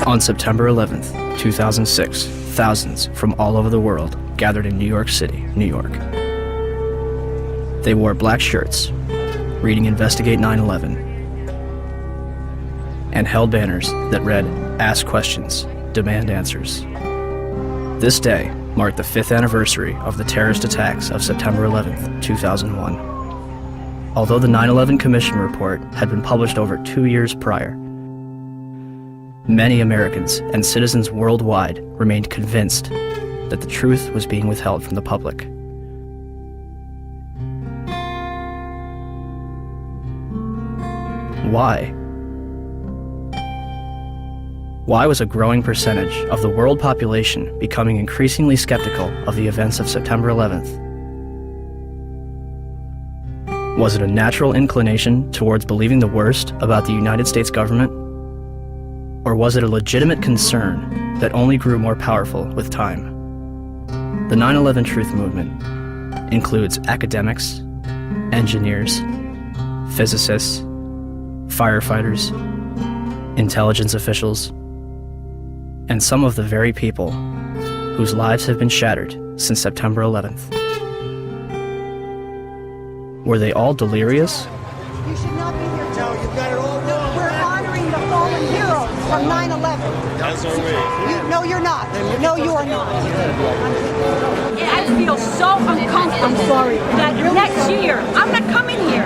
On September 11th, 2006, thousands from all over the world gathered in New York City, New York. They wore black shirts, reading Investigate 9/11, and held banners that read, "Ask questions, demand answers." This day marked the 5th anniversary of the terrorist attacks of September 11th, 2001. Although the 9/11 Commission report had been published over 2 years prior, many Americans and citizens worldwide remained convinced that the truth was being withheld from the public. Why? Why was a growing percentage of the world population becoming increasingly skeptical of the events of September 11th? Was it a natural inclination towards believing the worst about the United States government? Or was it a legitimate concern that only grew more powerful with time? The 9/11 Truth Movement includes academics, engineers, physicists, firefighters, intelligence officials, and some of the very people whose lives have been shattered since September 11th. Were they all delirious? You should not be here. No, you've got it all wrong. We're honoring the fallen heroes from 9/11. That's our way. No, you're not. No, you are not. I feel so uncomfortable. I'm sorry. That next year, I'm not coming here.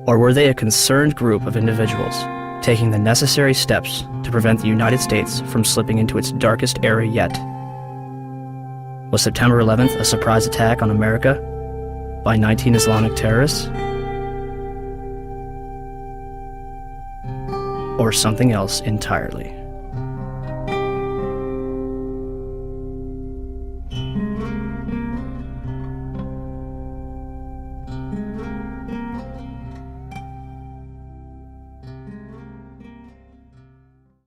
Or were they a concerned group of individuals taking the necessary steps to prevent the United States from slipping into its darkest era yet? Was September 11th a surprise attack on America by 19 Islamic terrorists? Or something else entirely?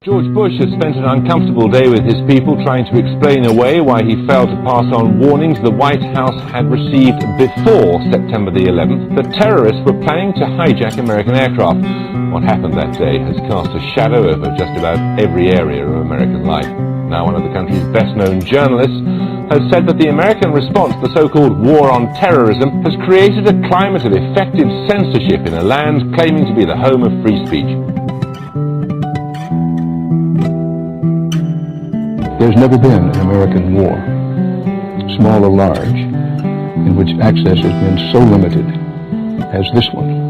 George Bush has spent an uncomfortable day with his people trying to explain away why he failed to pass on warnings the White House had received before September the 11th that terrorists were planning to hijack American aircraft. What happened that day has cast a shadow over just about every area of American life. Now one of the country's best-known journalists has said that the American response to the so-called war on terrorism has created a climate of effective censorship in a land claiming to be the home of free speech. There's never been an American war, small or large, in which access has been so limited as this one.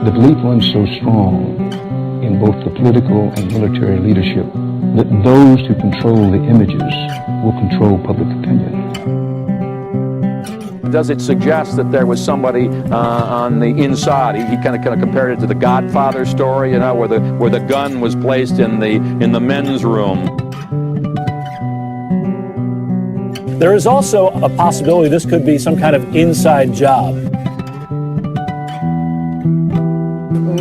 The belief runs so strong in both the political and military leadership that those who control the images will control public opinion. Does it suggest that there was somebody on the inside? He kind of compared it to the Godfather story, you know, where the gun was placed in the men's room. There is also a possibility this could be some kind of inside job.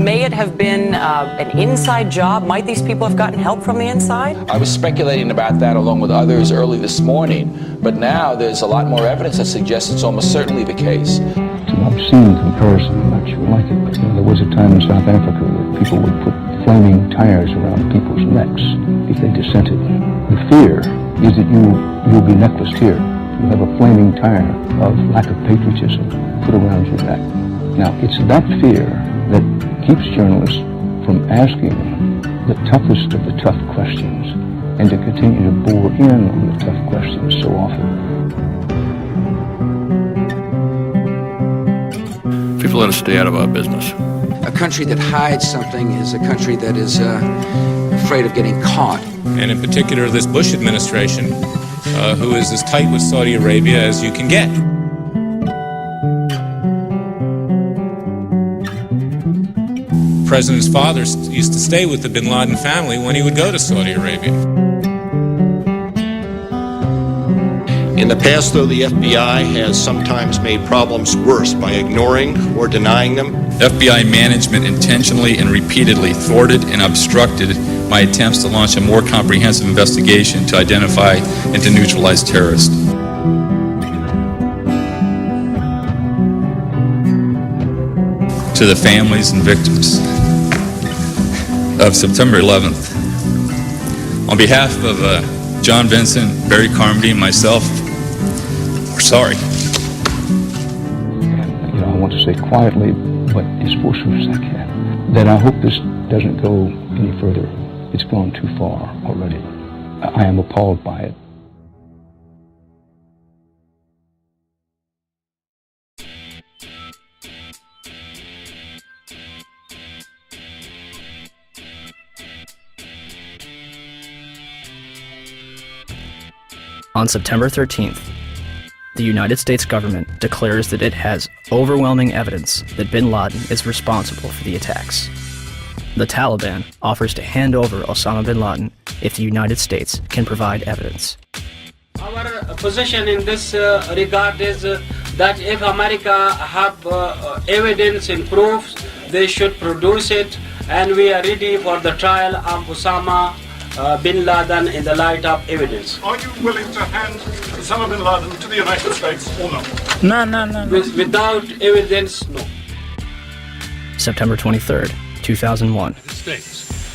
May it have been an inside job? Might these people have gotten help from the inside? I was speculating about that along with others early this morning, but now there's a lot more evidence that suggests it's almost certainly the case. It's an obscene comparison, I'm not sure like it, but there was a time in South Africa that people would put flaming tires around people's necks if they dissented. The fear is that you'll be necklaced here. You have a flaming tire of lack of patriotism put around your neck. Now, it's that fear that keeps journalists from asking the toughest of the tough questions and to continue to bore in on the tough questions so often. People ought to stay out of our business. A country that hides something is a country that is afraid of getting caught. And in particular, this Bush administration, who is as tight with Saudi Arabia as you can get. The president's father used to stay with the bin Laden family when he would go to Saudi Arabia. In the past, though, the FBI has sometimes made problems worse by ignoring or denying them. FBI management intentionally and repeatedly thwarted and obstructed my attempts to launch a more comprehensive investigation to identify and to neutralize terrorists. To the families and victims, of September 11th. On behalf of John Vincent, Barry Carmody, and myself, we're sorry. And, I want to say quietly, but as forcefully as I can, that I hope this doesn't go any further. It's gone too far already. I am appalled by it. On September 13th, the United States government declares that it has overwhelming evidence that bin Laden is responsible for the attacks. The Taliban offers to hand over Osama bin Laden if the United States can provide evidence. Our position in this regard is that if America have evidence and proofs, they should produce it, and we are ready for the trial of Osama bin Laden in the light of evidence. Are you willing to hand Osama bin Laden to the United States or not? No. Without evidence, no. September 23rd, 2001.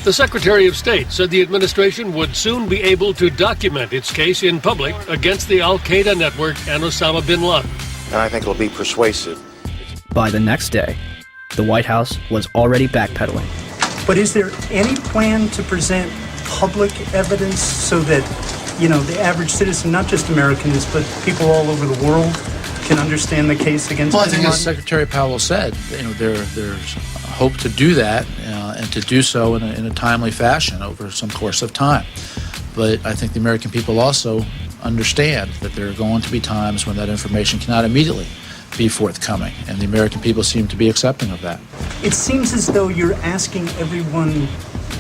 The Secretary of State said the administration would soon be able to document its case in public against the Al-Qaeda network and Osama bin Laden. And I think it'll be persuasive. By the next day, the White House was already backpedaling. But is there any plan to present public evidence so that, the average citizen, not just Americans, but people all over the world, can understand the case against bin Laden? I think as Secretary Powell said, there's hope to do that and to do so in a timely fashion over some course of time. But I think the American people also understand that there are going to be times when that information cannot immediately be forthcoming, and the American people seem to be accepting of that. It seems as though you're asking everyone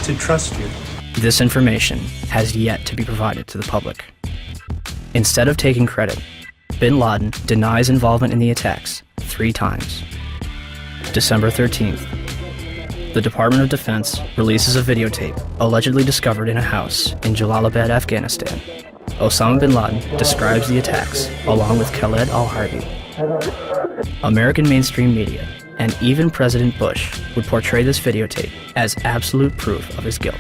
to trust you. This information has yet to be provided to the public. Instead of taking credit, bin Laden denies involvement in the attacks 3 times. December 13th, the Department of Defense releases a videotape allegedly discovered in a house in Jalalabad, Afghanistan. Osama bin Laden describes the attacks along with Khaled al-Harbi. American mainstream media and even President Bush would portray this videotape as absolute proof of his guilt.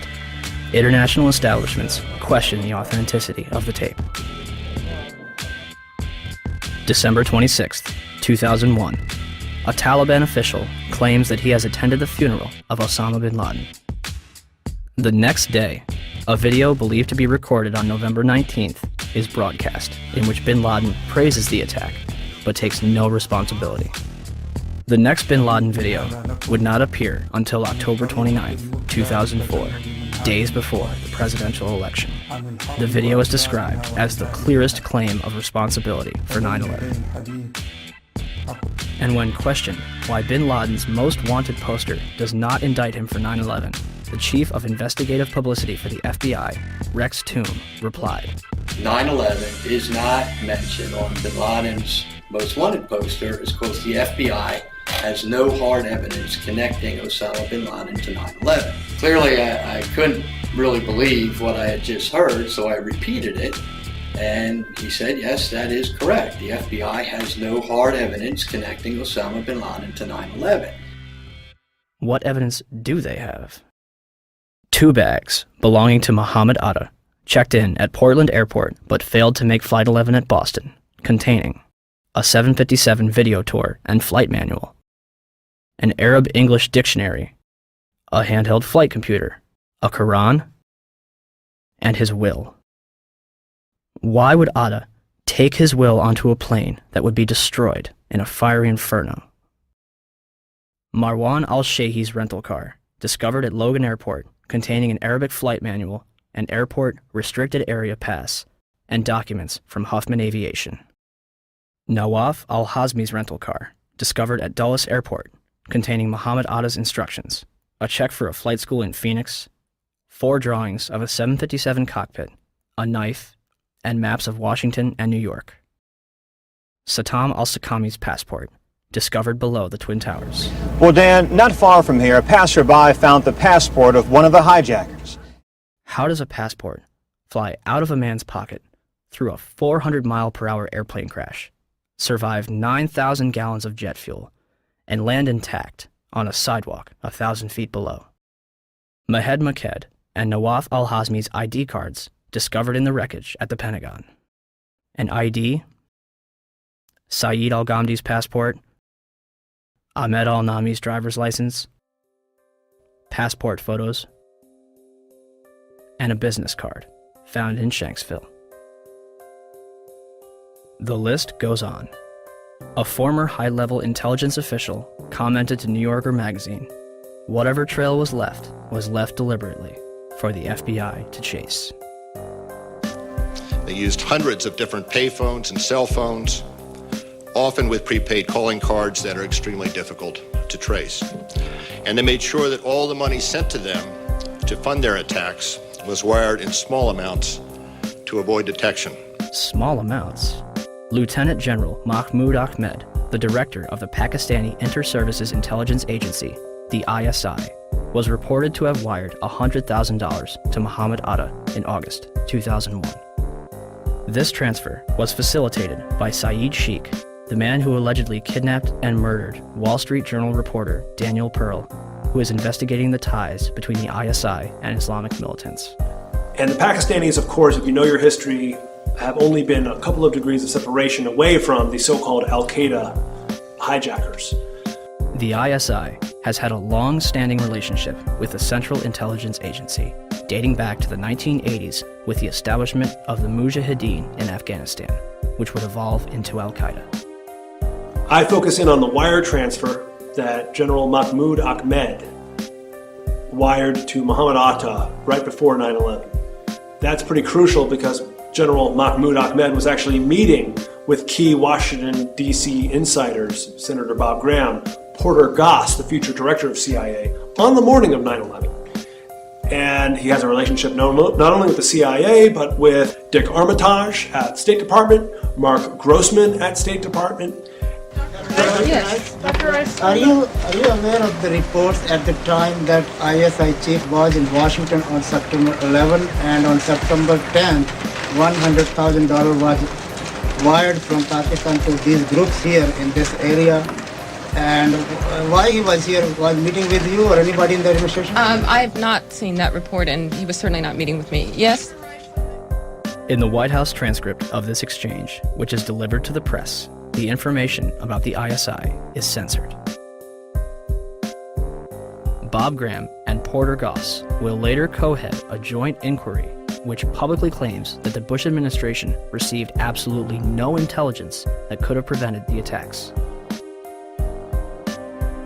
International establishments question the authenticity of the tape. December 26th, 2001. A Taliban official claims that he has attended the funeral of Osama bin Laden. The next day, a video believed to be recorded on November 19th is broadcast, in which bin Laden praises the attack, but takes no responsibility. The next bin Laden video would not appear until October 29th, 2004, days before the presidential election. The video is described as the clearest claim of responsibility for 9/11. And when questioned why bin Laden's most wanted poster does not indict him for 9/11, the chief of investigative publicity for the FBI, Rex Toome, replied, 9/11 is not mentioned on bin Laden's most wanted poster is because the FBI has no hard evidence connecting Osama bin Laden to 9/11. Clearly, I couldn't really believe what I had just heard, so I repeated it. And he said, yes, that is correct. The FBI has no hard evidence connecting Osama bin Laden to 9/11. What evidence do they have? 2 bags belonging to Mohammed Atta checked in at Portland Airport but failed to make Flight 11 at Boston, containing a 757 video tour and flight manual, an Arab-English dictionary, a handheld flight computer, a Quran, and his will. Why would Atta take his will onto a plane that would be destroyed in a fiery inferno? Marwan al-Sheikh's rental car, discovered at Logan Airport, containing an Arabic flight manual, an airport restricted area pass, and documents from Huffman Aviation. Nawaf al-Hazmi's rental car, discovered at Dulles Airport, containing Mohammed Atta's instructions, a check for a flight school in Phoenix, 4 drawings of a 757 cockpit, a knife, and maps of Washington and New York. Satam al-Sakami's passport, discovered below the Twin Towers. Well, Dan, not far from here, a passerby found the passport of one of the hijackers. How does a passport fly out of a man's pocket through a 400-mile-per-hour airplane crash, survive 9,000 gallons of jet fuel, and land intact on a sidewalk 1,000 feet below? Mahed Maked and Nawaf al-Hazmi's ID cards discovered in the wreckage at the Pentagon. An ID, Saeed al-Ghamdi's passport, Ahmed al-Nami's driver's license, passport photos, and a business card found in Shanksville. The list goes on. A former high-level intelligence official commented to New Yorker magazine, "Whatever trail was left deliberately for the FBI to chase." They used hundreds of different payphones and cell phones, often with prepaid calling cards that are extremely difficult to trace. And they made sure that all the money sent to them to fund their attacks was wired in small amounts to avoid detection. Small amounts? Lieutenant General Mahmoud Ahmed, the director of the Pakistani Inter-Services Intelligence Agency, the ISI, was reported to have wired $100,000 to Muhammad Atta in August 2001. This transfer was facilitated by Saeed Sheikh, the man who allegedly kidnapped and murdered Wall Street Journal reporter Daniel Pearl, who is investigating the ties between the ISI and Islamic militants. And the Pakistanis, of course, if you know your history, have only been a couple of degrees of separation away from the so-called Al-Qaeda hijackers. The ISI has had a long-standing relationship with the Central Intelligence Agency, dating back to the 1980s with the establishment of the Mujahideen in Afghanistan, which would evolve into Al-Qaeda. I focus in on the wire transfer that General Mahmoud Ahmed wired to Muhammad Atta right before 9/11. That's pretty crucial because General Mahmoud Ahmed was actually meeting with key Washington, D.C. insiders, Senator Bob Graham, Porter Goss, the future director of CIA, on the morning of 9/11. And he has a relationship not only with the CIA, but with Dick Armitage at State Department, Mark Grossman at State Department. Yes. Are you aware of the reports at the time that ISI chief was in Washington on September 11 and on September 10th, $100,000 was wired from Pakistan to these groups here in this area? And why he was here? Was meeting with you or anybody in the administration? I have not seen that report, and he was certainly not meeting with me. Yes? In the White House transcript of this exchange, which is delivered to the press, the information about the ISI is censored. Bob Graham and Porter Goss will later co-head a joint inquiry which publicly claims that the Bush administration received absolutely no intelligence that could have prevented the attacks.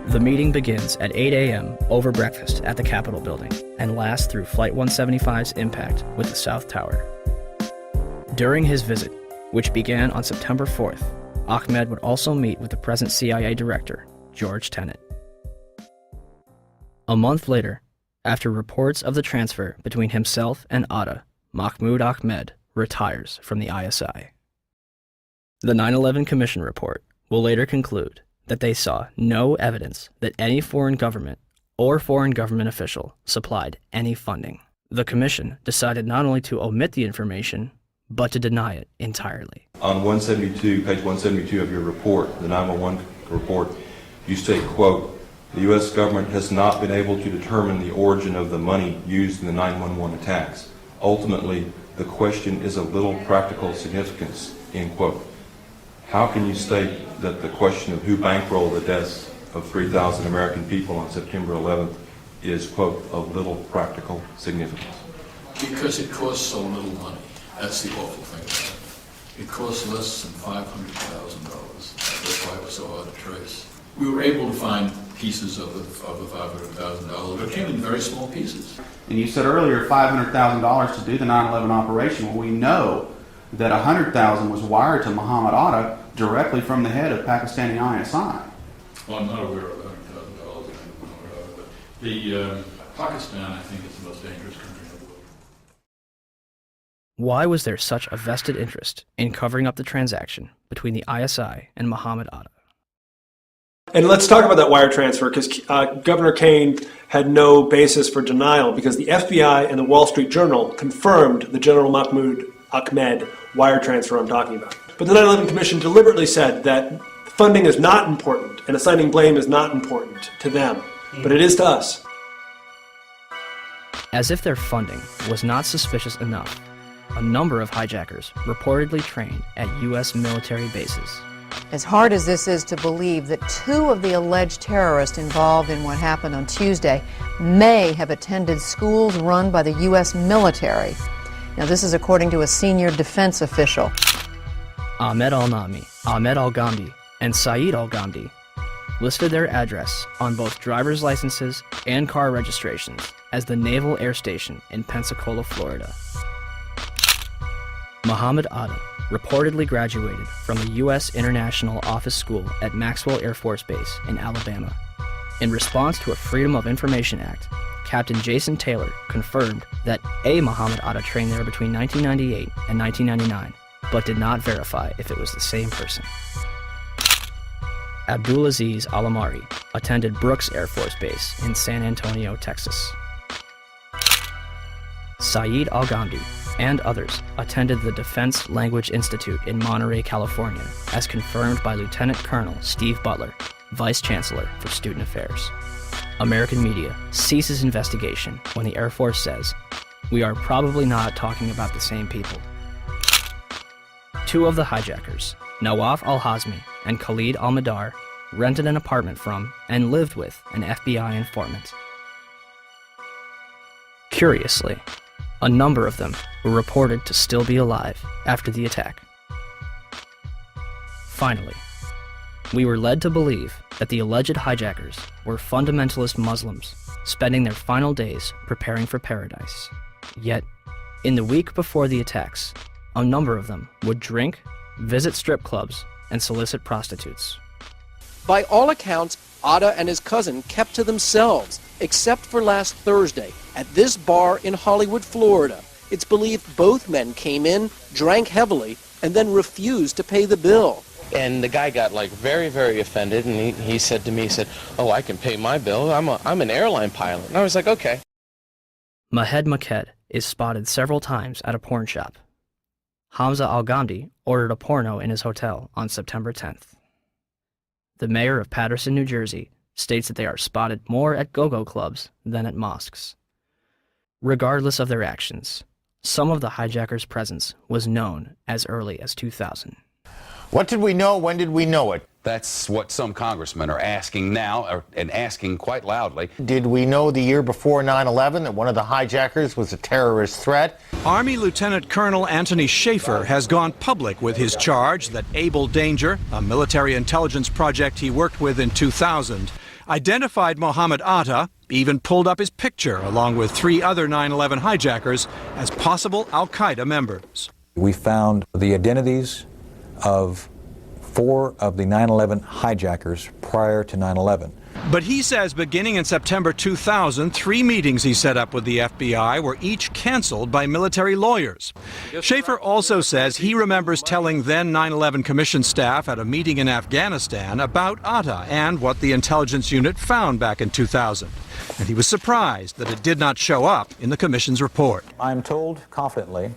The meeting begins at 8 a.m. over breakfast at the Capitol building and lasts through Flight 175's impact with the South Tower. During his visit, which began on September 4th, Ahmed would also meet with the present CIA director, George Tenet. A month later, after reports of the transfer between himself and Atta, Mahmoud Ahmed retires from the ISI. The 9/11 Commission report will later conclude that they saw no evidence that any foreign government or foreign government official supplied any funding. The Commission decided not only to omit the information, but to deny it entirely. On 172, page 172 of your report, the 911 report, you state, quote, "The U.S. government has not been able to determine the origin of the money used in the 911 attacks. Ultimately, the question is of little practical significance," end quote. How can you state that the question of who bankrolled the deaths of 3,000 American people on September 11th is, quote, of little practical significance? Because it costs so little money. That's the awful thing about it. It costs less than $500,000. That's why it was so hard to trace. We were able to find pieces of the $500,000, but it came in very small pieces. And you said earlier $500,000 to do the 9/11 operation. Well, we know that $100,000 was wired to Muhammad Atta directly from the head of Pakistani ISI. Well, I'm not aware of $100,000, but the Pakistan, I think, is the most dangerous country in the world. Why was there such a vested interest in covering up the transaction between the ISI and Muhammad Atta? And let's talk about that wire transfer, because Governor Kaine had no basis for denial, because the FBI and the Wall Street Journal confirmed the General Mahmoud Ahmed wire transfer I'm talking about. But the 9/11 Commission deliberately said that funding is not important and assigning blame is not important to them, but it is to us. As if their funding was not suspicious enough, a number of hijackers reportedly trained at U.S. military bases. As hard as this is to believe that two of the alleged terrorists involved in what happened on Tuesday may have attended schools run by the U.S. military. Now, this is according to a senior defense official. Ahmed al-Nami, Ahmed al-Ghamdi, and Saeed al-Ghamdi listed their address on both driver's licenses and car registrations as the Naval Air Station in Pensacola, Florida. Muhammad Atta reportedly graduated from the U.S. International Office School at Maxwell Air Force Base in Alabama. In response to a Freedom of Information Act, Captain Jason Taylor confirmed that a Muhammad Atta trained there between 1998 and 1999, but did not verify if it was the same person. Abdulaziz Al-Amari attended Brooks Air Force Base in San Antonio, Texas. Saeed al-Ghamdi and others attended the Defense Language Institute in Monterey, California, as confirmed by Lieutenant Colonel Steve Butler, Vice Chancellor for Student Affairs. American media ceases investigation when the Air Force says, "We are probably not talking about the same people." Two of the hijackers, Nawaf al-Hazmi and Khalid al-Madar, rented an apartment from and lived with an FBI informant. Curiously, a number of them were reported to still be alive after the attack. Finally, we were led to believe that the alleged hijackers were fundamentalist Muslims spending their final days preparing for paradise. Yet, in the week before the attacks, a number of them would drink, visit strip clubs, and solicit prostitutes. By all accounts, Atta and his cousin kept to themselves, except for last Thursday at this bar in Hollywood, Florida. It's believed both men came in, drank heavily, and then refused to pay the bill. And the guy got very, very offended, and he said to me, "Oh, I can pay my bill. I'm an airline pilot." And I was like, "Okay." Mahed Maked is spotted several times at a porn shop. Hamza al-Ghamdi ordered a porno in his hotel on September 10th. The mayor of Paterson, New Jersey, states that they are spotted more at go-go clubs than at mosques. Regardless of their actions, some of the hijackers' presence was known as early as 2000. What did we know? When did we know it? That's what some congressmen are asking now, and asking quite loudly. Did we know the year before 9/11 that one of the hijackers was a terrorist threat? Army Lieutenant Colonel Anthony Schaefer has gone public with his charge that Able Danger, a military intelligence project he worked with in 2000, identified Muhammad Atta, even pulled up his picture along with 3 other 9/11 hijackers as possible al-Qaeda members. We found the identities of 4 of the 9/11 hijackers prior to 9/11. But he says beginning in September 2000, 3 meetings he set up with the FBI were each canceled by military lawyers. Schaefer also says he remembers telling then 9/11 Commission staff at a meeting in Afghanistan about Atta and what the intelligence unit found back in 2000. And he was surprised that it did not show up in the Commission's report. I'm told confidently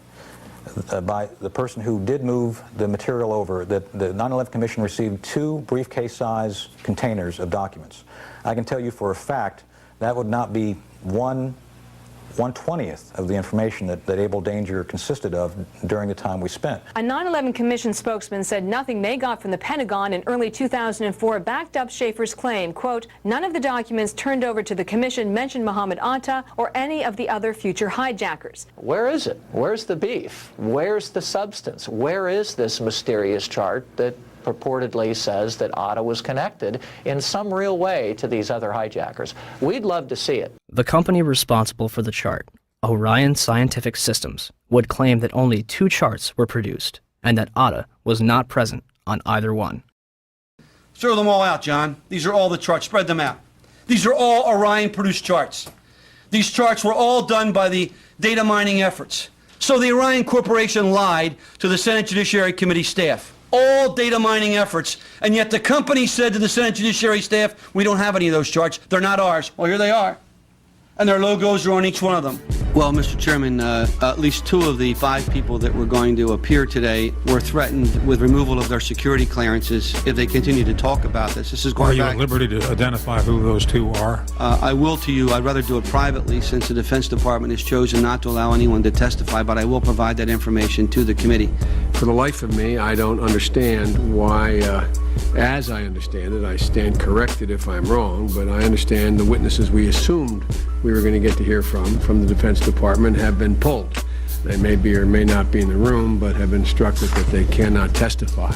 by the person who did move the material over that the 9/11 Commission received 2 briefcase-size containers of documents. I can tell you for a fact that would not be 1/20th of the information that Able Danger consisted of during the time we spent. A 9/11 Commission spokesman said nothing they got from the Pentagon in early 2004 backed up Schaefer's claim, quote, "None of the documents turned over to the Commission mentioned Muhammad Atta or any of the other future hijackers." Where is it? Where's the beef? Where's the substance? Where is this mysterious chart that purportedly says that Atta was connected in some real way to these other hijackers? We'd love to see it. The company responsible for the chart, Orion Scientific Systems, would claim that only 2 charts were produced and that Atta was not present on either one. Throw them all out, John. These are all the charts. Spread them out. These are all Orion-produced charts. These charts were all done by the data mining efforts. So the Orion Corporation lied to the Senate Judiciary Committee staff. All data mining efforts, and yet the company said to the Senate Judiciary staff, "We don't have any of those charts. They're not ours." Well, here they are, and their logos are on each one of them. Well, Mr. Chairman, at least 2 of the 5 people that were going to appear today were threatened with removal of their security clearances if they continue to talk about this. This is going back. Are you at liberty to identify who those 2 are? I will to you. I'd rather do it privately since the Defense Department has chosen not to allow anyone to testify, but I will provide that information to the committee. For the life of me, I don't understand why, as I understand it, I stand corrected if I'm wrong, but I understand the witnesses we assumed we were going to get to hear from the Defense Department have been pulled. They may be or may not be in the room, but have been instructed that they cannot testify.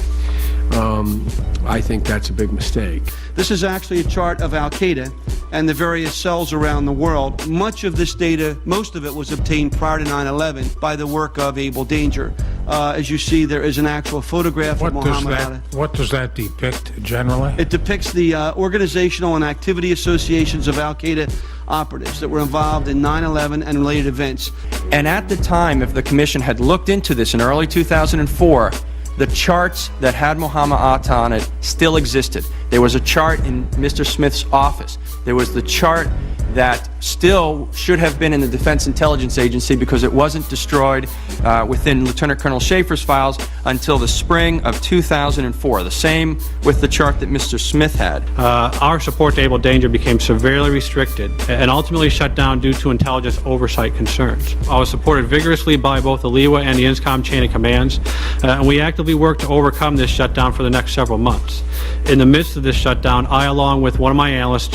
I think that's a big mistake. This is actually a chart of Al-Qaeda and the various cells around the world. Much of this data, most of it was obtained prior to 9/11 by the work of Able Danger. As you see, there is an actual photograph of Muhammad Atta. What does that depict generally? It depicts the organizational and activity associations of Al-Qaeda operatives that were involved in 9/11 and related events. And at the time, if the Commission had looked into this in early 2004, the charts that had Muhammad Atta on it still existed. There was a chart in Mr. Smith's office. There was the chart that still should have been in the Defense Intelligence Agency because it wasn't destroyed within Lieutenant Colonel Schaefer's files until the spring of 2004. The same with the chart that Mr. Smith had. Our support to Able Danger became severely restricted and ultimately shut down due to intelligence oversight concerns. I was supported vigorously by both the LEWA and the INSCOM chain of commands, and we actively worked to overcome this shutdown for the next several months. In the midst of this shutdown, I, along with one of my analysts,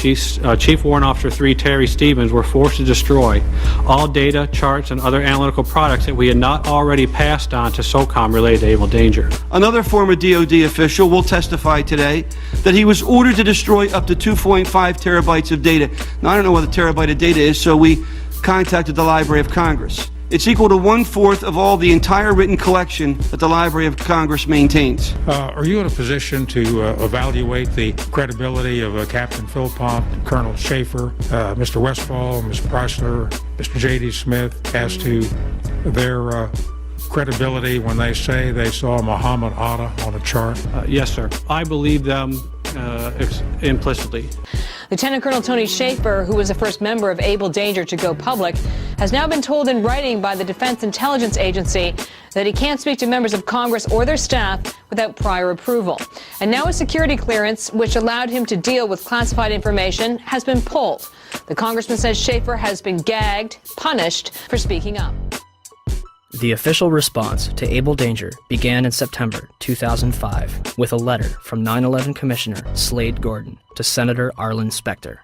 Chief Warrant Officer 3 Terry Stevens, were forced to destroy all data, charts, and other analytical products that we had not already passed on to SOCOM related to Able Danger. Another former DoD official will testify today that he was ordered to destroy up to 2.5 terabytes of data. Now, I don't know what a terabyte of data is, so we contacted the Library of Congress. It's equal to 1/4 of all the entire written collection that the Library of Congress maintains. Are you in a position to evaluate the credibility of Captain Philpott, Colonel Schaefer, Mr. Westphal, Ms. Preissler, Mr. J.D. Smith as to their credibility when they say they saw Muhammad Atta on a chart? Yes, sir. I believe them implicitly. Lieutenant Colonel Tony Schaefer, who was the first member of Able Danger to go public, has now been told in writing by the Defense Intelligence Agency that he can't speak to members of Congress or their staff without prior approval. And now a security clearance, which allowed him to deal with classified information, has been pulled. The congressman says Schaefer has been gagged, punished for speaking up. The official response to Able Danger began in September 2005 with a letter from 9/11 Commissioner Slade Gordon to Senator Arlen Specter.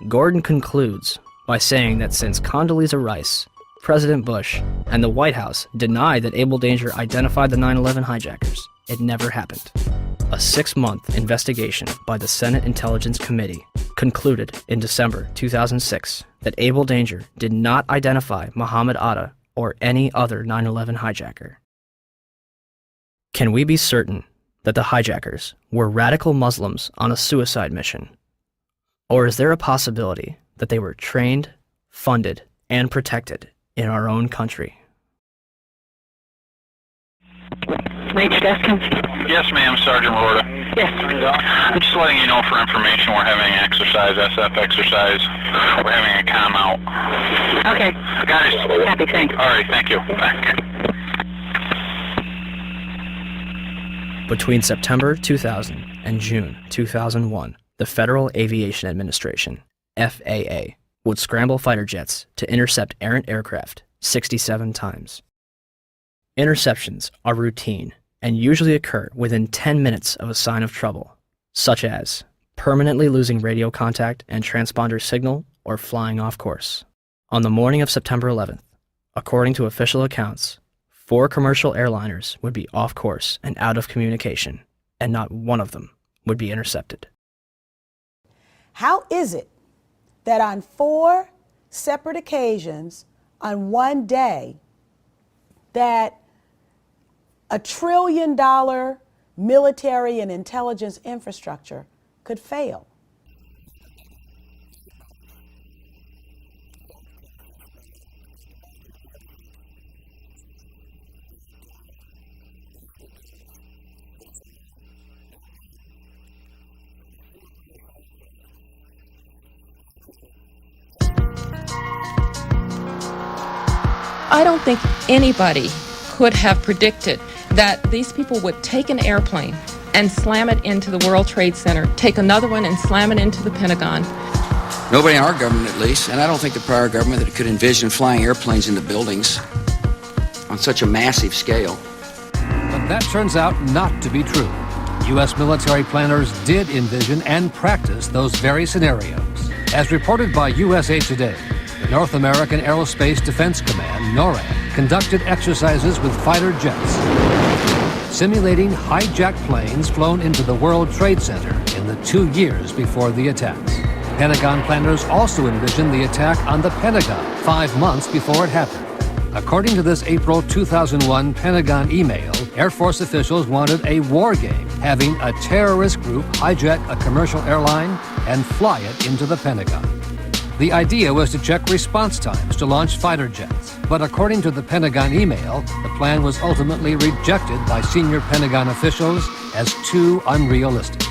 Gordon concludes by saying that since Condoleezza Rice, President Bush, and the White House denied that Able Danger identified the 9/11 hijackers, it never happened. A 6-month investigation by the Senate Intelligence Committee concluded in December 2006 that Able Danger did not identify Muhammad Atta or any other 9/11 hijacker. Can we be certain that the hijackers were radical Muslims on a suicide mission? Or is there a possibility that they were trained, funded, and protected in our own country? Yes, ma'am, Sergeant Lorda. Yes. I'm just letting you know for information we're having an exercise, SF exercise. We're having a comm out. Okay. Got it. Happy, thanks. All right, thank you. Back. Between September 2000 and June 2001, the Federal Aviation Administration, FAA, would scramble fighter jets to intercept errant aircraft 67 times. Interceptions are routine and usually occur within 10 minutes of a sign of trouble, such as permanently losing radio contact and transponder signal or flying off course. On the morning of September 11th, according to official accounts, 4 commercial airliners would be off course and out of communication, and not one of them would be intercepted. How is it that on 4 separate occasions on one day that $1 trillion military and intelligence infrastructure could fail? I don't think anybody could have predicted that these people would take an airplane and slam it into the World Trade Center, take another one and slam it into the Pentagon. Nobody in our government, at least, and I don't think the prior government that could envision flying airplanes into buildings on such a massive scale. But that turns out not to be true. U.S. military planners did envision and practice those very scenarios. As reported by USA Today, the North American Aerospace Defense Command, NORAD, conducted exercises with fighter jets, simulating hijacked planes flown into the World Trade Center in the 2 years before the attacks. Pentagon planners also envisioned the attack on the Pentagon 5 months before it happened. According to this April 2001 Pentagon email, Air Force officials wanted a war game, having a terrorist group hijack a commercial airline and fly it into the Pentagon. The idea was to check response times to launch fighter jets, but according to the Pentagon email, the plan was ultimately rejected by senior Pentagon officials as too unrealistic.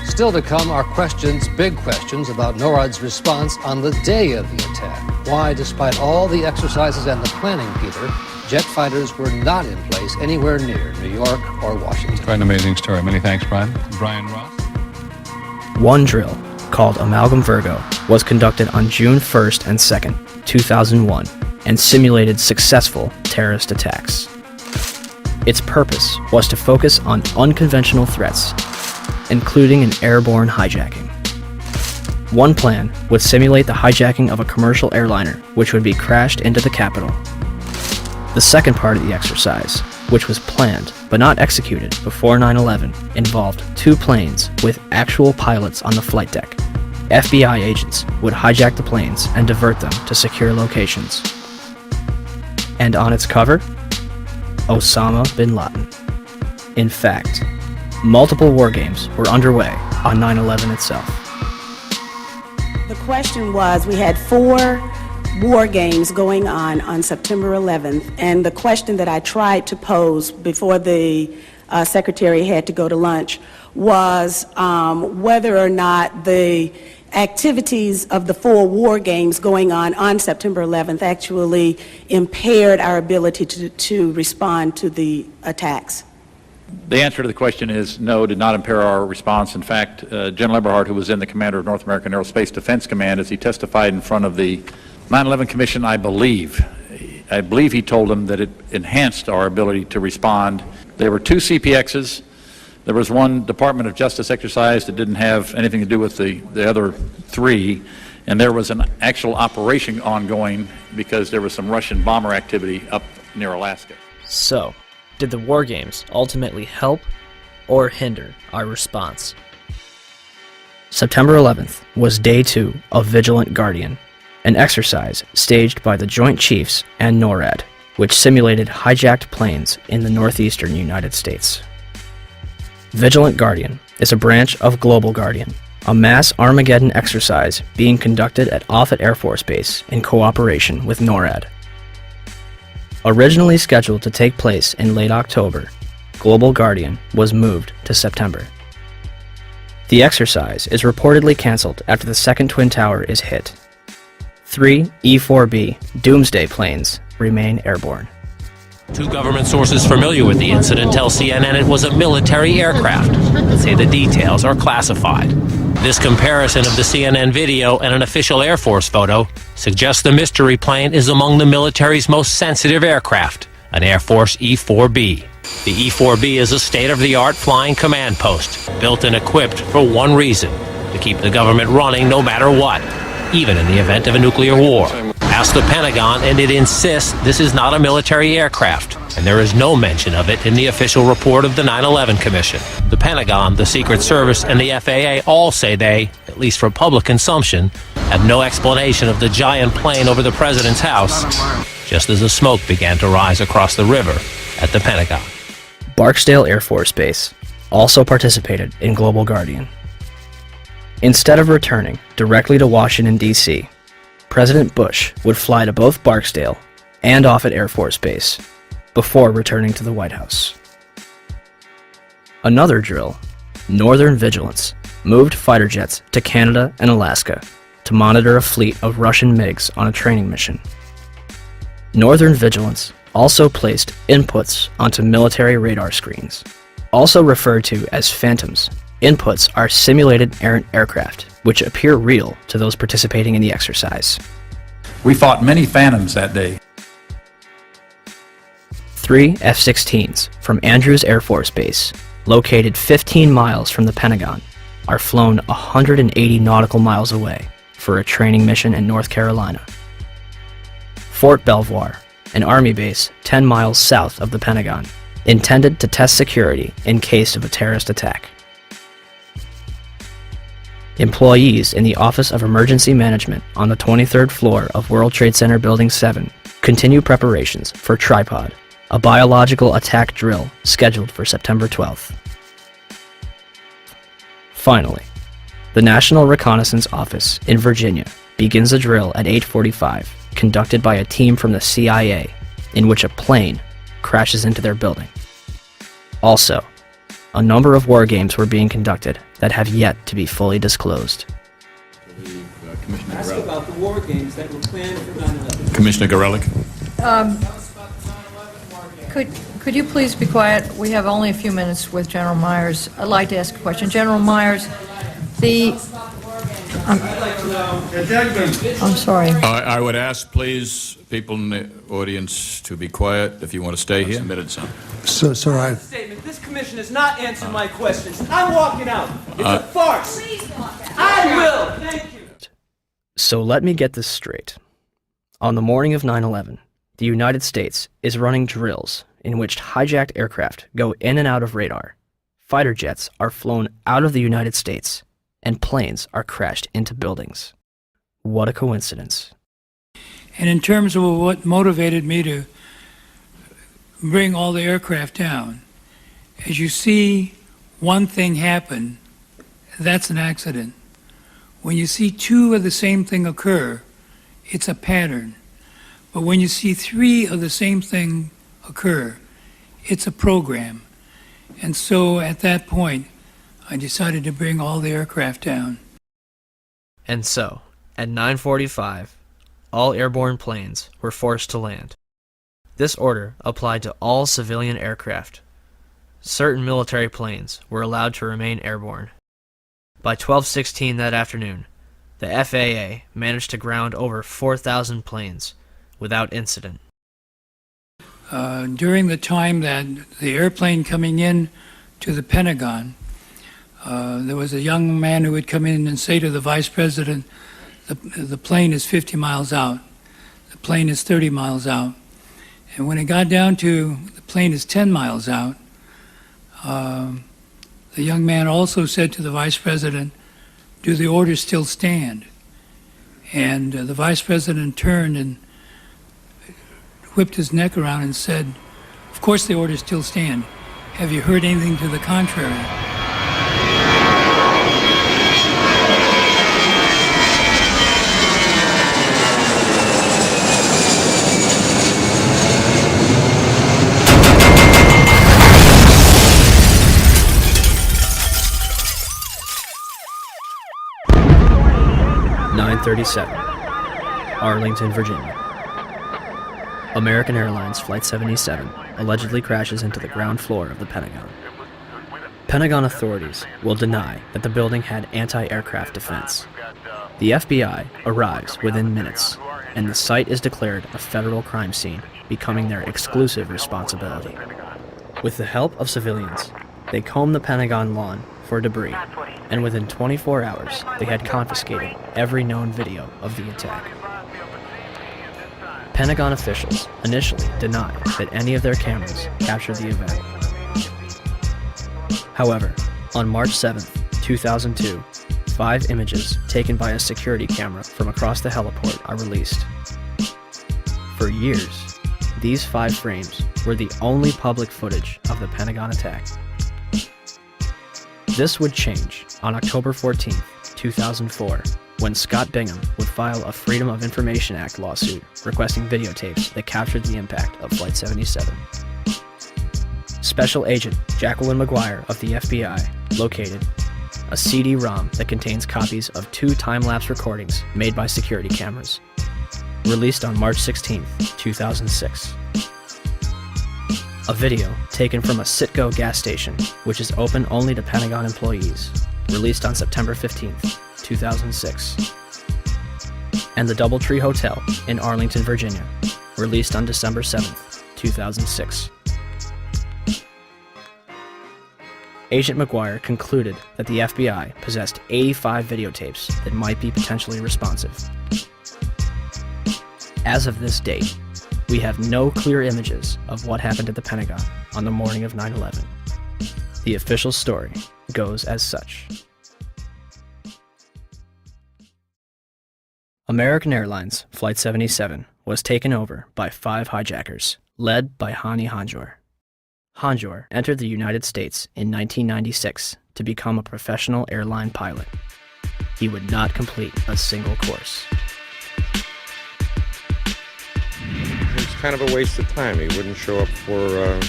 Still to come are big questions about NORAD's response on the day of the attack. Why, despite all the exercises and the planning, Peter, jet fighters were not in place anywhere near New York or Washington. Quite an amazing story. Many thanks, Brian. Brian Ross. One drill, called Amalgam Virgo, was conducted on June 1st and 2nd, 2001, and simulated successful terrorist attacks. Its purpose was to focus on unconventional threats, including an airborne hijacking. One plan would simulate the hijacking of a commercial airliner, which would be crashed into the Capitol. The second part of the exercise, which was planned but not executed before 9/11, involved 2 planes with actual pilots on the flight deck. FBI agents would hijack the planes and divert them to secure locations. And on its cover, Osama bin Laden. In fact, multiple war games were underway on 9/11 itself. The question was, we had 4 war games going on September 11th, and the question that I tried to pose before the secretary had to go to lunch was whether or not the activities of the 4 war games going on September 11th actually impaired our ability to respond to the attacks. The answer to the question is no, did not impair our response. In fact, General Eberhart, who was then the commander of North American Aerospace Defense Command, as he testified in front of the 9/11 Commission, I believe he told them that it enhanced our ability to respond. There were 2 CPXs. There was 1 Department of Justice exercise that didn't have anything to do with the other 3. And there was an actual operation ongoing because there was some Russian bomber activity up near Alaska. So, did the war games ultimately help or hinder our response? September 11th was day 2 of Vigilant Guardian, an exercise staged by the Joint Chiefs and NORAD, which simulated hijacked planes in the northeastern United States. Vigilant Guardian is a branch of Global Guardian, a mass Armageddon exercise being conducted at Offutt Air Force Base in cooperation with NORAD. Originally scheduled to take place in late October, Global Guardian was moved to September. The exercise is reportedly canceled after the second Twin Tower is hit. 3 E-4B Doomsday planes remain airborne. 2 government sources familiar with the incident tell CNN it was a military aircraft, but say the details are classified. This comparison of the CNN video and an official Air Force photo suggests the mystery plane is among the military's most sensitive aircraft, an Air Force E-4B. The E-4B is a state-of-the-art flying command post, built and equipped for one reason: to keep the government running no matter what, even in the event of a nuclear war. Ask the Pentagon, and it insists this is not a military aircraft, and there is no mention of it in the official report of the 9/11 Commission. The Pentagon, the Secret Service, and the FAA all say they, at least for public consumption, have no explanation of the giant plane over the president's house, just as the smoke began to rise across the river at the Pentagon. Barksdale Air Force Base also participated in Global Guardian. Instead of returning directly to Washington, D.C., President Bush would fly to both Barksdale and Offutt Air Force Base before returning to the White House. Another drill, Northern Vigilance, moved fighter jets to Canada and Alaska to monitor a fleet of Russian MiGs on a training mission. Northern Vigilance also placed inputs onto military radar screens. Also referred to as phantoms, inputs are simulated errant aircraft, which appear real to those participating in the exercise. We fought many phantoms that day. 3 F-16s from Andrews Air Force Base, located 15 miles from the Pentagon, are flown 180 nautical miles away for a training mission in North Carolina. Fort Belvoir, an Army base 10 miles south of the Pentagon, intended to test security in case of a terrorist attack. Employees in the Office of Emergency Management on the 23rd floor of World Trade Center Building 7 continue preparations for Tripod, a biological attack drill scheduled for September 12th. Finally, the National Reconnaissance Office in Virginia begins a drill at 8:45, conducted by a team from the CIA, in which a plane crashes into their building. Also, a number of war games were being conducted that have yet to be fully disclosed. Ask about the war games that were planned for 9/11. Commissioner Gorelick. Could you please be quiet? We have only a few minutes with General Myers. I'd like to ask a question. General Myers, I'm sorry. I would ask, please, people in the audience to be quiet if you want to stay here. Submitted some. Sir, statement. This commission has not answered my questions. I'm walking out. It's a farce. I will. Thank you. So let me get this straight. On the morning of 9/11, the United States is running drills in which hijacked aircraft go in and out of radar, fighter jets are flown out of the United States, and planes are crashed into buildings. What a coincidence. And in terms of what motivated me to bring all the aircraft down, as you see one thing happen, that's an accident. When you see two of the same thing occur, it's a pattern. But when you see three of the same thing occur, it's a program. And so at that point, I decided to bring all the aircraft down. And so, at 9:45, all airborne planes were forced to land. This order applied to all civilian aircraft. Certain military planes were allowed to remain airborne. By 12:16 that afternoon, the FAA managed to ground over 4,000 planes without incident. During the time that the airplane coming in to the Pentagon, there was a young man who would come in and say to the vice president, the plane is 50 miles out, the plane is 30 miles out. And when it got down to the plane is 10 miles out, the young man also said to the vice president, do the orders still stand? And the vice president turned and whipped his neck around and said, of course the orders still stand. Have you heard anything to the contrary? .37, Arlington, Virginia. American Airlines Flight 77 allegedly crashes into the ground floor of the Pentagon. Pentagon authorities will deny that the building had anti-aircraft defense. The FBI arrives within minutes, and the site is declared a federal crime scene, becoming their exclusive responsibility. With the help of civilians, they comb the Pentagon lawn for debris, and within 24 hours, they had confiscated every known video of the attack. Pentagon officials initially denied that any of their cameras captured the event. However, on March 7, 2002, 5 images taken by a security camera from across the heliport are released. For years, these 5 frames were the only public footage of the Pentagon attack. This would change on October 14, 2004, when Scott Bingham would file a Freedom of Information Act lawsuit requesting videotapes that captured the impact of Flight 77. Special Agent Jacqueline McGuire of the FBI located a CD-ROM that contains copies of 2 time-lapse recordings made by security cameras. released on March 16, 2006. A video taken from a Citgo gas station, which is open only to Pentagon employees, released on September 15, 2006. And the Doubletree Hotel in Arlington, Virginia, released on December 7, 2006. Agent McGuire concluded that the FBI possessed 85 videotapes that might be potentially responsive. As of this date, we have no clear images of what happened at the Pentagon on the morning of 9/11. The official story goes as such. American Airlines Flight 77 was taken over by 5 hijackers, led by Hani Hanjour. Hanjour entered the United States in 1996 to become a professional airline pilot. He would not complete a single course. It's kind of a waste of time. He wouldn't show up for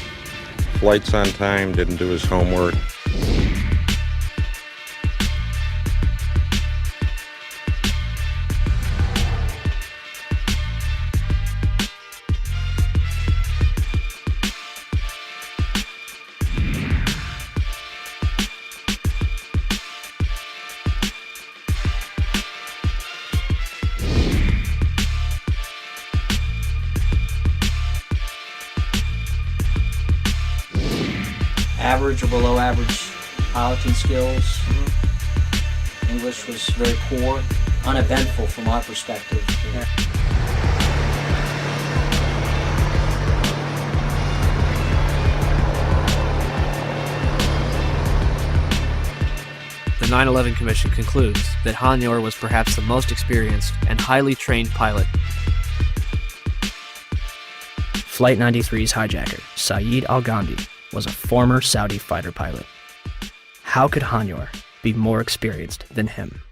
flights on time, didn't do his homework. Average or below average piloting skills. English was very poor, uneventful from our perspective. The 9/11 Commission concludes that Hanjour was perhaps the most experienced and highly trained pilot. Flight 93's hijacker, Saeed Al-Ghamdi, was a former Saudi fighter pilot. How could Hanjour be more experienced than him?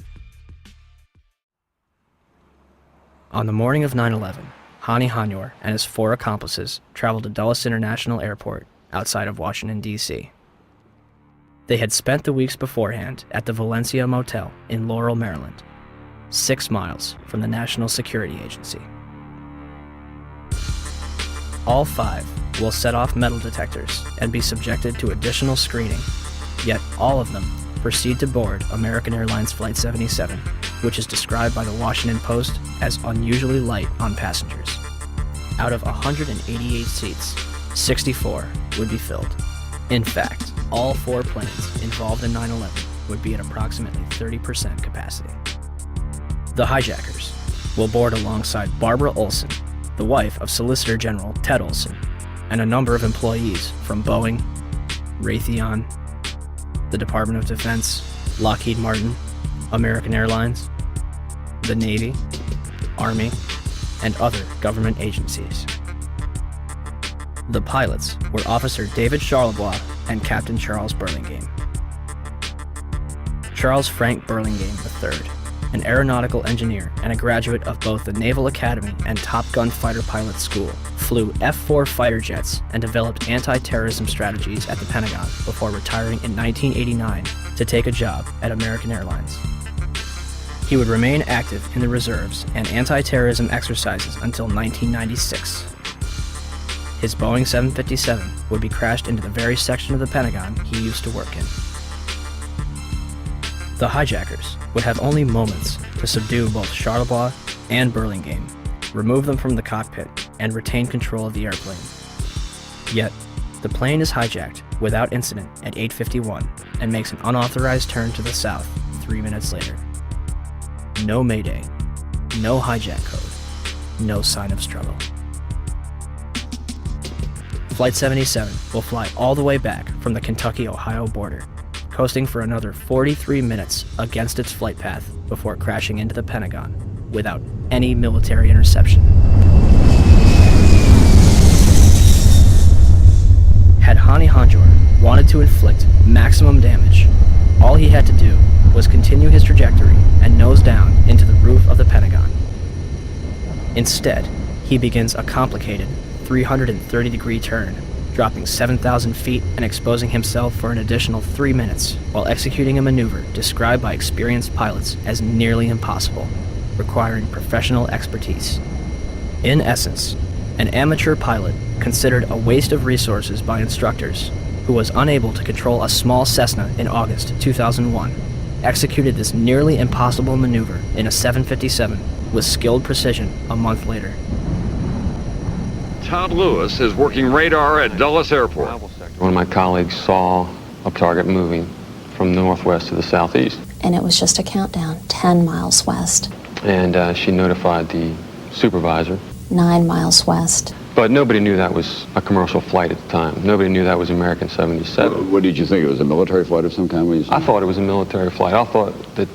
On the morning of 9/11, Hani Hanjour and his 4 accomplices traveled to Dulles International Airport outside of Washington, D.C. They had spent the weeks beforehand at the Valencia Motel in Laurel, Maryland, 6 miles from the National Security Agency. All 5 will set off metal detectors and be subjected to additional screening, yet all of them proceed to board American Airlines Flight 77, which is described by the Washington Post as unusually light on passengers. Out of 188 seats, 64 would be filled. In fact, all 4 planes involved in 9/11 would be at approximately 30% capacity. The hijackers will board alongside Barbara Olson, the wife of Solicitor General Ted Olson, and a number of employees from Boeing, Raytheon, the Department of Defense, Lockheed Martin, American Airlines, the Navy, Army, and other government agencies. The pilots were Officer David Charlebois and Captain Charles Burlingame. Charles Frank Burlingame III, an aeronautical engineer and a graduate of both the Naval Academy and Top Gun Fighter Pilot School, flew F-4 fighter jets and developed anti-terrorism strategies at the Pentagon before retiring in 1989 to take a job at American Airlines. He would remain active in the reserves and anti-terrorism exercises until 1996. His Boeing 757 would be crashed into the very section of the Pentagon he used to work in. The hijackers would have only moments to subdue both Charlebois and Burlingame, remove them from the cockpit, and retain control of the airplane. Yet, the plane is hijacked without incident at 8:51 and makes an unauthorized turn to the south 3 minutes later. No mayday, no hijack code, no sign of struggle. Flight 77 will fly all the way back from the Kentucky-Ohio border, coasting for another 43 minutes against its flight path before crashing into the Pentagon without any military interception. Had Hani Hanjour wanted to inflict maximum damage, all he had to do was continue his trajectory and nose down into the roof of the Pentagon. Instead, he begins a complicated 330-degree turn, dropping 7,000 feet and exposing himself for an additional 3 minutes while executing a maneuver described by experienced pilots as nearly impossible, requiring professional expertise In essence, an amateur pilot considered a waste of resources by instructors who was unable to control a small Cessna in August 2001, executed this nearly impossible maneuver in a 757 with skilled precision a month later. Todd Lewis is working radar at Dulles Airport. One of my colleagues saw a target moving from the northwest to the southeast. And it was just a countdown, 10 miles west. And she notified the supervisor. 9 miles west. But nobody knew that was a commercial flight at the time. Nobody knew that was American 77. What did you think? It was a military flight of some kind? I thought it was a military flight. I thought that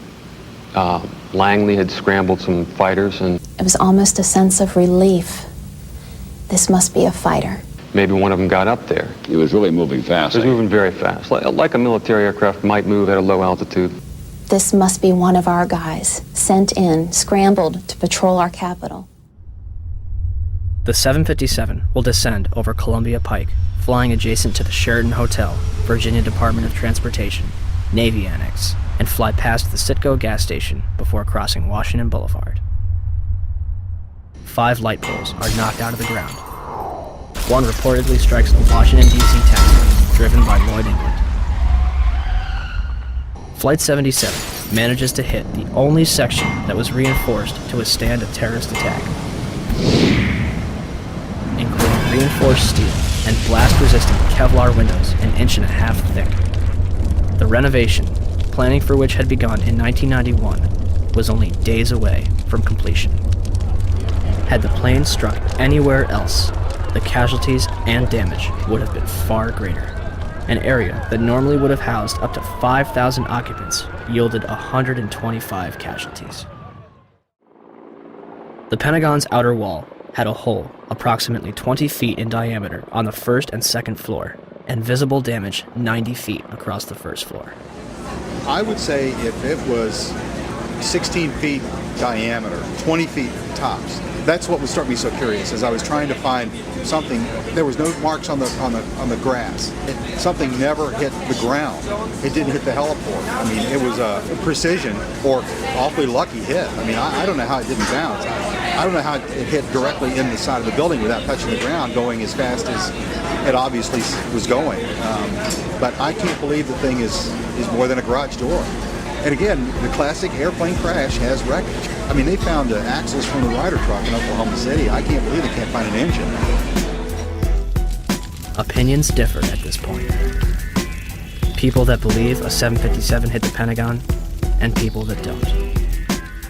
Langley had scrambled some fighters and... It was almost a sense of relief. This must be a fighter. Maybe one of them got up there. It was really moving fast. It was moving very fast, like a military aircraft might move at a low altitude. This must be one of our guys, sent in, scrambled to patrol our capital. The 757 will descend over Columbia Pike, flying adjacent to the Sheraton Hotel, Virginia Department of Transportation, Navy Annex, and fly past the Citgo gas station before crossing Washington Boulevard. 5 light poles are knocked out of the ground. One reportedly strikes a Washington, D.C. taxi driven by Lloyd England. Flight 77 manages to hit the only section that was reinforced to withstand a terrorist attack, including reinforced steel and blast-resistant Kevlar windows an 1.5 inches thick. The renovation, planning for which had begun in 1991, was only days away from completion. Had the plane struck anywhere else, the casualties and damage would have been far greater. An area that normally would have housed up to 5,000 occupants yielded 125 casualties. The Pentagon's outer wall had a hole approximately 20 feet in diameter on the first and second floor, and visible damage 90 feet across the first floor. I would say if it was 16 feet diameter, 20 feet tops, that's what would start me so curious. As I was trying to find something, there was no marks on the grass. Something never hit the ground. It didn't hit the heliport. I mean, it was a precision or awfully lucky hit. I mean, I don't know how it didn't bounce. I don't know how it hit directly in the side of the building without touching the ground, going as fast as it obviously was going. But I can't believe the thing is more than a garage door. And again, the classic airplane crash has wreckage. I mean, they found the axles from the Ryder truck in Oklahoma City. I can't believe they can't find an engine. Opinions differ at this point. People that believe a 757 hit the Pentagon, and people that don't.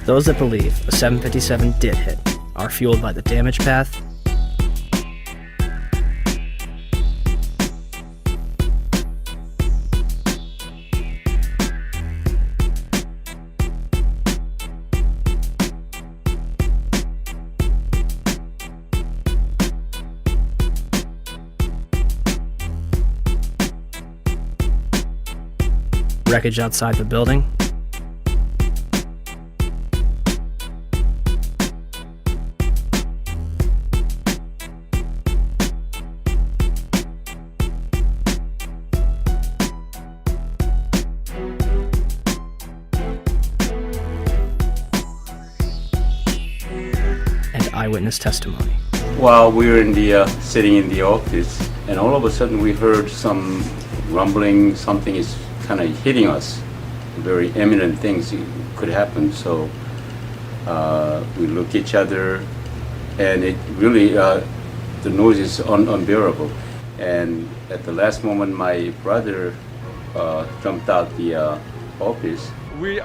Those that believe a 757 did hit are fueled by the damage path, wreckage outside the building, and eyewitness testimony. While we were sitting in the office, and all of a sudden we heard some rumbling, something is kind of hitting us. Very imminent things could happen. So we look at each other, and it really, the noise is unbearable. And at the last moment, my brother jumped out the office.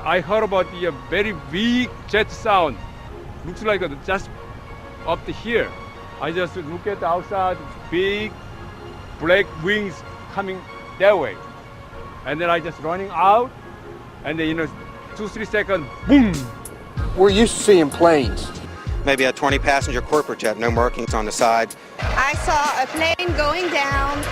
I heard about the very big jet sound. Looks like just up to here. I just look at the outside, big black wings coming that way. And then I just running out, and then 2-3 seconds, boom! We're used to seeing planes. Maybe a 20-passenger corporate jet, no markings on the side. I saw a plane going down,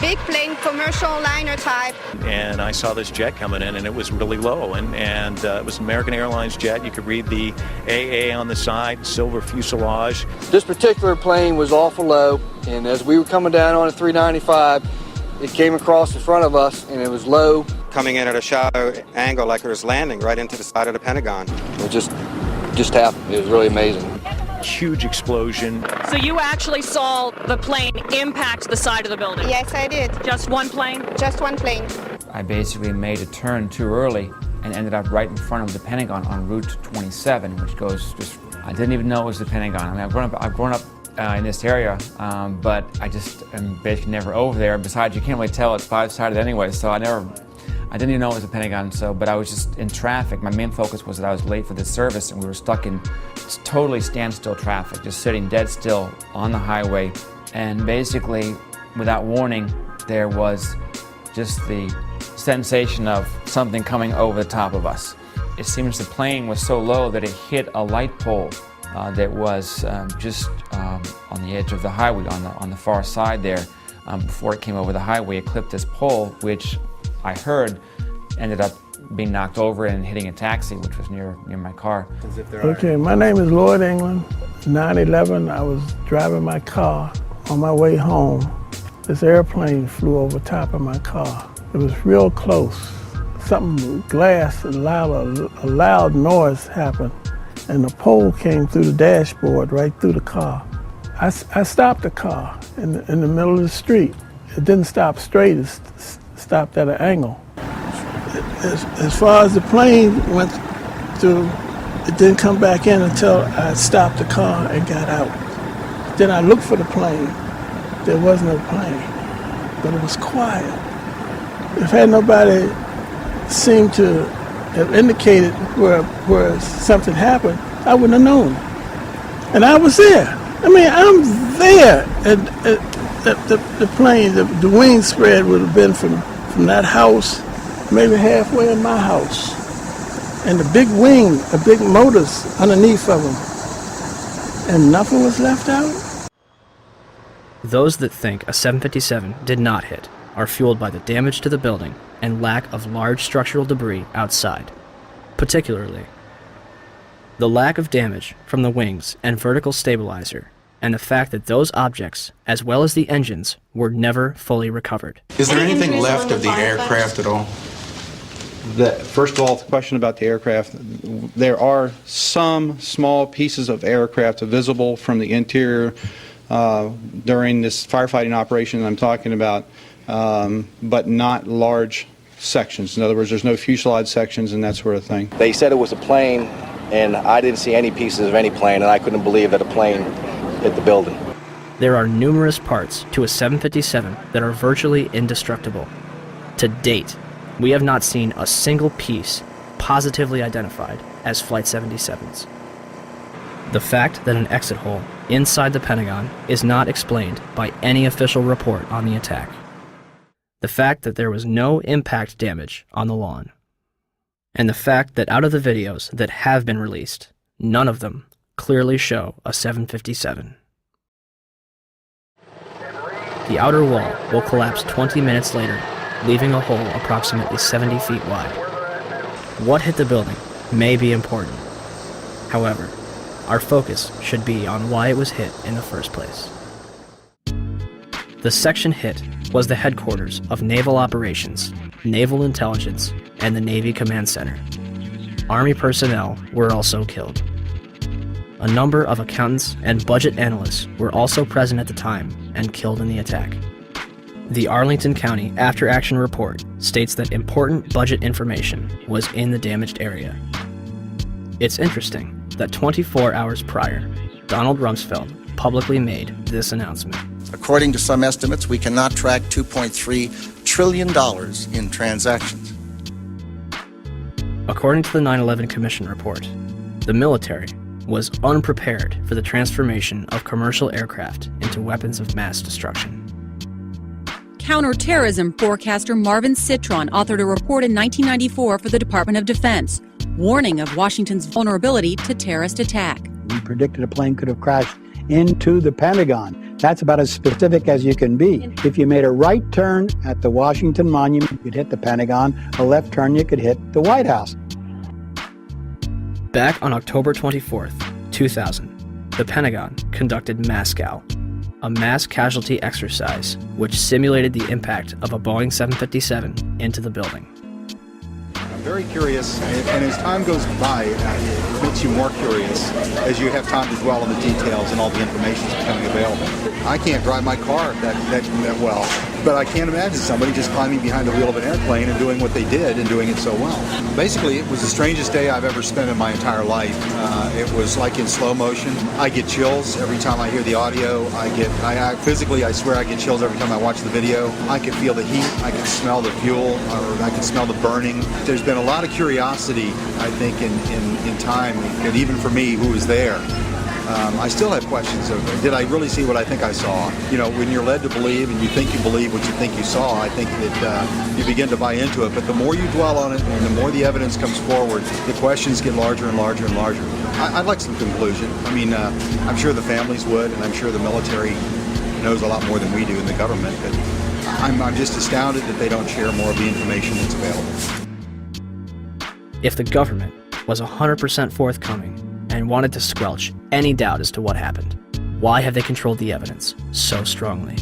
big plane, commercial liner type. And I saw this jet coming in, and it was really low, and it was an American Airlines jet. You could read the AA on the side, silver fuselage. This particular plane was awful low, and as we were coming down on a 395, it came across in front of us, and it was low. Coming in at a shallow angle like it was landing right into the side of the Pentagon. It just happened. It was really amazing. huge explosion. So you actually saw the plane impact the side of the building? Yes, I did. Just one plane? Just one plane. I basically made a turn too early and ended up right in front of the Pentagon on Route 27, which goes just, I didn't even know it was the Pentagon. I mean, I've grown up in this area, but I just am basically never over there. Besides, you can't really tell it's five-sided anyway, so I didn't even know it was the Pentagon, but I was just in traffic. My main focus was that I was late for this service and we were stuck in totally standstill traffic, just sitting dead still on the highway. And basically, without warning, there was just the sensation of something coming over the top of us. It seems the plane was so low that it hit a light pole that was just on the edge of the highway, on the far side there. Before it came over the highway, it clipped this pole, which I heard ended up being knocked over and hitting a taxi, which was near my car. Okay, my name is Lloyd England. 9/11, I was driving my car on my way home. This airplane flew over top of my car. It was real close. Glass, a loud noise happened, and the pole came through the dashboard right through the car. I stopped the car in the middle of the street. It didn't stop straight, it stopped at an angle. As far as the plane went through, it didn't come back in until I stopped the car and got out. Then I looked for the plane. There was no plane, but it was quiet. If had nobody seemed to have indicated where something happened, I wouldn't have known. And I was there. I mean, I'm there. And the plane, the wing spread would have been from that house, maybe halfway in my house. And the big wing, the big motors underneath of them. And nothing was left out? Those that think a 757 did not hit are fueled by the damage to the building and lack of large structural debris outside, particularly the lack of damage from the wings and vertical stabilizer, and the fact that those objects, as well as the engines, were never fully recovered. Is there anything left of the aircraft at all? First of all, the question about the aircraft, there are some small pieces of aircraft visible from the interior during this firefighting operation that I'm talking about, but not large sections. In other words, there's no fuselage sections and that sort of thing. They said it was a plane, and I didn't see any pieces of any plane, and I couldn't believe that a plane hit the building. There are numerous parts to a 757 that are virtually indestructible. To date, we have not seen a single piece positively identified as Flight 77's. The fact that an exit hole inside the Pentagon is not explained by any official report on the attack. The fact that there was no impact damage on the lawn. And the fact that out of the videos that have been released, none of them clearly show a 757. The outer wall will collapse 20 minutes later, leaving a hole approximately 70 feet wide. What hit the building may be important. However, our focus should be on why it was hit in the first place. The section hit was the headquarters of Naval Operations, Naval Intelligence, and the Navy Command Center. Army personnel were also killed. A number of accountants and budget analysts were also present at the time and killed in the attack. The Arlington County After Action Report states that important budget information was in the damaged area. It's interesting that 24 hours prior, Donald Rumsfeld publicly made this announcement. According to some estimates, we cannot track $2.3 trillion in transactions. According to the 9/11 Commission report, the military was unprepared for the transformation of commercial aircraft into weapons of mass destruction. Counterterrorism forecaster Marvin Citron authored a report in 1994 for the Department of Defense, warning of Washington's vulnerability to terrorist attack. We predicted a plane could have crashed into the Pentagon. That's about as specific as you can be. If you made a right turn at the Washington Monument, you could hit the Pentagon. A left turn, you could hit the White House. Back on October 24th, 2000, the Pentagon conducted MASCOW, a mass casualty exercise which simulated the impact of a Boeing 757 into the building. very curious, and as time goes by, it makes you more curious as you have time to dwell on the details and all the information that's becoming available. I can't drive my car that well, but I can't imagine somebody just climbing behind the wheel of an airplane and doing what they did and doing it so well. Basically, it was the strangest day I've ever spent in my entire life. It was like in slow motion. I get chills every time I hear the audio. I swear I get chills every time I watch the video. I can feel the heat. I can smell the fuel, or I can smell the burning. There's been a lot of curiosity, I think, in time, and even for me, who was there. I still have questions of, did I really see what I think I saw? You know, when you're led to believe and you think you believe what you think you saw, I think that you begin to buy into it. But the more you dwell on it and the more the evidence comes forward, the questions get larger and larger and larger. I'd like some conclusion. I mean, I'm sure the families would, and I'm sure the military knows a lot more than we do in the government. But I'm just astounded that they don't share more of the information that's available. If the government was 100% forthcoming and wanted to squelch any doubt as to what happened, why have they controlled the evidence so strongly?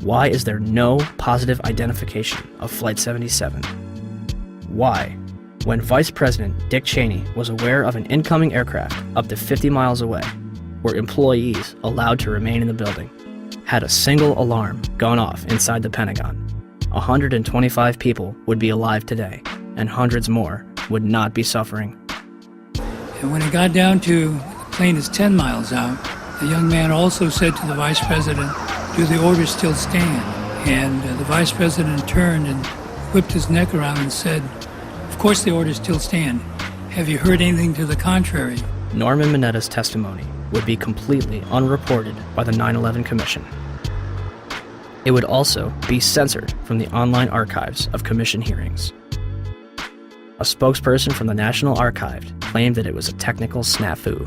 Why is there no positive identification of Flight 77? Why, when Vice President Dick Cheney was aware of an incoming aircraft up to 50 miles away, were employees allowed to remain in the building? Had a single alarm gone off inside the Pentagon, 125 people would be alive today, and hundreds more would not be suffering. And when it got down to the plane is 10 miles out, the young man also said to the vice president, "Do the orders still stand?" And the vice president turned and whipped his neck around and said, "Of course the orders still stand. Have you heard anything to the contrary?" Norman Minetta's testimony would be completely unreported by the 9/11 Commission. It would also be censored from the online archives of Commission hearings. A spokesperson from the National Archive claimed that it was a technical snafu.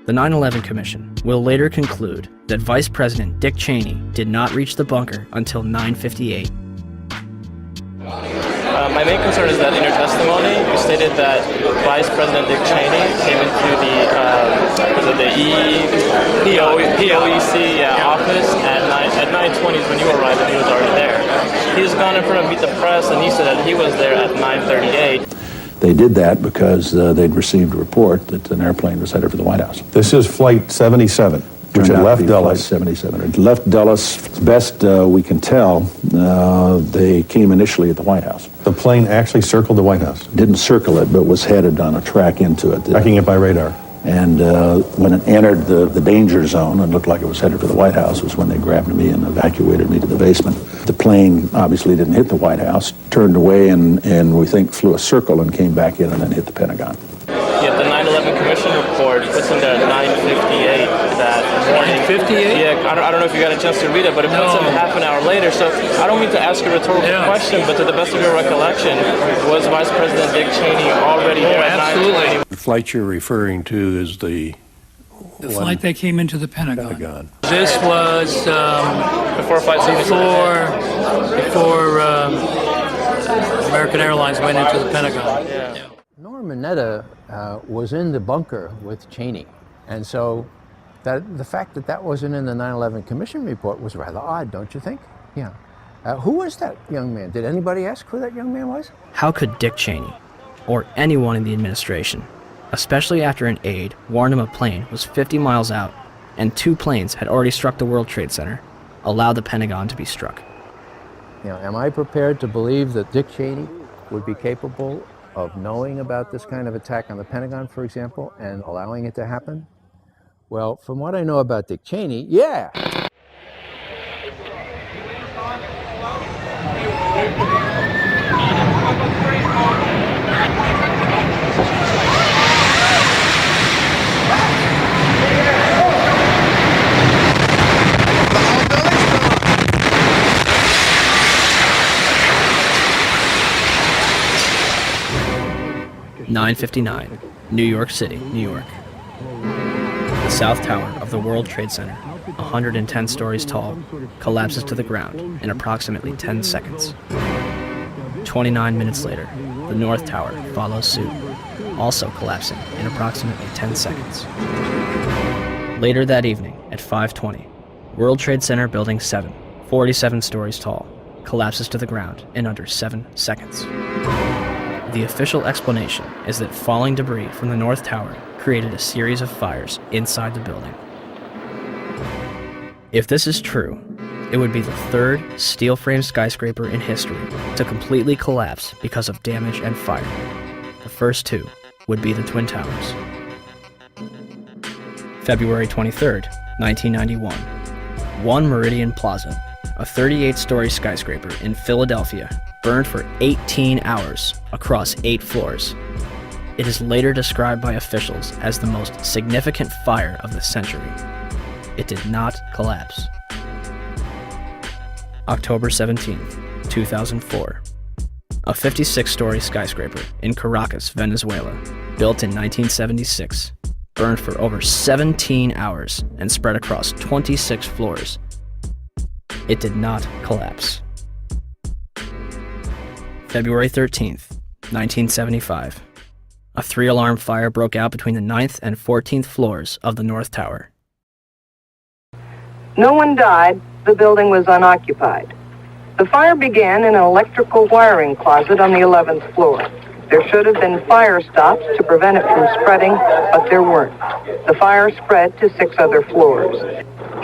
The 9/11 Commission will later conclude that Vice President Dick Cheney did not reach the bunker until 9:58. My main concern is that in your testimony, you stated that Vice President Dick Cheney came into the POEC office at 9:20 when you arrived, and he was already there. He's gone in front of Meet the Press, and he said that he was there at 9:38. They did that because they'd received a report that an airplane was headed for the White House. This is Flight 77, which had left Dulles. Flight 77. It left Dulles. As best we can tell, they came initially at the White House. The plane actually circled the White House? Didn't circle it, but was headed on a track into it. Tracking it by radar. And when it entered the danger zone and looked like it was headed for the White House was when they grabbed me and evacuated me to the basement. The plane obviously didn't hit the White House, turned away and we think flew a circle and came back in and then hit the Pentagon. Yeah, the 9/11 Commission report puts him there at 9:58 that morning. 9:58? Yeah, I don't know if you got a chance to read it, but it puts him half an hour later. So I don't mean to ask a rhetorical question, but to the best of your recollection, was Vice President Dick Cheney already there at 9:20? The flight you're referring to is the flight that came into the Pentagon. This was before Flight 77. Before American Airlines went into the Pentagon. Yeah. Norman Minetta was in the bunker with Cheney, and so the fact that wasn't in the 9/11 Commission report was rather odd, don't you think? Yeah. Who was that young man? Did anybody ask who that young man was? How could Dick Cheney, or anyone in the administration, especially after an aide warned him a plane was 50 miles out and 2 planes had already struck the World Trade Center, allow the Pentagon to be struck? You know, am I prepared to believe that Dick Cheney would be capable of knowing about this kind of attack on the Pentagon, for example, and allowing it to happen? Well, from what I know about Dick Cheney, yeah. (9:59), New York City, New York. The South Tower of the World Trade Center, 110 stories tall, collapses to the ground in approximately 10 seconds. 29 minutes later, the North Tower follows suit, also collapsing in approximately 10 seconds. Later that evening, at 5:20, World Trade Center Building 7, 47 stories tall, collapses to the ground in under 7 seconds. The official explanation is that falling debris from the North Tower created a series of fires inside the building. If this is true, it would be the third steel-frame skyscraper in history to completely collapse because of damage and fire. The first two would be the Twin Towers. February 23rd, 1991. One Meridian Plaza, a 38-story skyscraper in Philadelphia, burned for 18 hours across 8 floors. It is later described by officials as the most significant fire of the century. It did not collapse. October 17, 2004. A 56-story skyscraper in Caracas, Venezuela, built in 1976, burned for over 17 hours and spread across 26 floors. It did not collapse. February 13th, 1975. A 3-alarm fire broke out between the 9th and 14th floors of the North Tower. No one died. The building was unoccupied. The fire began in an electrical wiring closet on the 11th floor. There should have been fire stops to prevent it from spreading, but there weren't. The fire spread to 6 other floors.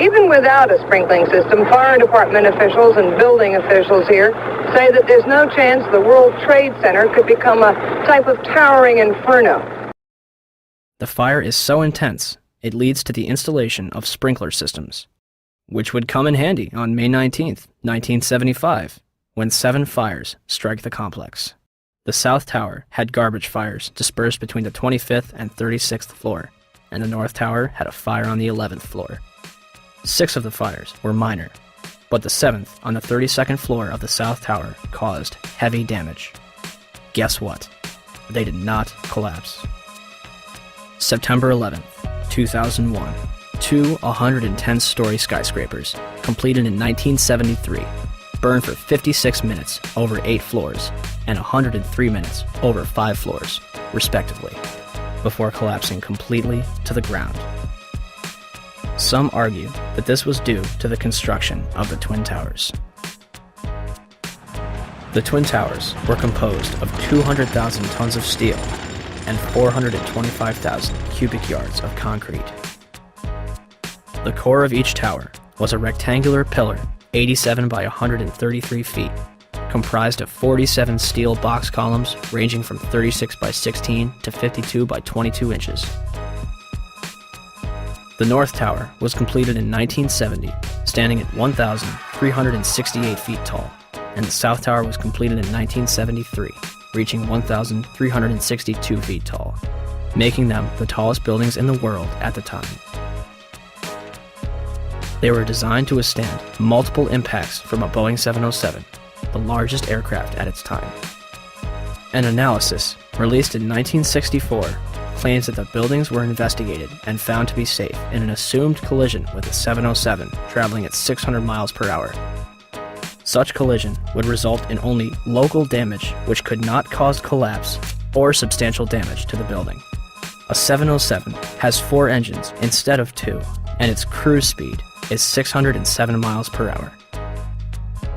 Even without a sprinkling system, fire department officials and building officials here say that there's no chance the World Trade Center could become a type of towering inferno. The fire is so intense, it leads to the installation of sprinkler systems, which would come in handy on May 19th, 1975, when 7 fires strike the complex. The South Tower had garbage fires dispersed between the 25th and 36th floor, and the North Tower had a fire on the 11th floor. 6 of the fires were minor, but the 7th on the 32nd floor of the South Tower caused heavy damage. Guess what? They did not collapse. September 11th, 2001. 2 110-story skyscrapers, completed in 1973, burned for 56 minutes over 8 floors and 103 minutes over 5 floors, respectively, before collapsing completely to the ground. Some argue that this was due to the construction of the Twin Towers. The Twin Towers were composed of 200,000 tons of steel and 425,000 cubic yards of concrete. The core of each tower was a rectangular pillar 87 by 133 feet, comprised of 47 steel box columns ranging from 36 by 16 to 52 by 22 inches. The North Tower was completed in 1970, standing at 1,368 feet tall, and the South Tower was completed in 1973, reaching 1,362 feet tall, making them the tallest buildings in the world at the time. They were designed to withstand multiple impacts from a Boeing 707, the largest aircraft at its time. An analysis released in 1964 claims that the buildings were investigated and found to be safe in an assumed collision with a 707 traveling at 600 miles per hour. Such collision would result in only local damage which could not cause collapse or substantial damage to the building. A 707 has 4 engines instead of 2, and its cruise speed is 607 miles per hour.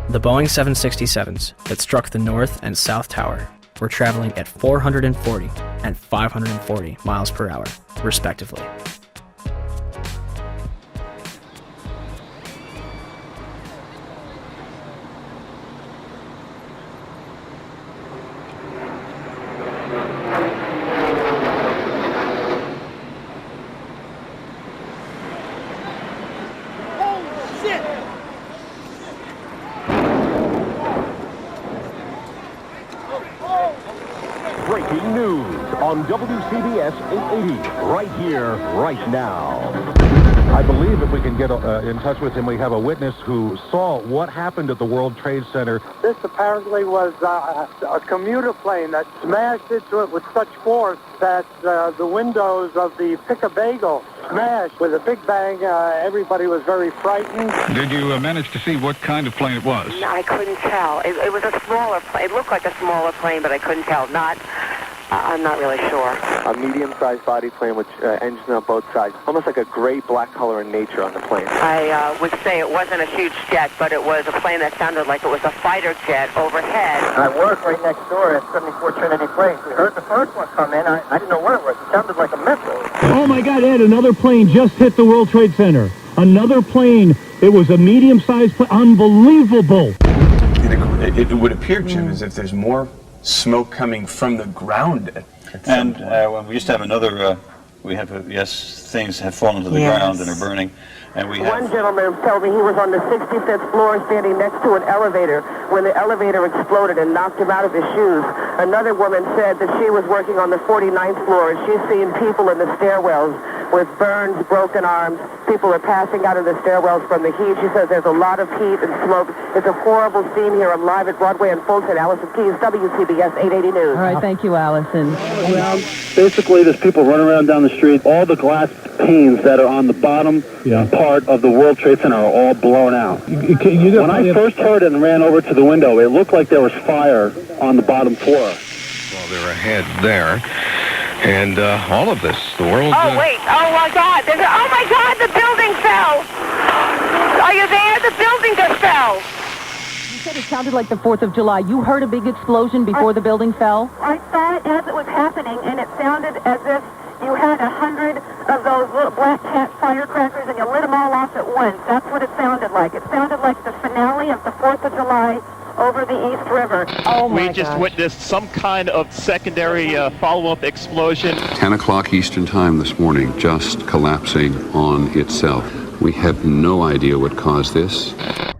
The Boeing 767s that struck the North and South Tower were traveling at 440 and 540 miles per hour, respectively. Breaking news on WCBS 880, right here, right now. I believe if we can get in touch with him, we have a witness who saw what happened at the World Trade Center. This apparently was a commuter plane that smashed into it with such force that the windows of the Pick-a-Bagel smashed with a big bang. Everybody was very frightened. Did you manage to see what kind of plane it was? No, I couldn't tell. It was a smaller plane. It looked like a smaller plane, but I couldn't tell. Not I'm not really sure. A medium-sized body plane with engines on both sides, almost like a gray-black color in nature on the plane. I would say it wasn't a huge jet, but it was a plane that sounded like it was a fighter jet overhead. I work right next door at 74 Trinity Place. We heard the first one come in. I didn't know what it was. It sounded like a missile. Oh my God, Ed, another plane just hit the World Trade Center. Another plane. It was a medium-sized plane. Unbelievable. It would appear, Jim, as if there's more smoke coming from the ground. And we used to have another, things have fallen to the ground and are burning. And we have... One gentleman told me he was on the 65th floor standing next to an elevator when the elevator exploded and knocked him out of his shoes. Another woman said that she was working on the 49th floor and she's seen people in the stairwells with burns, broken arms. People are passing out of the stairwells from the heat. She says there's a lot of heat and smoke. It's a horrible scene here. I'm live at Broadway and Fulton. Allison Keyes, WCBS 880 News. All right, thank you, Allison. Basically, there's people running around down the street. All the glass panes that are on the bottom part of the World Trade Center are all blown out. When I first heard it and ran over to the window, it looked like there was fire on the bottom floor. Well, they're ahead there. And all of this, the world... Oh, wait. Oh, my God. Oh, my God, the building fell. Are you there? The building just fell. You said it sounded like the 4th of July. You heard a big explosion before the building fell? I saw it as it was happening, and it sounded as if you had 100 of those little black cat firecrackers and you lit them all off at once. That's what it sounded like. It sounded like the finale of the 4th of July over the East River. Oh my We just witnessed some kind of secondary follow-up explosion. 10 o'clock Eastern Time this morning, just collapsing on itself. We have no idea what caused this.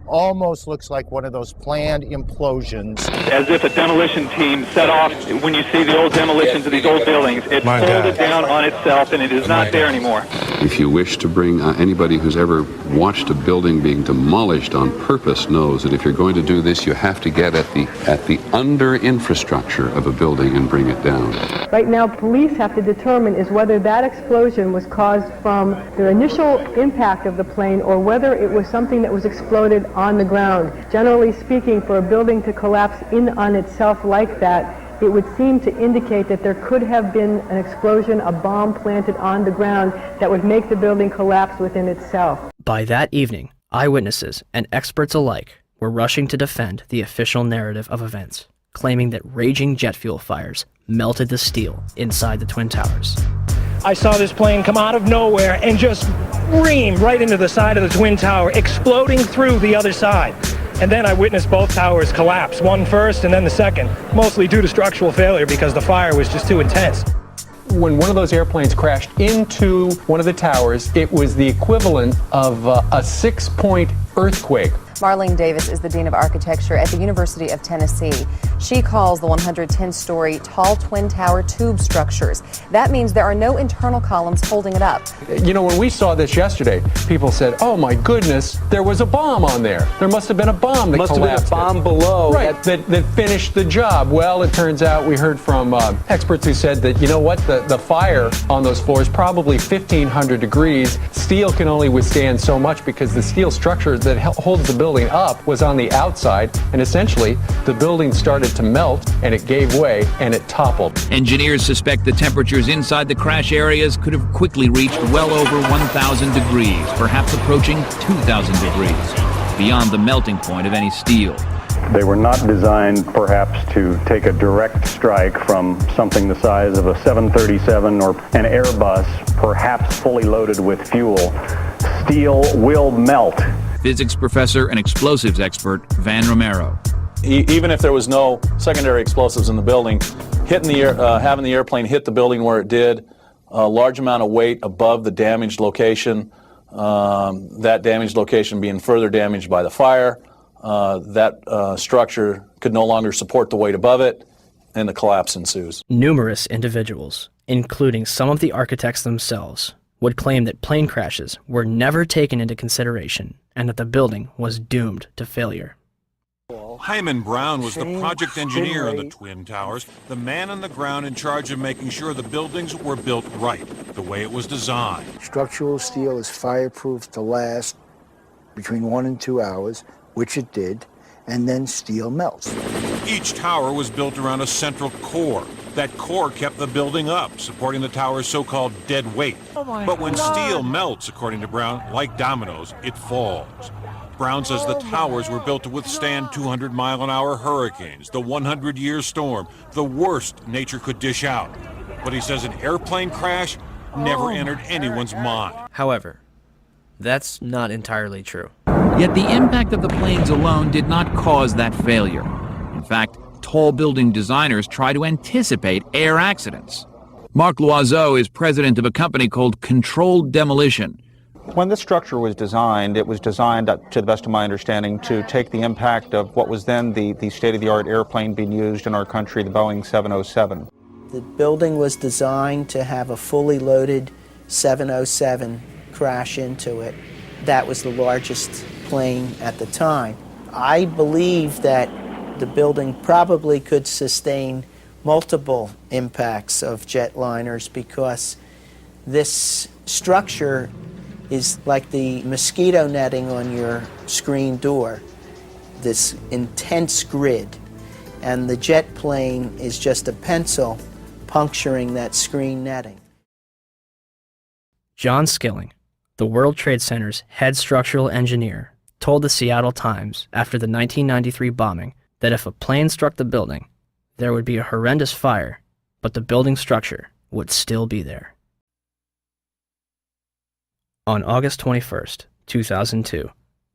Almost looks like one of those planned implosions. As if a demolition team set off. When you see the old demolitions of these old buildings, it folded down on itself and it is not there anymore. If you wish to bring anybody who's ever watched a building being demolished on purpose knows that if you're going to do this, you have to get at the under infrastructure of a building and bring it down. Right now, police have to determine is whether that explosion was caused from the initial impact of the plane or whether it was something that was exploded on the ground. Generally speaking, for a building to collapse in on itself like that, it would seem to indicate that there could have been an explosion, a bomb planted on the ground that would make the building collapse within itself. By that evening, eyewitnesses and experts alike were rushing to defend the official narrative of events, claiming that raging jet fuel fires melted the steel inside the Twin Towers. I saw this plane come out of nowhere and just ream right into the side of the Twin Tower, exploding through the other side. And then I witnessed both towers collapse, one first and then the second, mostly due to structural failure because the fire was just too intense. When one of those airplanes crashed into one of the towers, it was the equivalent of a 6-point earthquake. Marlene Davis is the Dean of Architecture at the University of Tennessee. She calls the 110-story tall twin tower tube structures. That means there are no internal columns holding it up. You know, when we saw this yesterday, people said, oh my goodness, there was a bomb on there. There must have been a bomb that collapsed. Must have been a bomb below. Right, that finished the job. Well, it turns out we heard from experts who said that, you know what, the fire on those floors, probably 1,500 degrees. Steel can only withstand so much because the steel structure that holds the building up was on the outside, and essentially the building started to melt and it gave way and it toppled. Engineers suspect the temperatures inside the crash areas could have quickly reached well over 1,000 degrees, perhaps approaching 2,000 degrees, beyond the melting point of any steel. They were not designed, perhaps, to take a direct strike from something the size of a 737 or an Airbus, perhaps fully loaded with fuel. Steel will melt. Physics professor and explosives expert Van Romero. Even if there was no secondary explosives in the building, hitting the having the airplane hit the building where it did, a large amount of weight above the damaged location, that damaged location being further damaged by the fire, that structure could no longer support the weight above it, and the collapse ensues. Numerous individuals, including some of the architects themselves, would claim that plane crashes were never taken into consideration and that the building was doomed to failure. Hyman Brown was the project engineer on the Twin Towers, the man on the ground in charge of making sure the buildings were built right, the way it was designed. Structural steel is fireproof to last between 1 and 2 hours, which it did, and then steel melts. Each tower was built around a central core. That core kept the building up, supporting the tower's so-called dead weight. But when steel melts, according to Brown, like dominoes, it falls. Brown says the towers were built to withstand 200-mile-an-hour hurricanes, the 100-year storm, the worst nature could dish out. But he says an airplane crash never entered anyone's mind. However, that's not entirely true. Yet the impact of the planes alone did not cause that failure. In fact, tall building designers try to anticipate air accidents. Marc Loiseau is president of a company called Controlled Demolition. When this structure was designed, it was designed, to the best of my understanding, to take the impact of what was then the state-of-the-art airplane being used in our country, the Boeing 707. The building was designed to have a fully loaded 707 crash into it. That was the largest plane at the time. I believe that the building probably could sustain multiple impacts of jetliners because this structure is like the mosquito netting on your screen door, this intense grid, and the jet plane is just a pencil puncturing that screen netting. John Skilling, the World Trade Center's head structural engineer, told the Seattle Times after the 1993 bombing that if a plane struck the building, there would be a horrendous fire, but the building structure would still be there. On August 21st, 2002,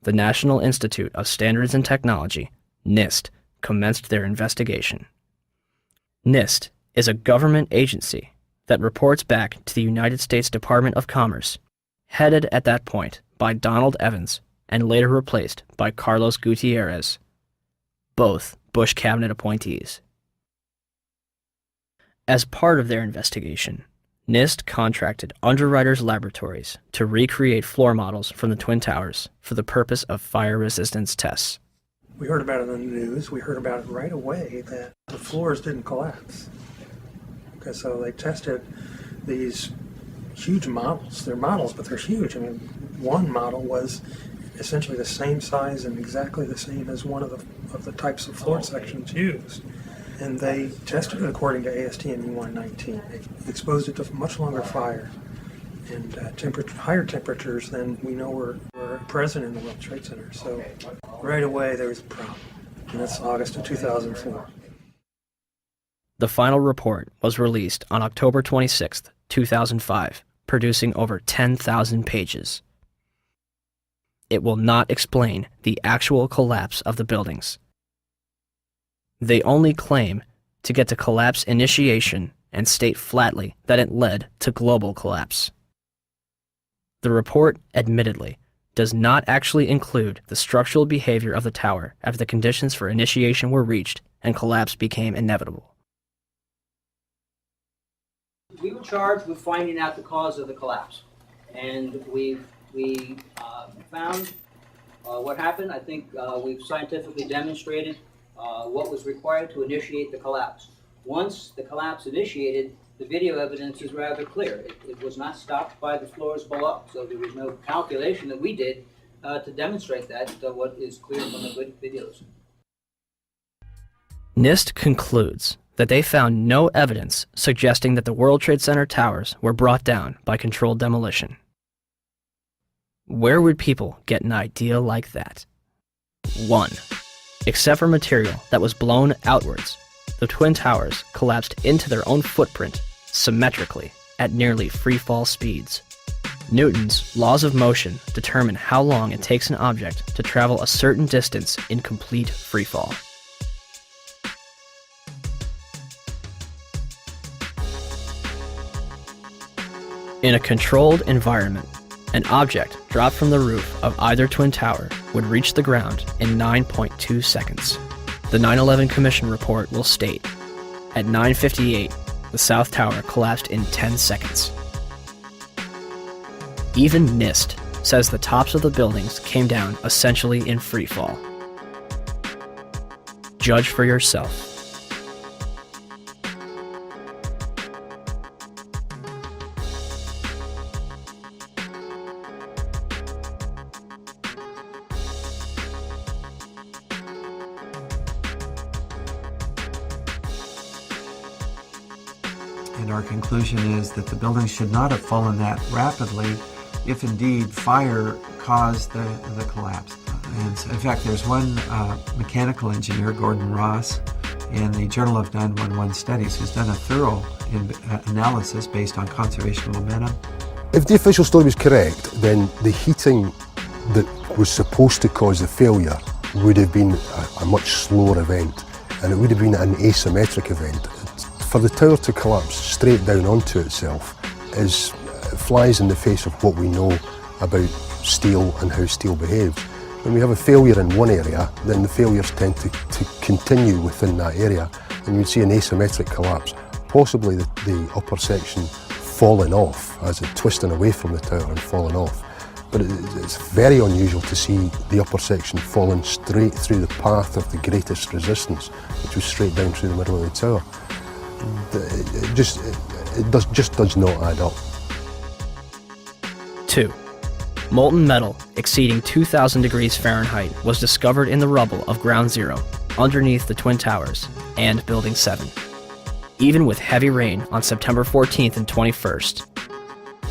the National Institute of Standards and Technology, NIST, commenced their investigation. NIST is a government agency that reports back to the United States Department of Commerce, headed at that point by Donald Evans and later replaced by Carlos Gutierrez, both Bush cabinet appointees. As part of their investigation, NIST contracted Underwriters Laboratories to recreate floor models from the Twin Towers for the purpose of fire resistance tests. We heard about it in the news. We heard about it right away that the floors didn't collapse. Okay, so they tested these huge models. They're models, but they're huge. I mean, one model was essentially the same size and exactly the same as one of the types of floor sections used. And they tested it according to ASTM E119. They exposed it to much longer fire and higher temperatures than we know were present in the World Trade Center. So right away there was a problem, and that's August of 2004. The final report was released on October 26, 2005, producing over 10,000 pages. It will not explain the actual collapse of the buildings. They only claim to get to collapse initiation and state flatly that it led to global collapse. The report, admittedly, does not actually include the structural behavior of the tower after the conditions for initiation were reached and collapse became inevitable. We were charged with finding out the cause of the collapse, and we found what happened. I think we've scientifically demonstrated what was required to initiate the collapse. Once the collapse initiated, the video evidence is rather clear. It was not stopped by the floors below, so there was no calculation that we did to demonstrate that, what is clear from the videos. NIST concludes that they found no evidence suggesting that the World Trade Center towers were brought down by controlled demolition. Where would people get an idea like that? 1. Except for material that was blown outwards, the Twin Towers collapsed into their own footprint symmetrically at nearly free-fall speeds. Newton's laws of motion determine how long it takes an object to travel a certain distance in complete freefall. In a controlled environment, an object dropped from the roof of either twin tower would reach the ground in 9.2 seconds. The 9/11 Commission report will state, at 9:58, the South Tower collapsed in 10 seconds. Even NIST says the tops of the buildings came down essentially in free fall. Judge for yourself. And our conclusion is that the building should not have fallen that rapidly if indeed fire caused the collapse. And in fact, there's one mechanical engineer, Gordon Ross, in the Journal of 911 Studies, who's done a thorough analysis based on conservation momentum. If the official story was correct, then the heating that was supposed to cause the failure would have been a much slower event, and it would have been an asymmetric event. For the tower to collapse straight down onto itself flies in the face of what we know about steel and how steel behaves. When we have a failure in one area, then the failures tend to continue within that area, and you'd see an asymmetric collapse, possibly the upper section falling off as it twisting away from the tower and falling off. But it's very unusual to see the upper section falling straight through the path of the greatest resistance, which was straight down through the middle of the tower. It just does not add up. 2. Molten metal exceeding 2,000 degrees Fahrenheit was discovered in the rubble of Ground Zero, underneath the Twin Towers and Building 7. Even with heavy rain on September 14th and 21st,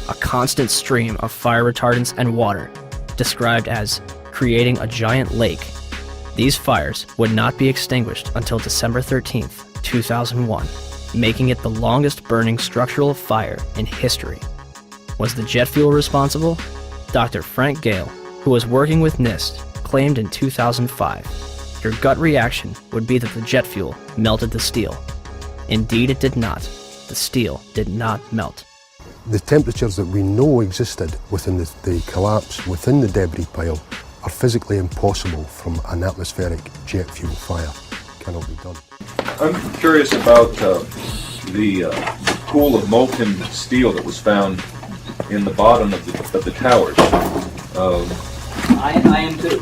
a constant stream of fire retardants and water, described as creating a giant lake, these fires would not be extinguished until December 13th, 2001, making it the longest burning structural fire in history. Was the jet fuel responsible? Dr. Frank Gale, who was working with NIST, claimed in 2005, your gut reaction would be that the jet fuel melted the steel. Indeed it did not. The steel did not melt. The temperatures that we know existed within the collapse, within the debris pile, are physically impossible from an atmospheric jet fuel fire. Cannot be done. I'm curious about the pool of molten steel that was found in the bottom of the towers. I am too.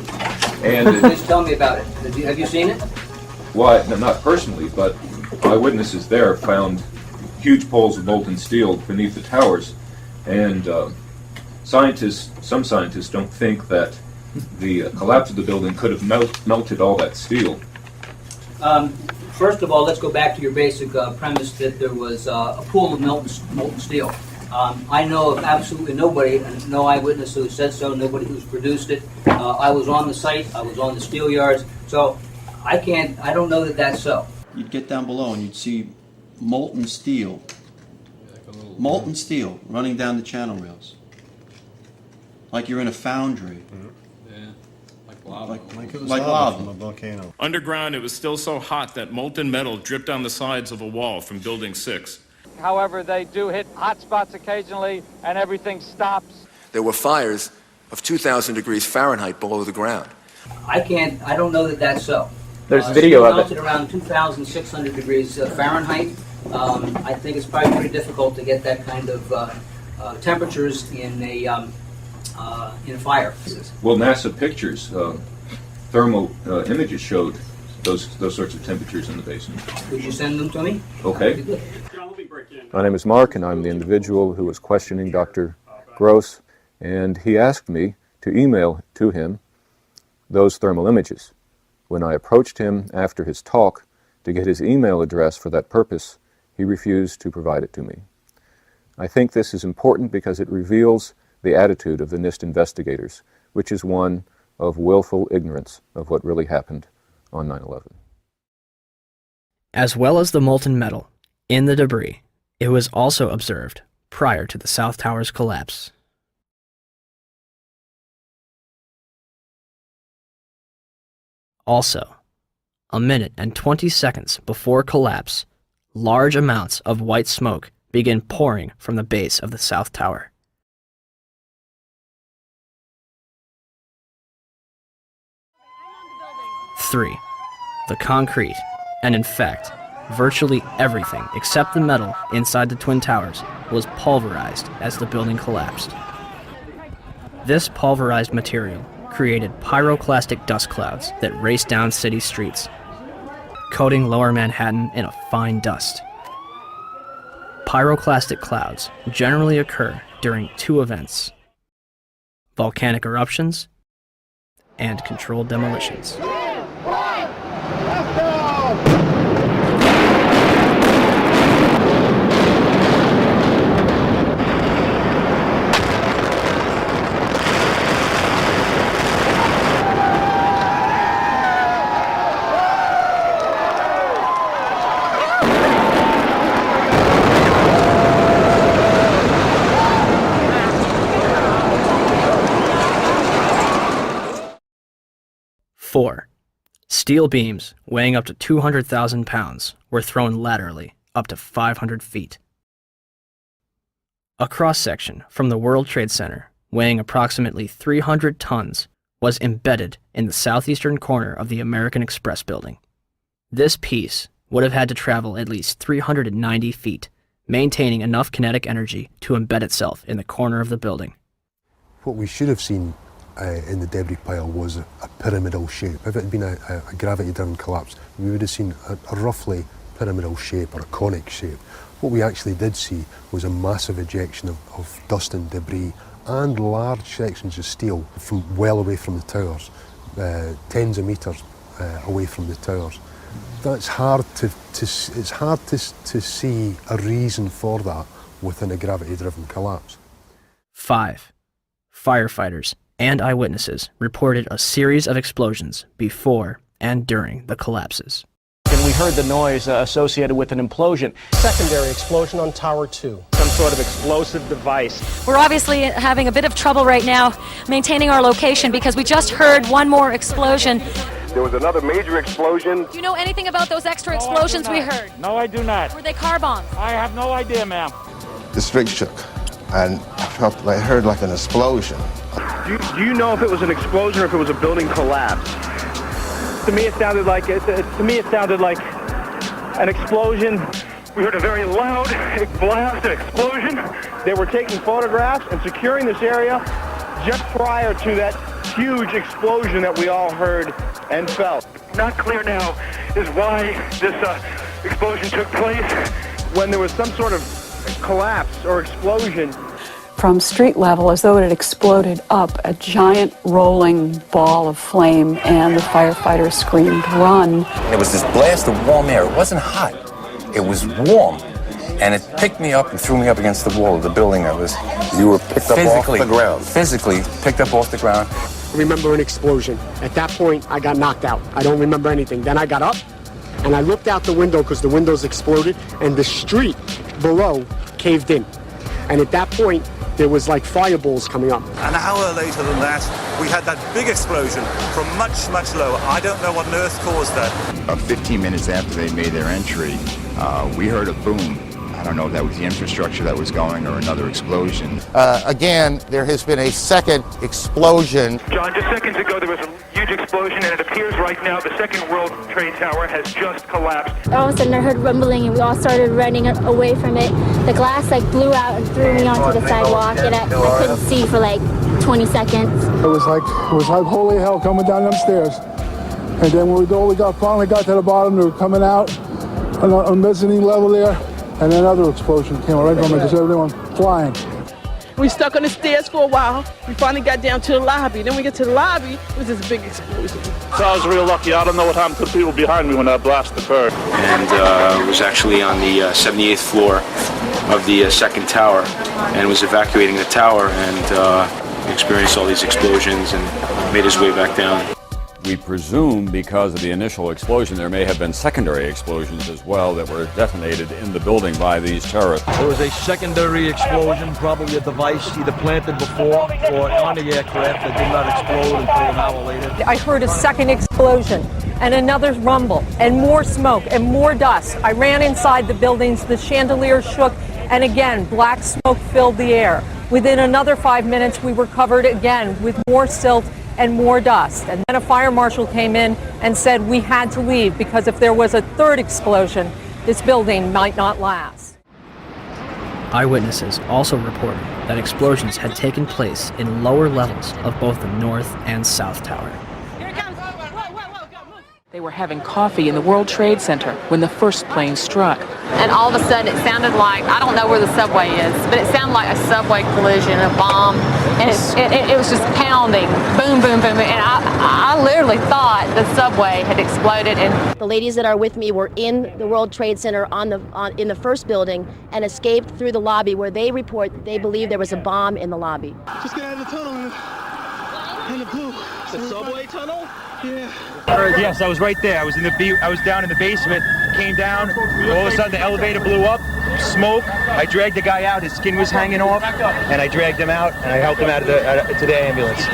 And please tell me about it. Have you seen it? Well, not personally, but eyewitnesses there found huge pools of molten steel beneath the towers, and some scientists don't think that the collapse of the building could have melted all that steel. First of all, let's go back to your basic premise that there was a pool of molten steel. I know of absolutely nobody, and no eyewitness who said so, nobody who's produced it. I was on the site, I was on the steel yards, so I don't know that that's so. You'd get down below and you'd see molten steel running down the channel rails. Like you're in a foundry. Yeah, like lava. Like lava from a volcano. Underground, it was still so hot that molten metal dripped down the sides of a wall from Building 6. However, they do hit hot spots occasionally, and everything stops. There were fires of 2,000 degrees Fahrenheit below the ground. I don't know that that's so. There's video of it. Melted around 2,600 degrees Fahrenheit. I think it's probably pretty difficult to get that kind of temperatures in a fire. Well, NASA pictures, thermal images showed those sorts of temperatures in the basement. Could you send them to me? Okay. My name is Mark, and I'm the individual who was questioning Dr. Gross, and he asked me to email to him those thermal images. When I approached him after his talk to get his email address for that purpose, he refused to provide it to me. I think this is important because it reveals the attitude of the NIST investigators, which is one of willful ignorance of what really happened on 9/11. As well as the molten metal in the debris, it was also observed prior to the South Tower's collapse. Also, a minute and 20 seconds before collapse, large amounts of white smoke begin pouring from the base of the South Tower. Three, the concrete, and in fact, virtually everything except the metal inside the Twin Towers was pulverized as the building collapsed. This pulverized material created pyroclastic dust clouds that raced down city streets, coating lower Manhattan in a fine dust. Pyroclastic clouds generally occur during two events: volcanic eruptions and controlled demolitions. 4. Steel beams weighing up to 200,000 pounds were thrown laterally up to 500 feet. A cross-section from the World Trade Center weighing approximately 300 tons was embedded in the southeastern corner of the American Express building. This piece would have had to travel at least 390 feet, maintaining enough kinetic energy to embed itself in the corner of the building. What we should have seen in the debris pile was a pyramidal shape. If it had been a gravity-driven collapse, we would have seen a roughly pyramidal shape or a conic shape. What we actually did see was a massive ejection of dust and debris and large sections of steel from well away from the towers, tens of meters away from the towers. That's hard it's hard to see a reason for that within a gravity-driven collapse. 5. Firefighters and eyewitnesses reported a series of explosions before and during the collapses. And we heard the noise associated with an implosion. Secondary explosion on Tower 2. Some sort of explosive device. We're obviously having a bit of trouble right now maintaining our location because we just heard one more explosion. There was another major explosion. Do you know anything about those extra explosions we heard? No, I do not. Were they car bombs? I have no idea, ma'am. The street shook, and I heard like an explosion. Do you know if it was an explosion or if it was a building collapse? To me, it sounded like an explosion. We heard a very loud blast, an explosion. They were taking photographs and securing this area just prior to that huge explosion that we all heard and felt. Not clear now is why this explosion took place. When there was some sort of collapse or explosion. From street level, as though it had exploded up, a giant rolling ball of flame, and the firefighters screamed, "Run!" There was this blast of warm air. It wasn't hot. It was warm. And it picked me up and threw me up against the wall of the building. You were picked up off the ground. Physically picked up off the ground. I remember an explosion. At that point, I got knocked out. I don't remember anything. Then I got up, and I looked out the window because the windows exploded, and the street below caved in. And at that point, there was like fireballs coming up. An hour later than that, we had that big explosion from much, much lower. I don't know what on earth caused that. About 15 minutes after they made their entry, we heard a boom. I don't know if that was the infrastructure that was going or another explosion. Again, there has been a second explosion. John, just seconds ago there was a huge explosion, and it appears right now the second World Trade Tower has just collapsed. All of a sudden I heard rumbling, and we all started running away from it. The glass blew out and threw me onto the sidewalk, and I couldn't see for 20 seconds. It was like holy hell coming down them stairs. And then when we finally got to the bottom, they were coming out on the mezzanine level there. And another explosion came right from it, just everyone flying. We stuck on the stairs for a while. We finally got down to the lobby. Then we get to the lobby, it was this big explosion. So I was real lucky. I don't know what happened to the people behind me when that blast occurred. And was actually on the 78th floor of the second tower, and was evacuating the tower, and experienced all these explosions and made his way back down. We presume because of the initial explosion, there may have been secondary explosions as well that were detonated in the building by these terrorists. There was a secondary explosion, probably a device either planted before or on the aircraft that did not explode until an hour later. I heard a second explosion and another rumble and more smoke and more dust. I ran inside the buildings, the chandeliers shook, and again, black smoke filled the air. Within another 5 minutes, we were covered again with more silt and more dust. And then a fire marshal came in and said we had to leave because if there was a third explosion, this building might not last. Eyewitnesses also reported that explosions had taken place in lower levels of both the North and South Tower. They were having coffee in the World Trade Center when the first plane struck. And all of a sudden it sounded like, I don't know where the subway is, but it sounded like a subway collision, a bomb, and it was just pounding, boom, boom, boom, and I literally thought the subway had exploded. And the ladies that are with me were in the World Trade Center in the first building and escaped through the lobby where they report that they believe there was a bomb in the lobby. Just get out of the tunnel and the blue. The subway tunnel? Yeah. Yes, I was right there. I was down in the basement, came down, all of a sudden the elevator blew up, smoke. I dragged the guy out, his skin was hanging off, and I dragged him out, and I helped him out to the ambulance.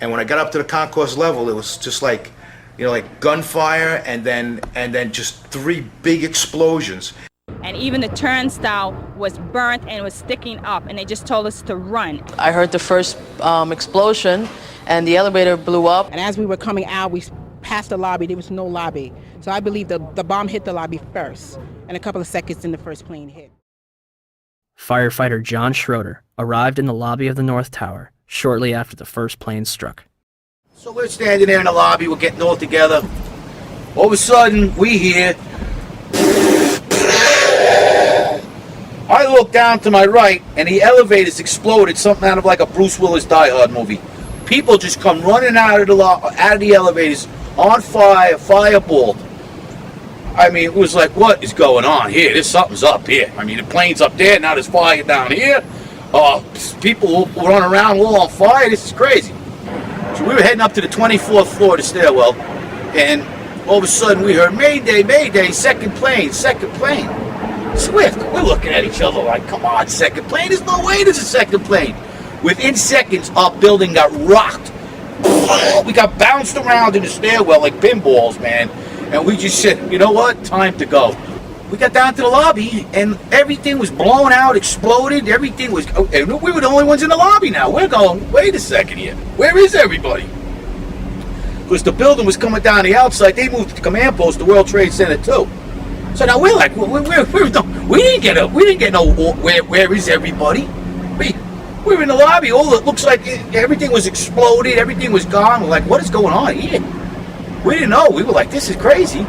And when I got up to the concourse level, it was just like like gunfire and then just 3 big explosions. And even the turnstile was burnt and was sticking up, and they just told us to run. I heard the first explosion, and the elevator blew up. And as we were coming out, we passed the lobby. There was no lobby. So I believe the bomb hit the lobby first, and a couple of seconds then the first plane hit. Firefighter John Schroeder arrived in the lobby of the North Tower shortly after the first plane struck. So we're standing there in the lobby, we're getting all together. All of a sudden, we hear... I look down to my right, and the elevators exploded, something out of like a Bruce Willis Die Hard movie. People just come running out of the elevators, on fire, fireballed. I mean, it was like, what is going on here? There's something's up here. I mean, the plane's up there, now there's fire down here. People run around, all on fire. This is crazy. So we were heading up to the 24th floor of the stairwell, and all of a sudden we heard, Mayday, Mayday, second plane, second plane. Swift, we're looking at each other like, come on, second plane? There's no way there's a second plane. Within seconds, our building got rocked. We got bounced around in the stairwell like pinballs, man. And we just said, you know what? Time to go. We got down to the lobby, and everything was blown out, exploded. Everything was... And we were the only ones in the lobby now. We're going, wait a second here. Where is everybody? Because the building was coming down the outside. They moved the command post to World Trade Center, too. So now we're like, we didn't get no, where is everybody? We were in the lobby. All it looks like everything was exploded. Everything was gone. We're like, what is going on here? We didn't know. We were like, this is crazy.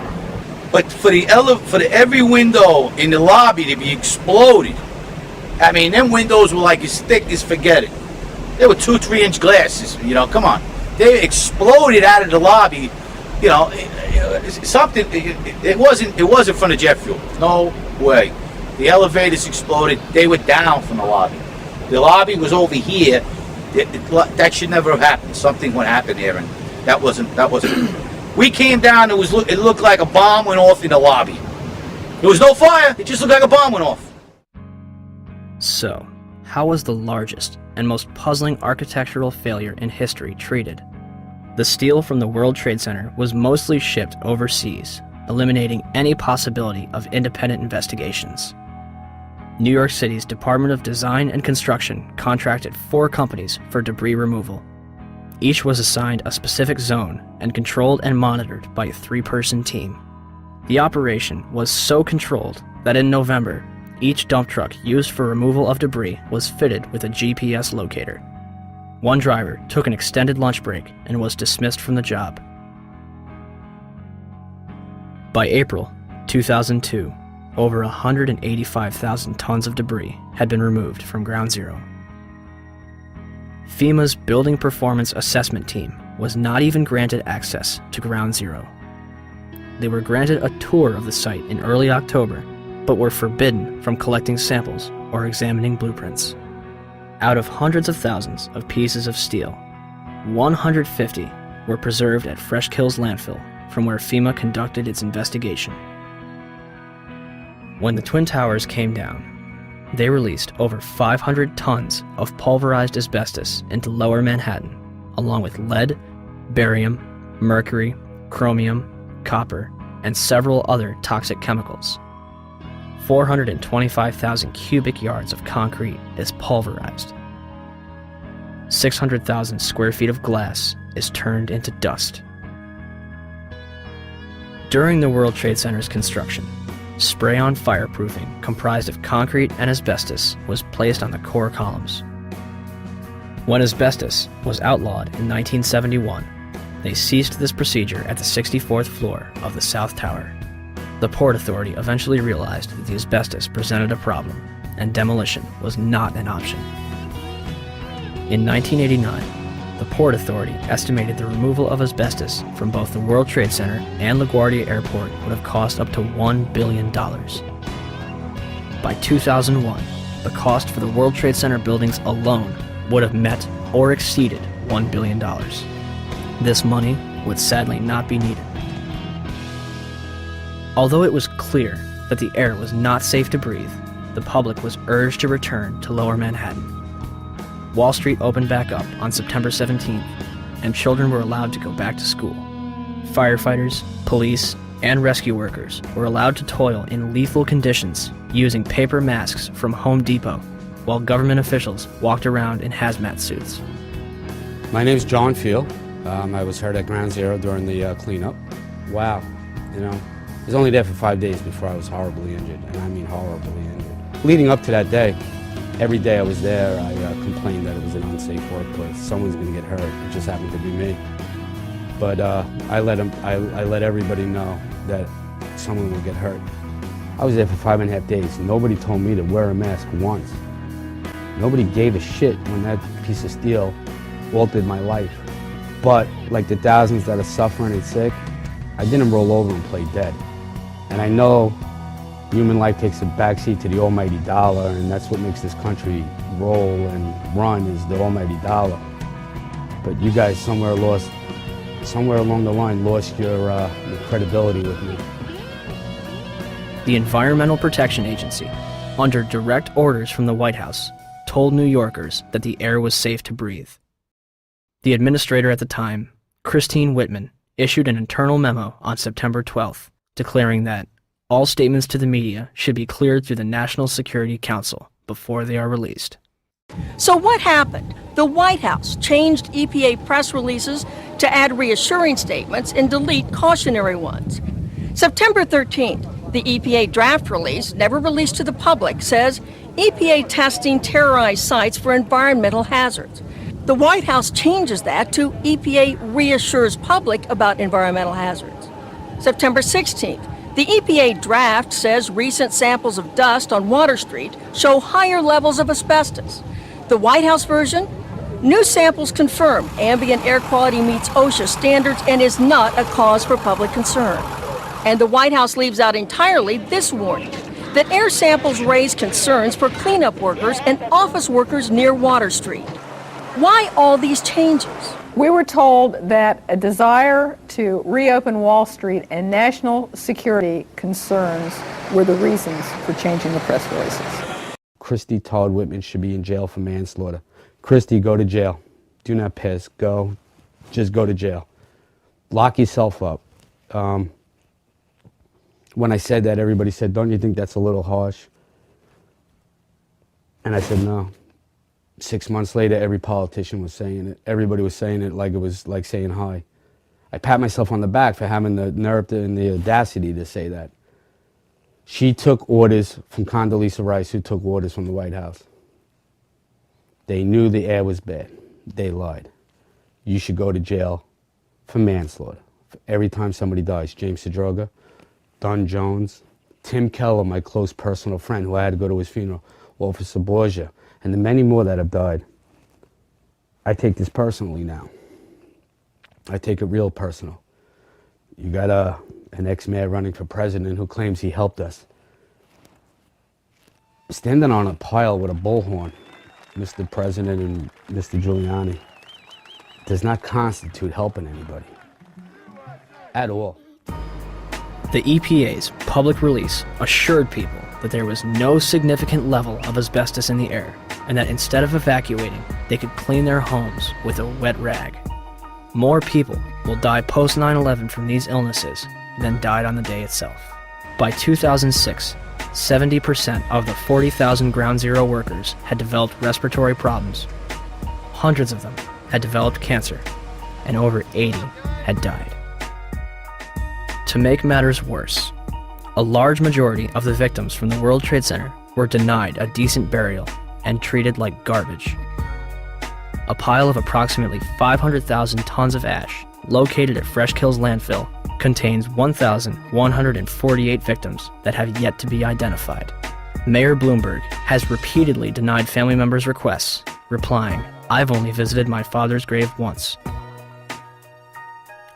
But for every window in the lobby to be exploded, I mean, them windows were like as thick as forget it. They were 2-3-inch glasses. You know, come on. They exploded out of the lobby. You know, something. It wasn't from the jet fuel. No way. The elevators exploded. They were down from the lobby. The lobby was over here. That should never have happened. Something would happen there, and that wasn't. We came down. It looked like a bomb went off in the lobby. There was no fire. It just looked like a bomb went off. So, how was the largest and most puzzling architectural failure in history treated? The steel from the World Trade Center was mostly shipped overseas, eliminating any possibility of independent investigations. New York City's Department of Design and Construction contracted 4 companies for debris removal. Each was assigned a specific zone and controlled and monitored by a 3-person team. The operation was so controlled that in November, each dump truck used for removal of debris was fitted with a GPS locator. One driver took an extended lunch break and was dismissed from the job. By April 2002, over 185,000 tons of debris had been removed from Ground Zero. FEMA's Building Performance Assessment Team was not even granted access to Ground Zero. They were granted a tour of the site in early October, but were forbidden from collecting samples or examining blueprints. Out of hundreds of thousands of pieces of steel, 150 were preserved at Fresh Kills landfill, from where FEMA conducted its investigation. When the Twin Towers came down, they released over 500 tons of pulverized asbestos into Lower Manhattan, along with lead, barium, mercury, chromium, copper, and several other toxic chemicals. 425,000 cubic yards of concrete is pulverized. 600,000 square feet of glass is turned into dust. During the World Trade Center's construction, spray-on fireproofing comprised of concrete and asbestos was placed on the core columns. When asbestos was outlawed in 1971, they ceased this procedure at the 64th floor of the South Tower. The Port Authority eventually realized that the asbestos presented a problem, and demolition was not an option. In 1989, the Port Authority estimated the removal of asbestos from both the World Trade Center and LaGuardia Airport would have cost up to $1 billion. By 2001, the cost for the World Trade Center buildings alone would have met or exceeded $1 billion. This money would sadly not be needed. Although it was clear that the air was not safe to breathe, the public was urged to return to Lower Manhattan. Wall Street opened back up on September 17th, and children were allowed to go back to school. firefighters, police, and rescue workers were allowed to toil in lethal conditions using paper masks from Home Depot, while government officials walked around in hazmat suits. My name's John Field. I was hurt at Ground Zero during the cleanup. Wow, I was only there for 5 days before I was horribly injured, and I mean horribly injured. Leading up to that day, every day I was there, I complained that it was an unsafe workplace. Someone's going to get hurt. It just happened to be me. But I let everybody know that someone would get hurt. I was there for 5.5 days. Nobody told me to wear a mask once. Nobody gave a shit when that piece of steel altered my life. But like the thousands that are suffering and sick, I didn't roll over and play dead. And I know human life takes a backseat to the almighty dollar, and that's what makes this country roll and run, is the almighty dollar. But you guys somewhere along the line lost your credibility with me. The Environmental Protection Agency, under direct orders from the White House, told New Yorkers that the air was safe to breathe. The administrator at the time, Christine Whitman, issued an internal memo on September 12th, declaring that all statements to the media should be cleared through the National Security Council before they are released. So what happened? The White House changed EPA press releases to add reassuring statements and delete cautionary ones. September 13th, the EPA draft release, never released to the public, says EPA testing terrorized sites for environmental hazards. The White House changes that to EPA reassures public about environmental hazards. September 16th, the EPA draft says recent samples of dust on Water Street show higher levels of asbestos. The White House version? New samples confirm ambient air quality meets OSHA standards and is not a cause for public concern. And the White House leaves out entirely this warning, that air samples raise concerns for cleanup workers and office workers near Water Street. Why all these changes? We were told that a desire to reopen Wall Street and national security concerns were the reasons for changing the press releases. Christy Todd Whitman should be in jail for manslaughter. Christy, go to jail. Do not piss. Go. Just go to jail. Lock yourself up. When I said that, everybody said, don't you think that's a little harsh? And I said, no. 6 months later, every politician was saying it. Everybody was saying it like it was like saying hi. I pat myself on the back for having the nerve and the audacity to say that. She took orders from Condoleezza Rice, who took orders from the White House. They knew the air was bad. They lied. You should go to jail for manslaughter. Every time somebody dies, James Sedroga, Don Jones, Tim Keller, my close personal friend who I had to go to his funeral, Officer Borgia, and the many more that have died. I take this personally now. I take it real personal. You got an ex-mayor running for president who claims he helped us. Standing on a pile with a bullhorn, Mr. President and Mr. Giuliani, does not constitute helping anybody. At all. The EPA's public release assured people that there was no significant level of asbestos in the air, and that instead of evacuating, they could clean their homes with a wet rag. More people will die post 9/11 from these illnesses than died on the day itself. By 2006, 70% of the 40,000 Ground Zero workers had developed respiratory problems. Hundreds of them had developed cancer, and over 80 had died. To make matters worse, a large majority of the victims from the World Trade Center were denied a decent burial and treated like garbage. A pile of approximately 500,000 tons of ash located at Fresh Kills landfill contains 1,148 victims that have yet to be identified. Mayor Bloomberg has repeatedly denied family members' requests, replying, "I've only visited my father's grave once."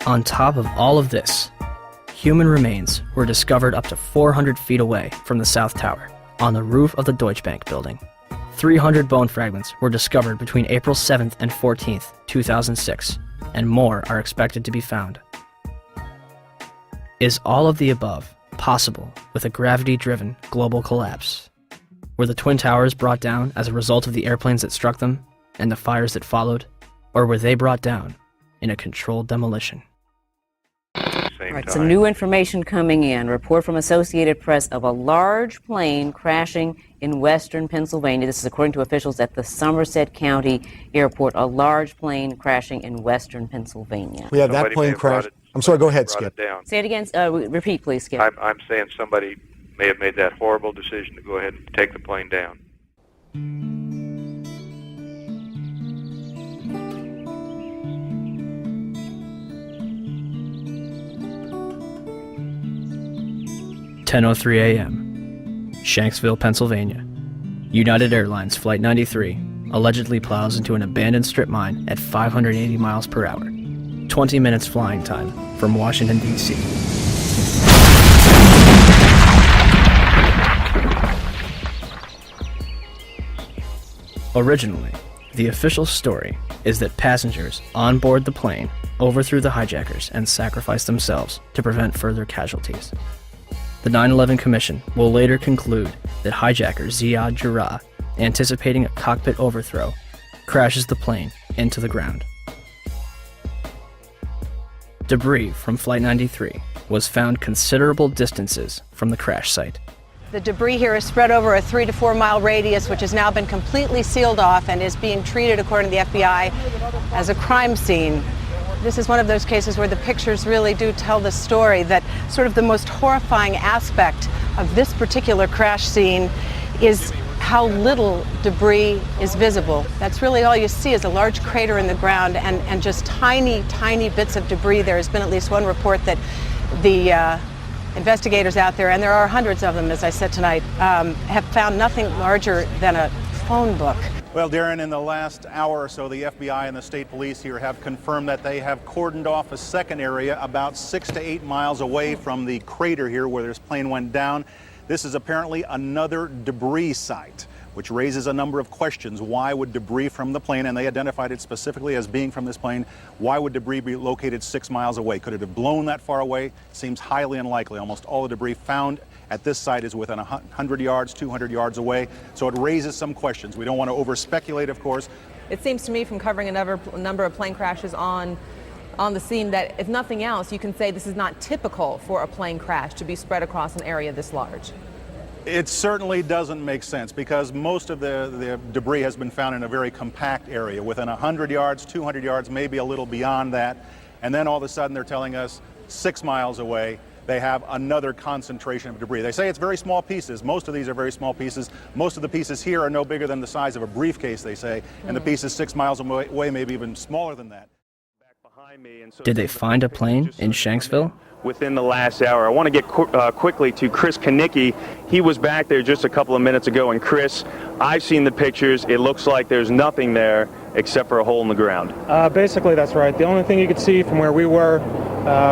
On top of all of this, human remains were discovered up to 400 feet away from the South Tower, on the roof of the Deutsche Bank building. 300 bone fragments were discovered between April 7th and 14th, 2006, and more are expected to be found. Is all of the above possible with a gravity-driven global collapse? Were the Twin Towers brought down as a result of the airplanes that struck them and the fires that followed, or were they brought down in a controlled demolition? same All right, time. some new information coming in. Report from Associated Press of a large plane crashing in western Pennsylvania. This is according to officials at the Somerset County Airport. A large plane crashing in western Pennsylvania. We had that Somebody may plane have brought crash. it- I'm sorry, go ahead, brought Skip. it down. Say it again. Repeat, please, Skip. I'm saying somebody may have made that horrible decision to go ahead and take the plane down. (10:03 a.m.) Shanksville, Pennsylvania. United Airlines Flight 93 allegedly plows into an abandoned strip mine at 580 miles per hour. 20 minutes flying time from Washington, D.C. Originally, the official story is that passengers on board the plane overthrew the hijackers and sacrificed themselves to prevent further casualties. The 9/11 Commission will later conclude that hijacker Ziad Jarrah, anticipating a cockpit overthrow, crashes the plane into the ground. Debris from Flight 93 was found considerable distances from the crash site. The debris here is spread over a 3 to 4 mile radius, which has now been completely sealed off and is being treated, according to the FBI, as a crime scene. This is one of those cases where the pictures really do tell the story, that sort of the most horrifying aspect of this particular crash scene is how little debris is visible. That's really all you see is a large crater in the ground and just tiny, tiny bits of debris. There has been at least one report that the investigators out there, and there are hundreds of them, as I said tonight, have found nothing larger than a phone book. Well, Darren, in the last hour or so, the FBI and the state police here have confirmed that they have cordoned off a second area about 6 to 8 miles away from the crater here where this plane went down. This is apparently another debris site, which raises a number of questions. Why would debris from the plane, and they identified it specifically as being from this plane, why would debris be located 6 miles away? Could it have blown that far away? Seems highly unlikely. Almost all the debris found at this site is within 100 yards, 200 yards away. So it raises some questions. We don't want to over-speculate, of course. It seems to me from covering a number of plane crashes on the scene that, if nothing else, you can say this is not typical for a plane crash to be spread across an area this large. It certainly doesn't make sense because most of the debris has been found in a very compact area within 100 yards, 200 yards, maybe a little beyond that. And then all of a sudden they're telling us 6 miles away they have another concentration of debris. They say it's very small pieces. Most of these are very small pieces. Most of the pieces here are no bigger than the size of a briefcase, they say, and the pieces 6 miles away maybe even smaller than that. Did they find a plane in Shanksville? Within the last hour. I want to get quickly to Chris Kanicki. He was back there just a couple of minutes ago, and Chris, I've seen the pictures. It looks like there's nothing there except for a hole in the ground. Basically, that's right. The only thing you could see from where we were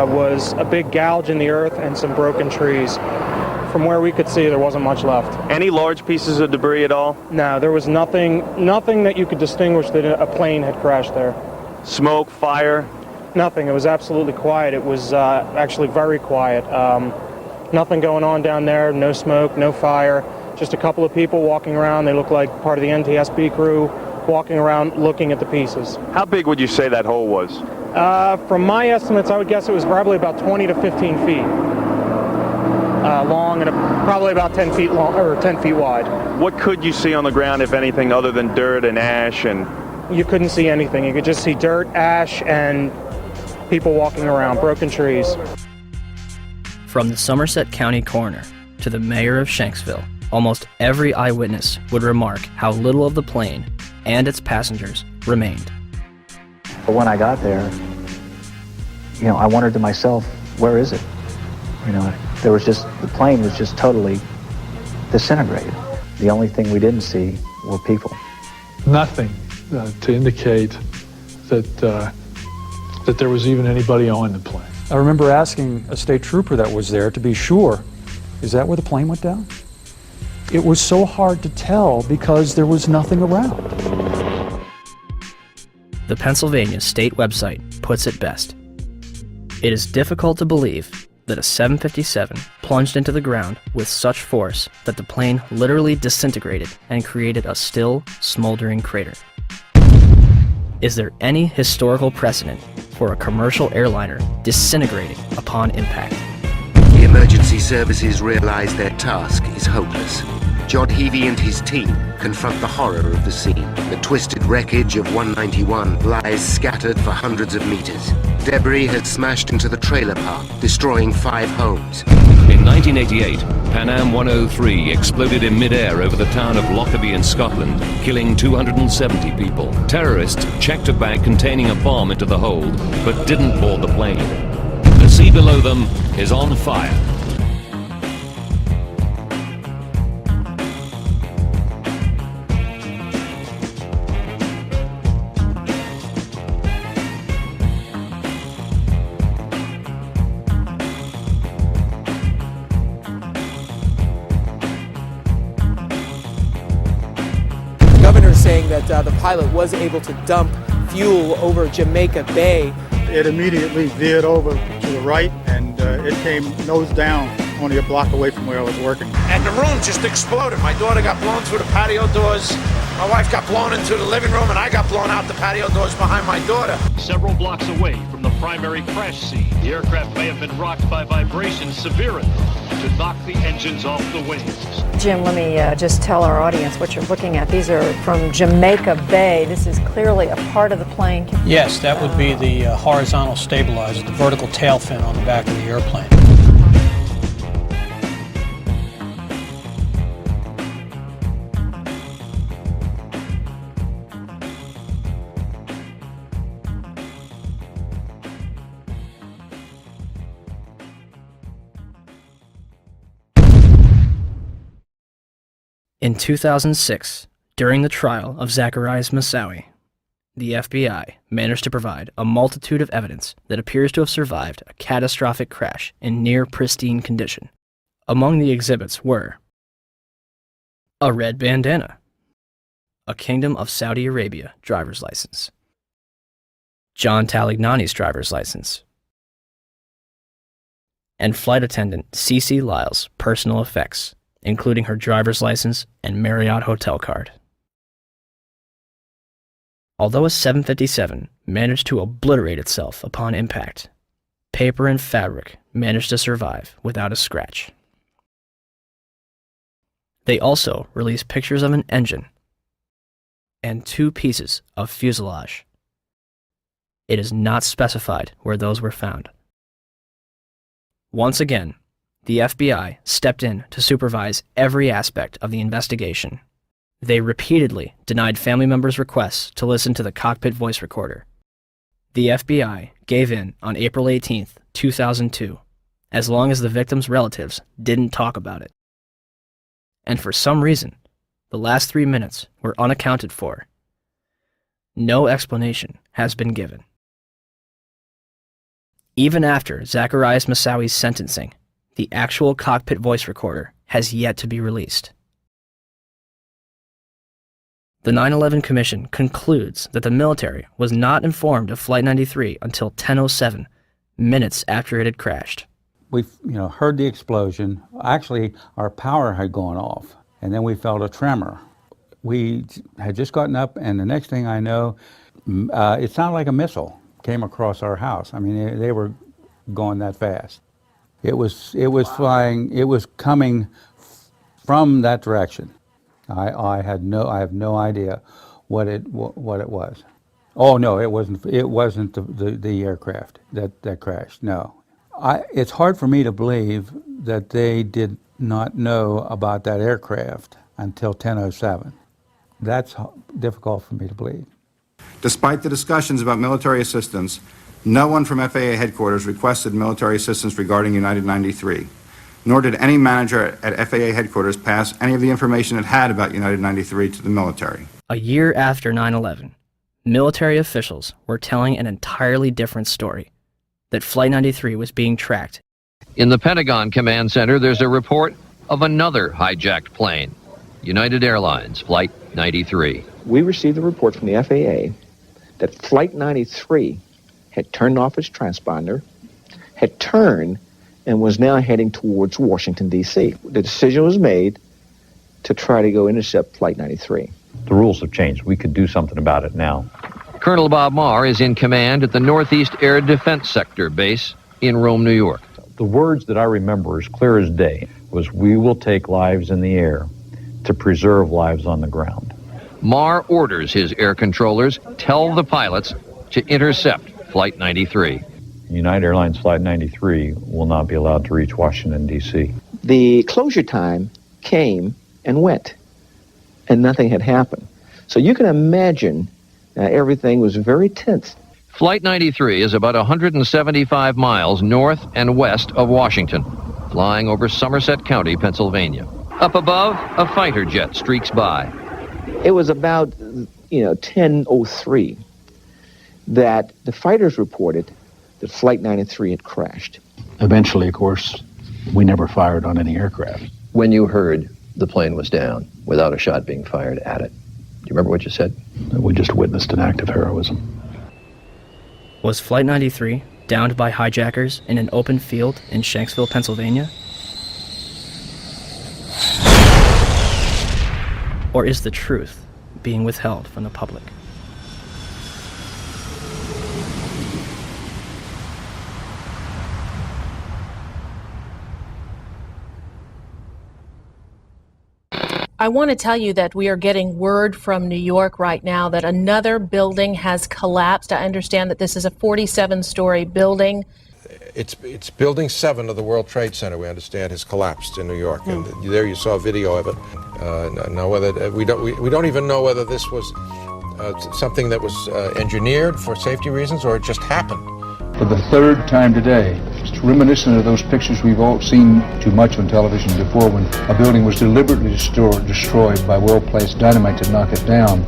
was a big gouge in the earth and some broken trees. From where we could see, there wasn't much left. Any large pieces of debris at all? No, there was nothing that you could distinguish that a plane had crashed there. Smoke, fire? Nothing. It was absolutely quiet. It was actually very quiet. Nothing going on down there. No smoke, no fire. Just a couple of people walking around. They look like part of the NTSB crew walking around looking at the pieces. How big would you say that hole was? From my estimates, I would guess it was probably about 20 to 15 feet long and probably about 10 feet long or 10 feet wide. What could you see on the ground, if anything, other than dirt and ash? And you couldn't see anything. You could just see dirt, ash, and people walking around, broken trees. From the Somerset County coroner to the mayor of Shanksville, almost every eyewitness would remark how little of the plane and its passengers remained. But when I got there, I wondered to myself, where is it? The plane was just totally disintegrated. The only thing we didn't see were people. Nothing to indicate that there was even anybody on the plane. I remember asking a state trooper that was there to be sure, is that where the plane went down? It was so hard to tell because there was nothing around. The Pennsylvania state website puts it best. It is difficult to believe that a 757 plunged into the ground with such force that the plane literally disintegrated and created a still, smoldering crater. Is there any historical precedent for a commercial airliner disintegrating upon impact. The emergency services realize their task is hopeless. John Heavey and his team confront the horror of the scene. The twisted wreckage of 191 lies scattered for hundreds of meters. Debris has smashed into the trailer park, destroying 5 homes. In 1988, Pan Am 103 exploded in mid-air over the town of Lockerbie in Scotland, killing 270 people. Terrorists checked a bag containing a bomb into the hold, but didn't board the plane. The sea below them is on fire. Saying that the pilot was able to dump fuel over Jamaica Bay. It immediately veered over to the right and it came nose down only a block away from where I was working. And the room just exploded. My daughter got blown through the patio doors. My wife got blown into the living room, and I got blown out the patio doors behind my daughter. Several blocks away from the primary crash scene, the aircraft may have been rocked by vibrations severe enough to knock the engines off the wings. Jim, let me just tell our audience what you're looking at. These are from Jamaica Bay. This is clearly a part of the plane. Yes, that would be the horizontal stabilizer, the vertical tail fin on the back of the airplane. In 2006, during the trial of Zacarias Moussaoui, the FBI managed to provide a multitude of evidence that appears to have survived a catastrophic crash in near pristine condition. Among the exhibits were a red bandana, a Kingdom of Saudi Arabia driver's license, John Talignani's driver's license, and flight attendant Cece Lyle's personal effects, including her driver's license and Marriott hotel card. Although a 757 managed to obliterate itself upon impact, paper and fabric managed to survive without a scratch. They also released pictures of an engine and 2 pieces of fuselage. It is not specified where those were found. Once again, the FBI stepped in to supervise every aspect of the investigation. They repeatedly denied family members' requests to listen to the cockpit voice recorder. The FBI gave in on April 18, 2002, as long as the victims' relatives didn't talk about it. And for some reason, the last 3 minutes were unaccounted for. No explanation has been given. Even after Zacarias Moussaoui's sentencing, the actual cockpit voice recorder has yet to be released. The 9/11 Commission concludes that the military was not informed of Flight 93 until 10:07, minutes after it had crashed. We heard the explosion. Actually, our power had gone off, and then we felt a tremor. We had just gotten up, and the next thing I know, it sounded like a missile came across our house. I mean, they were going that fast. It was flying. It was coming from that direction. I have no idea what it was. Oh no, it wasn't the aircraft that crashed. No, it's hard for me to believe that they did not know about that aircraft until 10:07. That's difficult for me to believe. Despite the discussions about military assistance, no one from FAA headquarters requested military assistance regarding United 93, nor did any manager at FAA headquarters pass any of the information it had about United 93 to the military. A year after 9/11, military officials were telling an entirely different story, that Flight 93 was being tracked. In the Pentagon Command Center, there's a report of another hijacked plane, United Airlines Flight 93. We received a report from the FAA that Flight 93 had turned off its transponder, had turned, and was now heading towards Washington, D.C. The decision was made to try to go intercept Flight 93. The rules have changed. We could do something about it now. Colonel Bob Marr is in command at the Northeast Air Defense Sector base in Rome, New York. The words that I remember as clear as day was, "We will take lives in the air to preserve lives on the ground." Marr orders his air controllers tell the pilots to intercept Flight 93. United Airlines Flight 93 will not be allowed to reach Washington, D.C. The closure time came and went, and nothing had happened. So you can imagine everything was very tense. Flight 93 is about 175 miles north and west of Washington, flying over Somerset County, Pennsylvania. Up above, a fighter jet streaks by. It was about 10:03 that the fighters reported that Flight 93 had crashed. Eventually, of course, we never fired on any aircraft. When you heard the plane was down without a shot being fired at it, do you remember what you said? We just witnessed an act of heroism. Was Flight 93 downed by hijackers in an open field in Shanksville, Pennsylvania? Or is the truth being withheld from the public? I want to tell you that we are getting word from New York right now that another building has collapsed. I understand that this is a 47-story building. It's Building 7 of the World Trade Center, we understand, has collapsed in New York, and there you saw a video of it. Now, whether we don't even know whether this was something that was engineered for safety reasons or it just happened. For the third time today, it's reminiscent of those pictures we've all seen too much on television before, when a building was deliberately destroyed by well-placed dynamite to knock it down.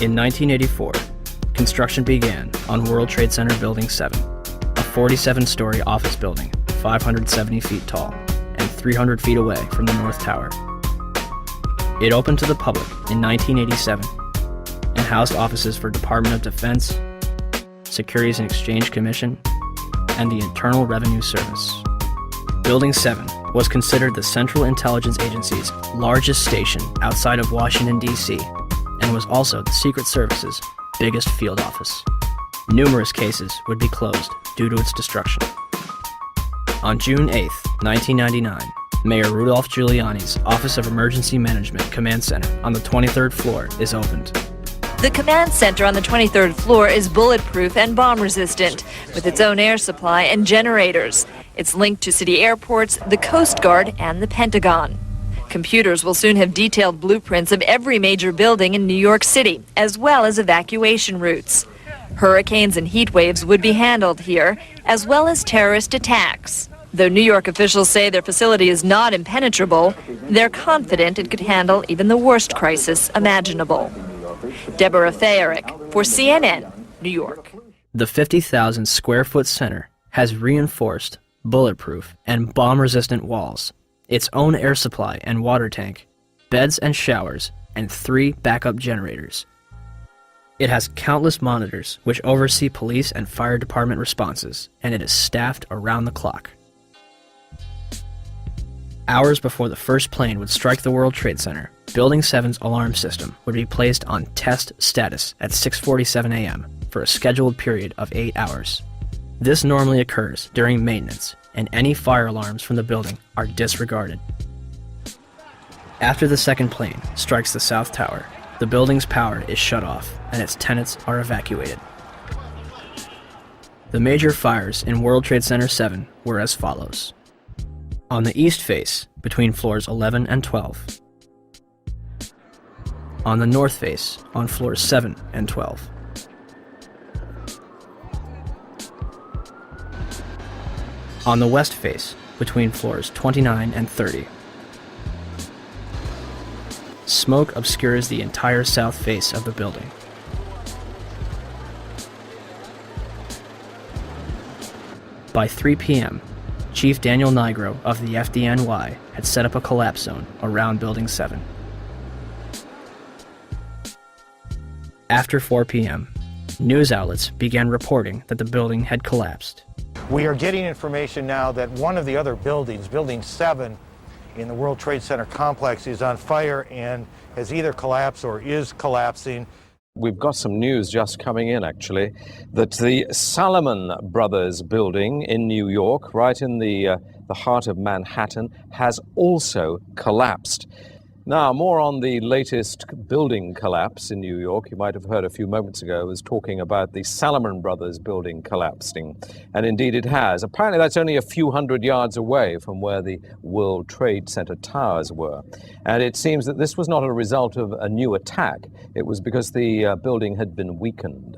In 1984, construction began on World Trade Center Building 7, a 47-story office building, 570 feet tall, and 300 feet away from the North Tower. It opened to the public in 1987 and housed offices for Department of Defense, Securities and Exchange Commission, and the Internal Revenue Service. Building 7 was considered the Central Intelligence Agency's largest station outside of Washington, D.C., and was also the Secret Service's biggest field office. Numerous cases would be closed due to its destruction. On June 8, 1999, Mayor Rudolph Giuliani's Office of Emergency Management Command Center on the 23rd floor is opened. The command center on the 23rd floor is bulletproof and bomb-resistant, with its own air supply and generators. It's linked to city airports, the Coast Guard, and the Pentagon. Computers will soon have detailed blueprints of every major building in New York City, as well as evacuation routes. Hurricanes and heat waves would be handled here, as well as terrorist attacks. Though New York officials say their facility is not impenetrable, they're confident it could handle even the worst crisis imaginable. Deborah Fayerick for CNN, New York. The 50,000 square foot center has reinforced, bulletproof, and bomb-resistant walls, its own air supply and water tank, beds and showers, and 3 backup generators. It has countless monitors which oversee police and fire department responses, and it is staffed around the clock. Hours before the first plane would strike the World Trade Center, Building 7's alarm system would be placed on test status at 6:47 a.m. for a scheduled period of 8 hours. This normally occurs during maintenance, and any fire alarms from the building are disregarded. After the second plane strikes the South Tower, the building's power is shut off and its tenants are evacuated. The major fires in World Trade Center 7 were as follows. On the east face, between floors 11 and 12. On the north face, on floors 7 and 12. On the west face, between floors 29 and 30. Smoke obscures the entire south face of the building. By 3 p.m., Chief Daniel Nigro of the FDNY had set up a collapse zone around Building 7. After 4 p.m., news outlets began reporting that the building had collapsed. We are getting information now that one of the other buildings, Building 7 in the World Trade Center complex, is on fire and has either collapsed or is collapsing. We've got some news just coming in, actually, that the Salomon Brothers building in New York, right in the heart of Manhattan, has also collapsed. Now, more on the latest building collapse in New York. You might have heard a few moments ago I was talking about the Salomon Brothers building collapsing, and indeed it has. Apparently that's only a few hundred yards away from where the World Trade Center towers were. And it seems that this was not a result of a new attack. It was because the building had been weakened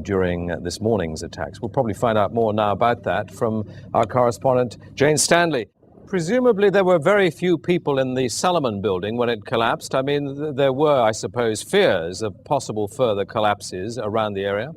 during this morning's attacks. We'll probably find out more now about that from our correspondent, Jane Stanley. Presumably there were very few people in the Salomon building when it collapsed. I mean, there were, I suppose, fears of possible further collapses around the area.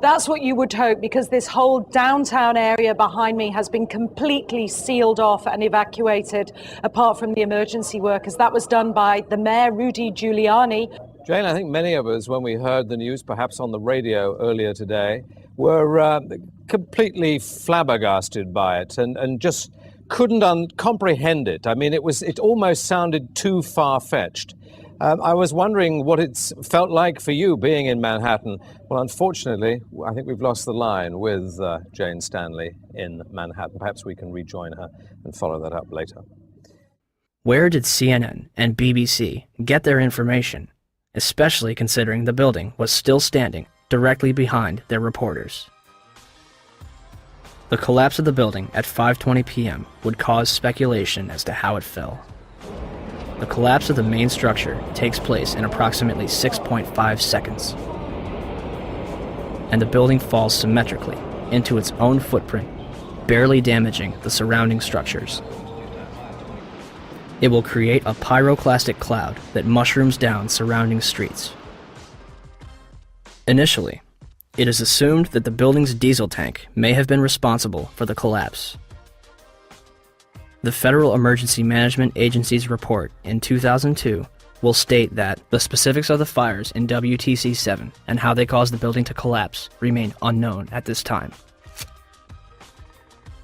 That's what you would hope, because this whole downtown area behind me has been completely sealed off and evacuated, apart from the emergency workers. That was done by the mayor, Rudy Giuliani. Jane, I think many of us, when we heard the news, perhaps on the radio earlier today, were completely flabbergasted by it and just couldn't comprehend it. I mean, it almost sounded too far-fetched. I was wondering what it's felt like for you being in Manhattan. Well, unfortunately, I think we've lost the line with Jane Stanley in Manhattan. Perhaps we can rejoin her and follow that up later. Where did CNN and BBC get their information, especially considering the building was still standing directly behind their reporters? The collapse of the building at 5:20 p.m. would cause speculation as to how it fell. The collapse of the main structure takes place in approximately 6.5 seconds, and the building falls symmetrically into its own footprint, barely damaging the surrounding structures. It will create a pyroclastic cloud that mushrooms down surrounding streets. Initially, it is assumed that the building's diesel tank may have been responsible for the collapse. The Federal Emergency Management Agency's report in 2002 will state that the specifics of the fires in WTC-7 and how they caused the building to collapse remain unknown at this time.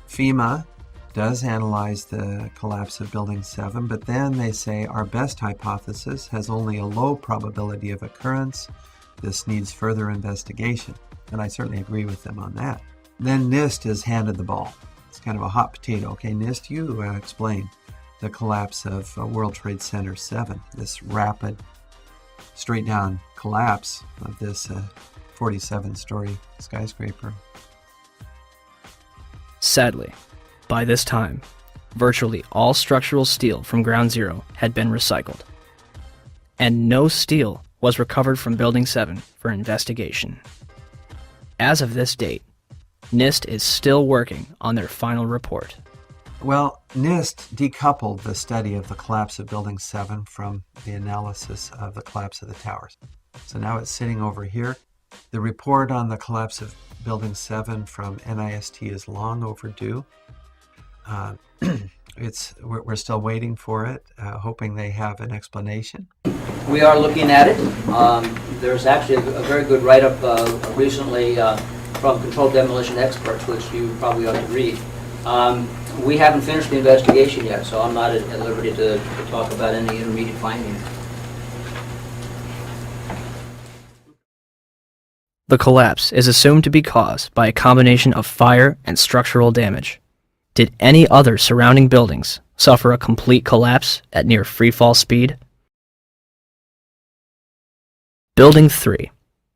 FEMA does analyze the collapse of Building 7, but then they say our best hypothesis has only a low probability of occurrence. This needs further investigation, and I certainly agree with them on that. Then NIST is handed the ball. It's kind of a hot potato. Okay, NIST, you explain the collapse of World Trade Center 7, this rapid, straight-down collapse of this 47-story skyscraper. Sadly, by this time, virtually all structural steel from Ground Zero had been recycled, and no steel was recovered from Building 7 for investigation. As of this date, NIST is still working on their final report. Well, NIST decoupled the study of the collapse of Building 7 from the analysis of the collapse of the towers. So now it's sitting over here. The report on the collapse of Building 7 from NIST is long overdue. We're still waiting for it, hoping they have an explanation. We are looking at it. There's actually a very good write-up recently from Controlled Demolition Experts, which you probably ought to read. We haven't finished the investigation yet, so I'm not at liberty to talk about any intermediate findings. The collapse is assumed to be caused by a combination of fire and structural damage. Did any other surrounding buildings suffer a complete collapse at near freefall speed? Building 3,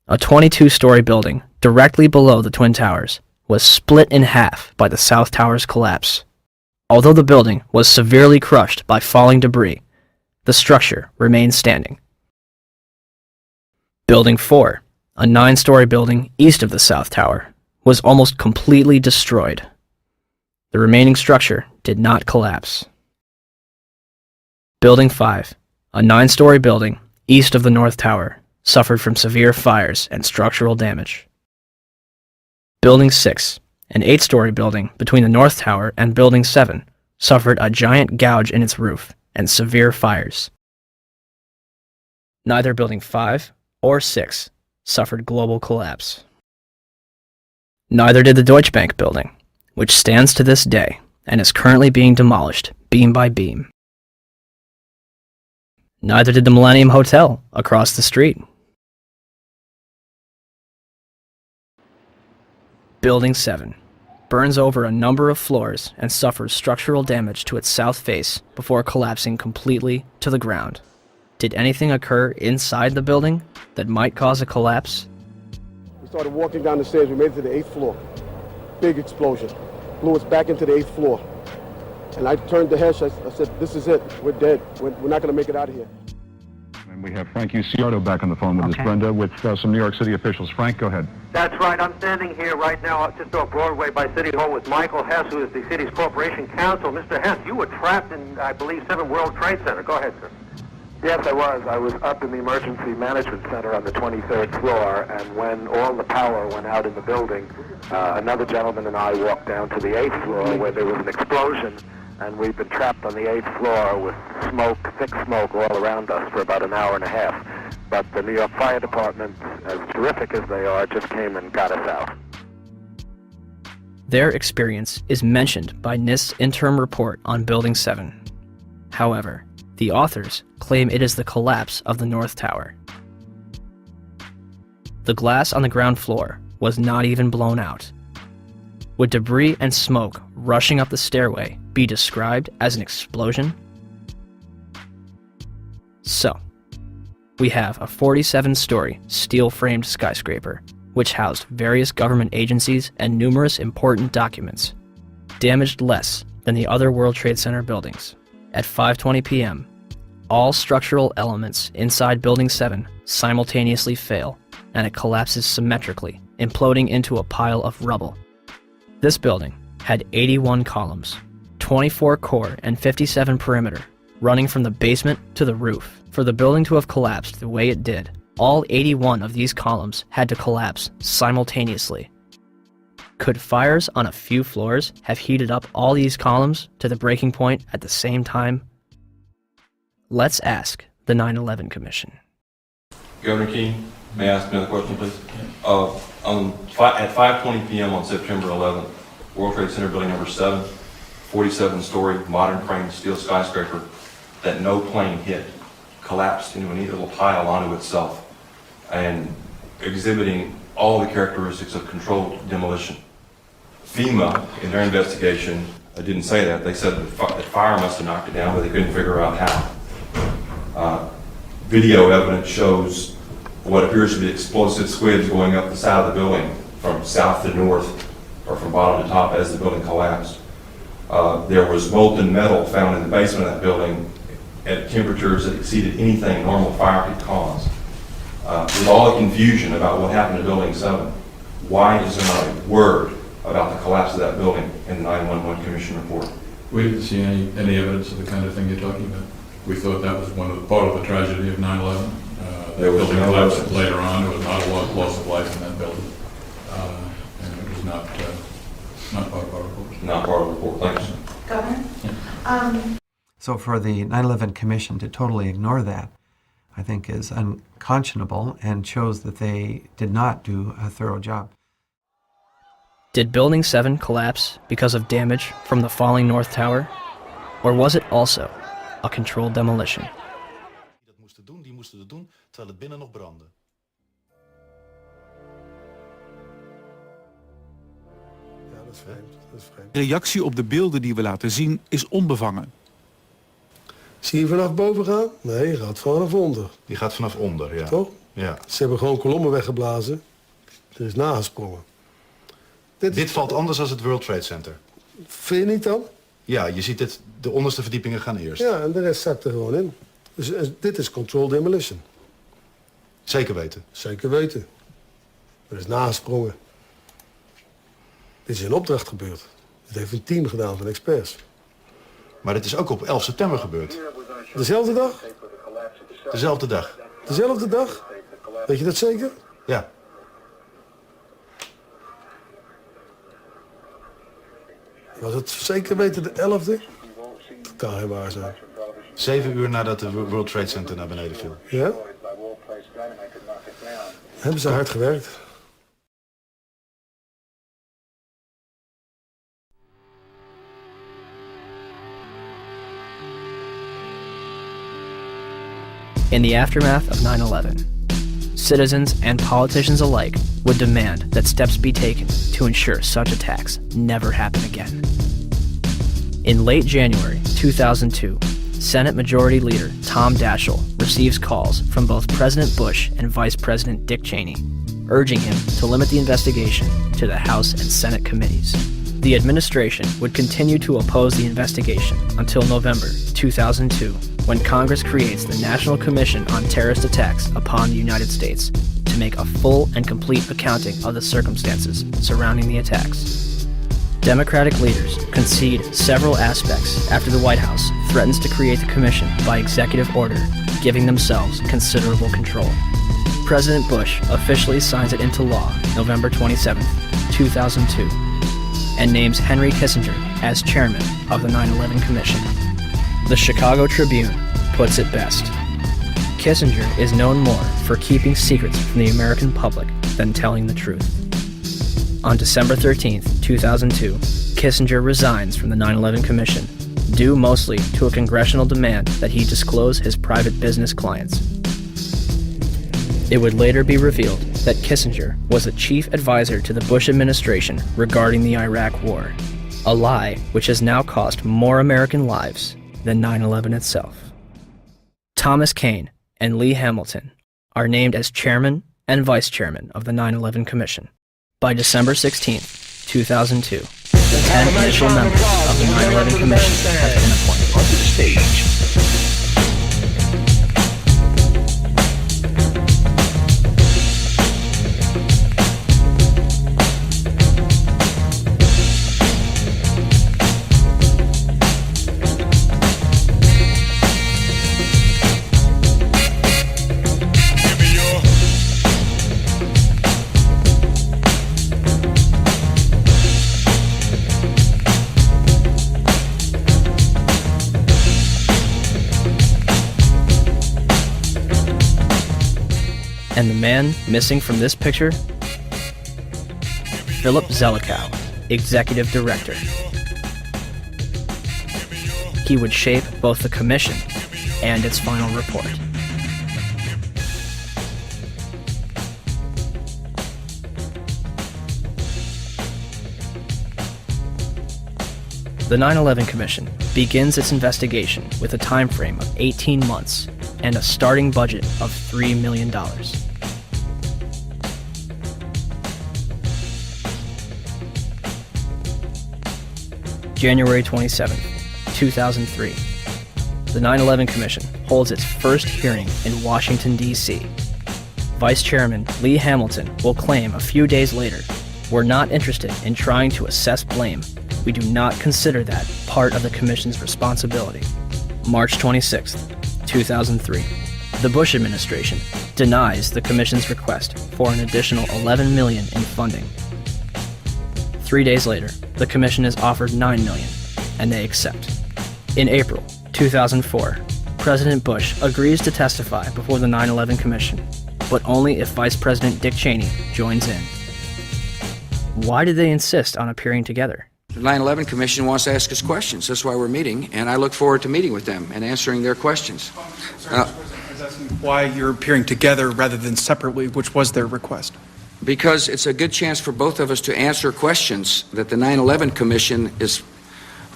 a 22-story building directly below the Twin Towers, was split in half by the South Tower's collapse. Although the building was severely crushed by falling debris, the structure remained standing. Building 4, a 9-story building east of the South Tower, was almost completely destroyed. The remaining structure did not collapse. Building 5, a 9-story building east of the North Tower, suffered from severe fires and structural damage. Building 6, an 8-story building between the North Tower and Building 7, suffered a giant gouge in its roof and severe fires. Neither Building 5 or 6 suffered global collapse. Neither did the Deutsche Bank building, which stands to this day and is currently being demolished beam by beam. Neither did the Millennium Hotel across the street. Building 7 burns over a number of floors and suffers structural damage to its south face before collapsing completely to the ground. Did anything occur inside the building that might cause a collapse? We started walking down the stairs. We made it to the 8th floor. Big explosion. Blew us back into the 8th floor. And I turned to Hesh. I said, this is it. We're dead. We're not going to make it out of here. And we have Frank Uciardo back on the phone with us, Brenda, with some New York City officials. Frank, go ahead. That's right. I'm standing here right now just off Broadway by City Hall with Michael Hess, who is the city's corporation counsel. Mr. Hess, you were trapped in, I believe, 7 World Trade Center. Go ahead, sir. Yes, I was. I was up in the emergency management center on the 23rd floor, and when all the power went out in the building, another gentleman and I walked down to the 8th floor where there was an explosion, and we've been trapped on the 8th floor with smoke, thick smoke all around us for about an hour and a half. But the New York Fire Department, as terrific as they are, just came and got us out. Their experience is mentioned by NIST's interim report on Building 7. However, the authors claim it is the collapse of the North Tower. The glass on the ground floor was not even blown out. Would debris and smoke rushing up the stairway be described as an explosion? So, we have a 47-story steel-framed skyscraper, which housed various government agencies and numerous important documents, damaged less than the other World Trade Center buildings. At 5:20 p.m., all structural elements inside Building 7 simultaneously fail, and it collapses symmetrically, imploding into a pile of rubble. This building had 81 columns, 24 core and 57 perimeter, running from the basement to the roof. For the building to have collapsed the way it did, all 81 of these columns had to collapse simultaneously. Could fires on a few floors have heated up all these columns to the breaking point at the same time? Let's ask the 9/11 Commission. Governor King, may I ask another question, please? At 5:20 p.m. on September 11th, World Trade Center building number 7, 47-story modern frame steel skyscraper that no plane hit, collapsed into a neat little pile onto itself and exhibiting all the characteristics of controlled demolition. FEMA, in their investigation, didn't say that. They said that fire must have knocked it down, but they couldn't figure out how. Video evidence shows what appears to be explosive squids going up the side of the building from south to north or from bottom to top as the building collapsed. There was molten metal found in the basement of that building at temperatures that exceeded anything normal fire could cause. With all the confusion about what happened to Building 7, why is there not a word about the collapse of that building in the 911 Commission report? We didn't see any evidence of the kind of thing you're talking about. We thought that was part of the tragedy of 9/11. The building collapsed later on. There was not a loss of life in that building, and it was not part of our report. Not part of the report. Thanks. Governor? So for the 9/11 Commission to totally ignore that, I think is unconscionable and shows that they did not do a thorough job. Did Building 7 collapse because of damage from the falling North Tower? Or was it also a controlled demolition? Die moesten het doen terwijl het binnen nog brandde. Ja, dat is vreemd. Dat is vreemd. De reactie op de beelden die we laten zien is onbevangen. Zie je vanaf boven gaan? Nee, je gaat vanaf onder. Die gaat vanaf onder, ja. Toch? Ja. Ze hebben gewoon kolommen weggeblazen. Er is nagesprongen. Dit valt anders dan het World Trade Center. Vind je niet dan? Ja, je ziet het, de onderste verdiepingen gaan eerst. Ja, en de rest zakt er gewoon in. Dus dit is controlled demolition. Zeker weten? Zeker weten. Er is nagesprongen. Dit is in opdracht gebeurd. Dit heeft een team gedaan van experts. Maar dit is ook op 11 september gebeurd. Dezelfde dag? Dezelfde dag. Dezelfde dag? Weet je dat zeker? Ja. Was het zeker weten de 11e? Totaal geen waar zijn. 7 uur nadat de World Trade Center naar beneden viel. Ja? Hebben ze hard gewerkt. In the aftermath of 9/11, citizens and politicians alike would demand that steps be taken to ensure such attacks never happen again. In late January 2002, Senate Majority Leader Tom Daschle receives calls from both President Bush and Vice President Dick Cheney, urging him to limit the investigation to the House and Senate committees. The administration would continue to oppose the investigation until November 2002, when Congress creates the National Commission on Terrorist Attacks upon the United States to make a full and complete accounting of the circumstances surrounding the attacks. Democratic leaders concede several aspects after the White House threatens to create the commission by executive order, giving themselves considerable control. President Bush officially signs it into law November 27, 2002, and names Henry Kissinger as chairman of the 9/11 Commission. The Chicago Tribune puts it best. Kissinger is known more for keeping secrets from the American public than telling the truth. On December 13, 2002, Kissinger resigns from the 9/11 Commission, due mostly to a congressional demand that he disclose his private business clients. It would later be revealed that Kissinger was the chief advisor to the Bush administration regarding the Iraq War, a lie which has now cost more American lives than 9/11 itself. Thomas Kean and Lee Hamilton are named as chairman and vice chairman of the 9/11 Commission. By December 16, 2002, the 10 initial members of the 9/11 Commission have been appointed. Onto the stage. And the man missing from this picture? Philip Zelikow, Executive Director. He would shape both the commission and its final report. The 9/11 Commission begins its investigation with a time frame of 18 months and a starting budget of $3 million. January 27, 2003. The 9/11 Commission holds its first hearing in Washington, D.C. Vice Chairman Lee Hamilton will claim a few days later, "We're not interested in trying to assess blame. We do not consider that part of the Commission's responsibility." March 26, 2003. The Bush administration denies the Commission's request for an additional $11 million in funding. 3 days later, the Commission is offered $9 million, and they accept. In April 2004, President Bush agrees to testify before the 9/11 Commission, but only if Vice President Dick Cheney joins in. Why did they insist on appearing together? The 9/11 Commission wants to ask us questions. That's why we're meeting, and I look forward to meeting with them and answering their questions. I was asking why you're appearing together rather than separately, which was their request. Because it's a good chance for both of us to answer questions that the 9/11 Commission is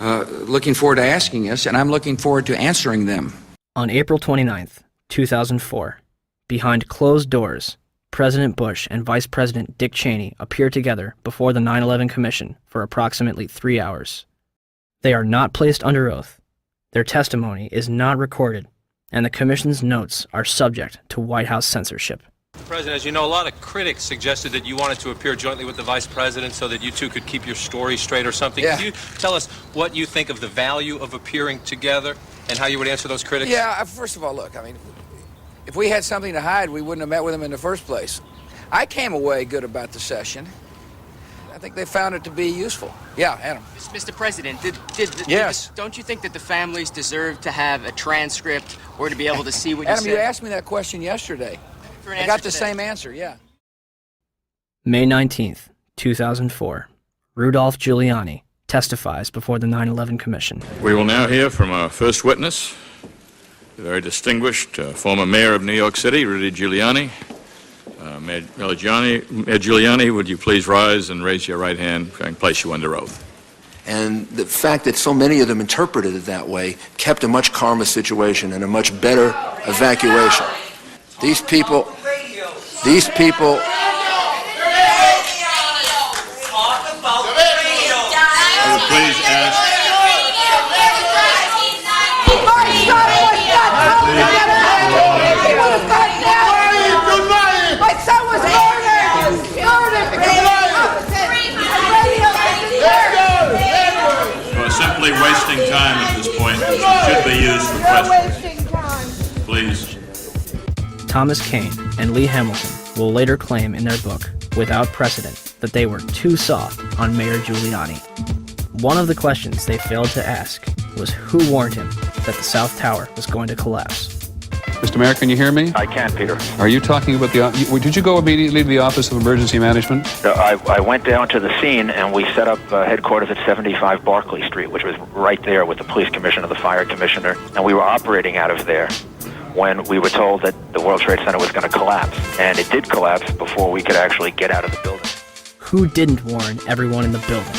looking forward to asking us, and I'm looking forward to answering them. On April 29, 2004, behind closed doors, President Bush and Vice President Dick Cheney appear together before the 9/11 Commission for approximately 3 hours. They are not placed under oath, their testimony is not recorded, and the Commission's notes are subject to White House censorship. President, as you know, a lot of critics suggested that you wanted to appear jointly with the Vice President so that you two could keep your story straight or something. Yeah. Can you tell us what you think of the value of appearing together and how you would answer those critics? Yeah, first of all, look, I mean, if we had something to hide, we wouldn't have met with them in the first place. I came away good about the session. I think they found it to be useful. Yeah, Adam. Mr. President, Yes. don't you think that the families deserve to have a transcript or to be able to see what you Adam, said? you asked me that question yesterday. For an I answer got the today. same answer, yeah. May 19, 2004, Rudolph Giuliani testifies before the 9/11 Commission. We will now hear from our first witness, the very distinguished former mayor of New York City, Rudy Giuliani. Mayor Giuliani, would you please rise and raise your right hand so I can place you under oath? And the fact that so many of them interpreted it that way kept a much calmer situation and a much better evacuation. These people. I would please ask. My son was murdered! We're simply wasting time at this point, which should be used for questions. Please. Thomas Kean and Lee Hamilton will later claim in their book, Without Precedent, that they were too soft on Mayor Giuliani. One of the questions they failed to ask was who warned him that the South Tower was going to collapse. Mr. Mayor, can you hear me? I can, Peter. Are you talking about did you go immediately to the Office of Emergency Management? I went down to the scene and we set up headquarters at 75 Barclay Street, which was right there with the police commissioner, the fire commissioner, and we were operating out of there when we were told that the World Trade Center was going to collapse. And it did collapse before we could actually get out of the building. Who didn't warn everyone in the building?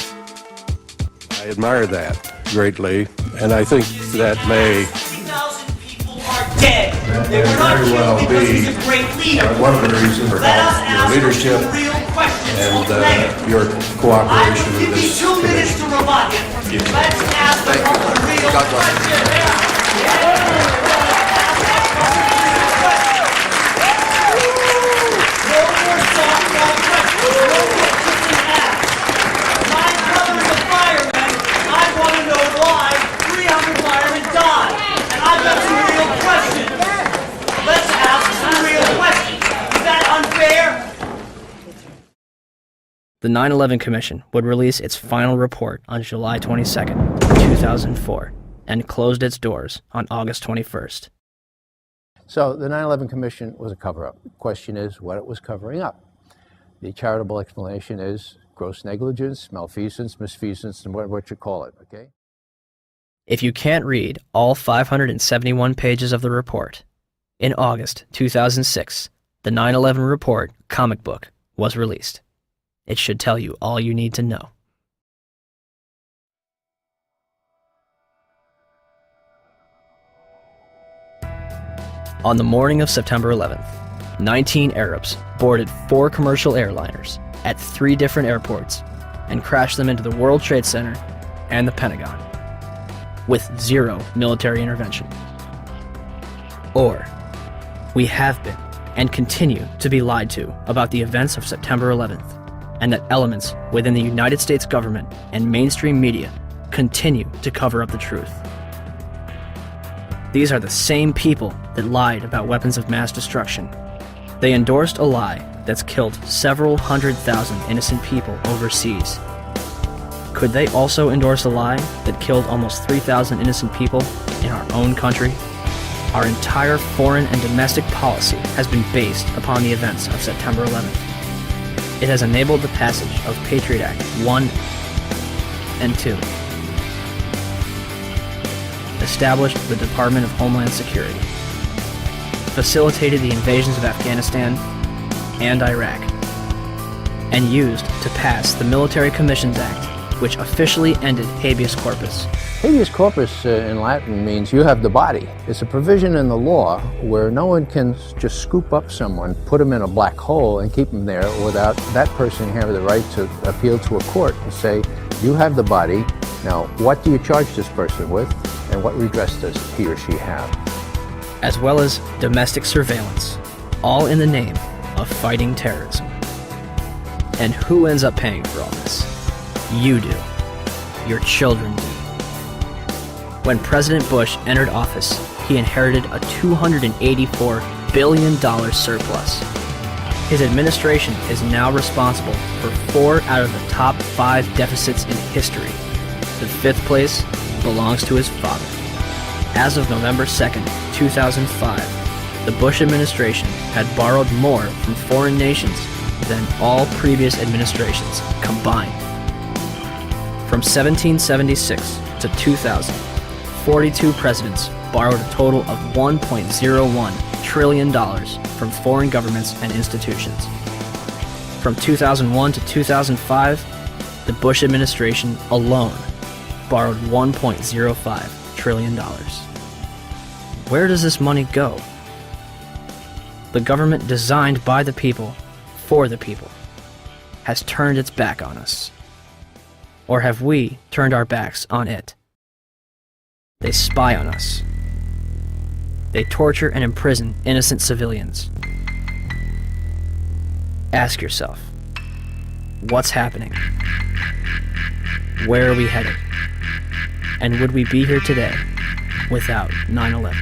I admire that greatly, and I think that may dead. They were not killed because he's a great leader. one of the reasons for your leadership and your cooperation Give with me this 2 minutes to rebut him. Let's ask the real question. The 9/11 Commission would release its final report on July 22, 2004, and closed its doors on August 21st. So the 9/11 Commission was a cover-up. The question is what it was covering up. The charitable explanation is gross negligence, malfeasance, misfeasance, and what you call it, okay? If you can't read all 571 pages of the report, in August 2006, the 9/11 Report comic book was released. It should tell you all you need to know. On the morning of September 11th, 19 Arabs boarded 4 commercial airliners at 3 different airports and crashed them into the World Trade Center and the Pentagon, with 0 military intervention. Or, we have been and continue to be lied to about the events of September 11th, and that elements within the United States government and mainstream media continue to cover up the truth. These are the same people that lied about weapons of mass destruction. They endorsed a lie that's killed several 100,000 innocent people overseas. Could they also endorse a lie that killed almost 3,000 innocent people in our own country? Our entire foreign and domestic policy has been based upon the events of September 11th. It has enabled the passage of Patriot Act 1 and 2, established the Department of Homeland Security, facilitated the invasions of Afghanistan and Iraq, and used to pass the Military Commissions Act, which officially ended habeas corpus. Habeas corpus in Latin means you have the body. It's a provision in the law where no one can just scoop up someone, put them in a black hole, and keep them there without that person having the right to appeal to a court and say, you have the body, now what do you charge this person with, and what redress does he or she have? As well as domestic surveillance, all in the name of fighting terrorism. And who ends up paying for all this? You do. Your children do. When President Bush entered office, he inherited a $284 billion surplus. His administration is now responsible for 4 out of the top 5 deficits in history. The 5th place belongs to his father. As of November 2nd, 2005, the Bush administration had borrowed more from foreign nations than all previous administrations combined. From 1776 to 2000, 42 presidents borrowed a total of $1.01 trillion from foreign governments and institutions. From 2001 to 2005, the Bush administration alone borrowed $1.05 trillion. Where does this money go? The government designed by the people, for the people, has turned its back on us. Or have we turned our backs on it? They spy on us. They torture and imprison innocent civilians. Ask yourself, what's happening? Where are we headed? And would we be here today without 9/11?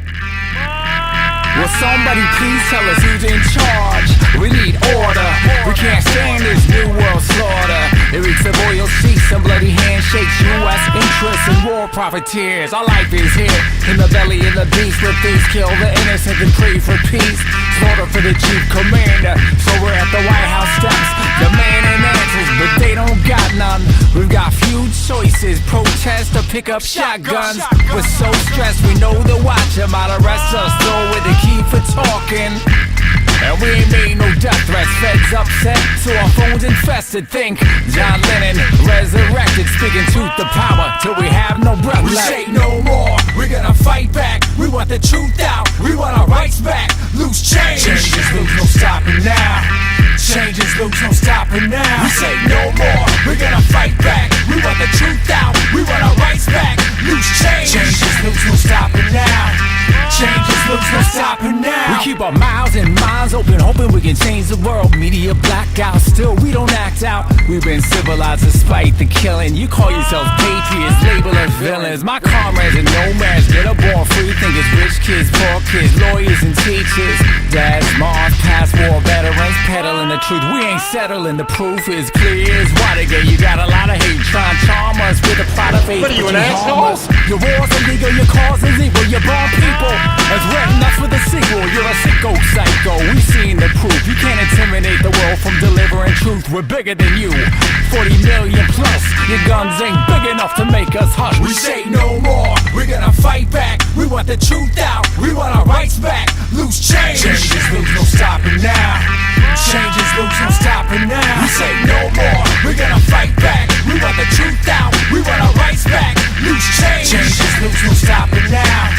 Will somebody please tell us who's in charge? We need order. We can't stand this new world slaughter. It reeks of oil seats and bloody handshakes, U.S. interests and war profiteers. Our life is here in the belly of the beast, where thieves kill the innocent and pray for peace. Slaughter for the chief commander. So we're at the White House steps, demanding answers, but they don't got none. We've got few choices: protest or pick up shotguns. We're so stressed, we know the watch might arrest us, though with the key for talking. And we ain't made no death threats. Feds upset, so our phones infested. Think John Lennon resurrected, speaking truth to power till we have no breath left. We say no more, we're gonna fight back. We want the truth out, we want our rights back. Loose change, changes loose, no stopping now. Changes loose, no stopping now. We say no more, we're gonna fight back. We want the truth out, we want our rights back. Loose change, changes loose, no stopping now. Changes loose, no stopping now. We keep our mouths and minds open, hoping we can change the world. Media blackout, still we don't act out. We've been civilized despite the killing. You call yourselves patriots, label us villains. My comrades and nomads that are born free, think it's rich kids, poor kids, lawyers and teachers. Dads, moms, past war veterans, peddling the truth. We ain't settling, the proof is clear as Watergate. You got a lot of hate trying to charm us with a plot of hate. What are you, an asshole? Your war's illegal, your cause is evil. You're born people as written us with a sequel. You're a sicko psycho, we've seen the proof. You can't intimidate the world from delivering truth. We're bigger than you, 40 million plus. Your guns ain't big enough to make us hush. We say no more, we're gonna fight back. We want the truth out, we want our rights back. Loose change, changes loose, no stopping now. Changes loose, no stopping now. We say no more, we're gonna fight back. We want the truth out, we want our rights back. Loose change, changes loose, no stopping now.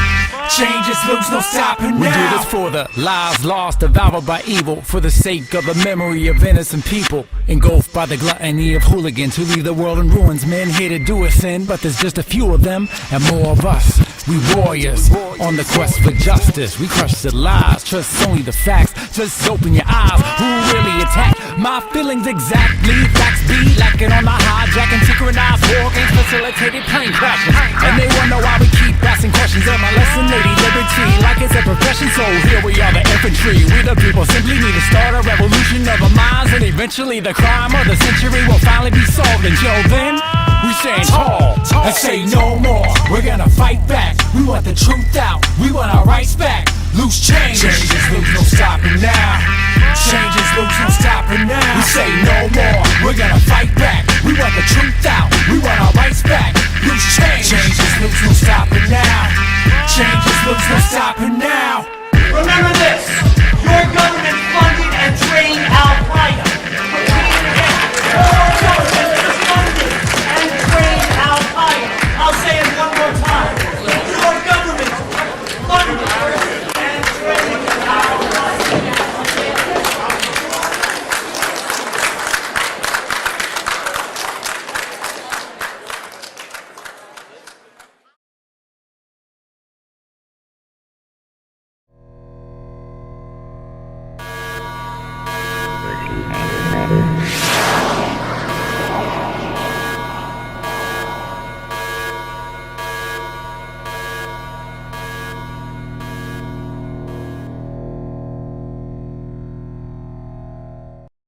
Changes loose, no stopping now. We do this for the lives lost, devoured by evil, for the sake of the memory of innocent people, engulfed by the gluttony of hooligans who leave the world in ruins. Men here to do a sin, but there's just a few of them and more of us. We warriors on the quest for justice. We crush the lies, trust only the facts. Just open your eyes. Who really attacked my feelings exactly? Facts be lacking on the hijacking, synchronized war games, facilitated plane crashes. And they wonder why we keep asking questions. Am I less than lady liberty like it's a profession? So here we are, the infantry. We the people simply need to start a revolution of our minds, and eventually the crime of the century will finally be solved. Until then, we stand tall and say no more. We're gonna fight back. We want the truth out, we want our rights back. Loose change, changes loose, no stopping now. Changes loose, no stopping now. We say no more, we're gonna fight back. We want the truth out, we want our rights back.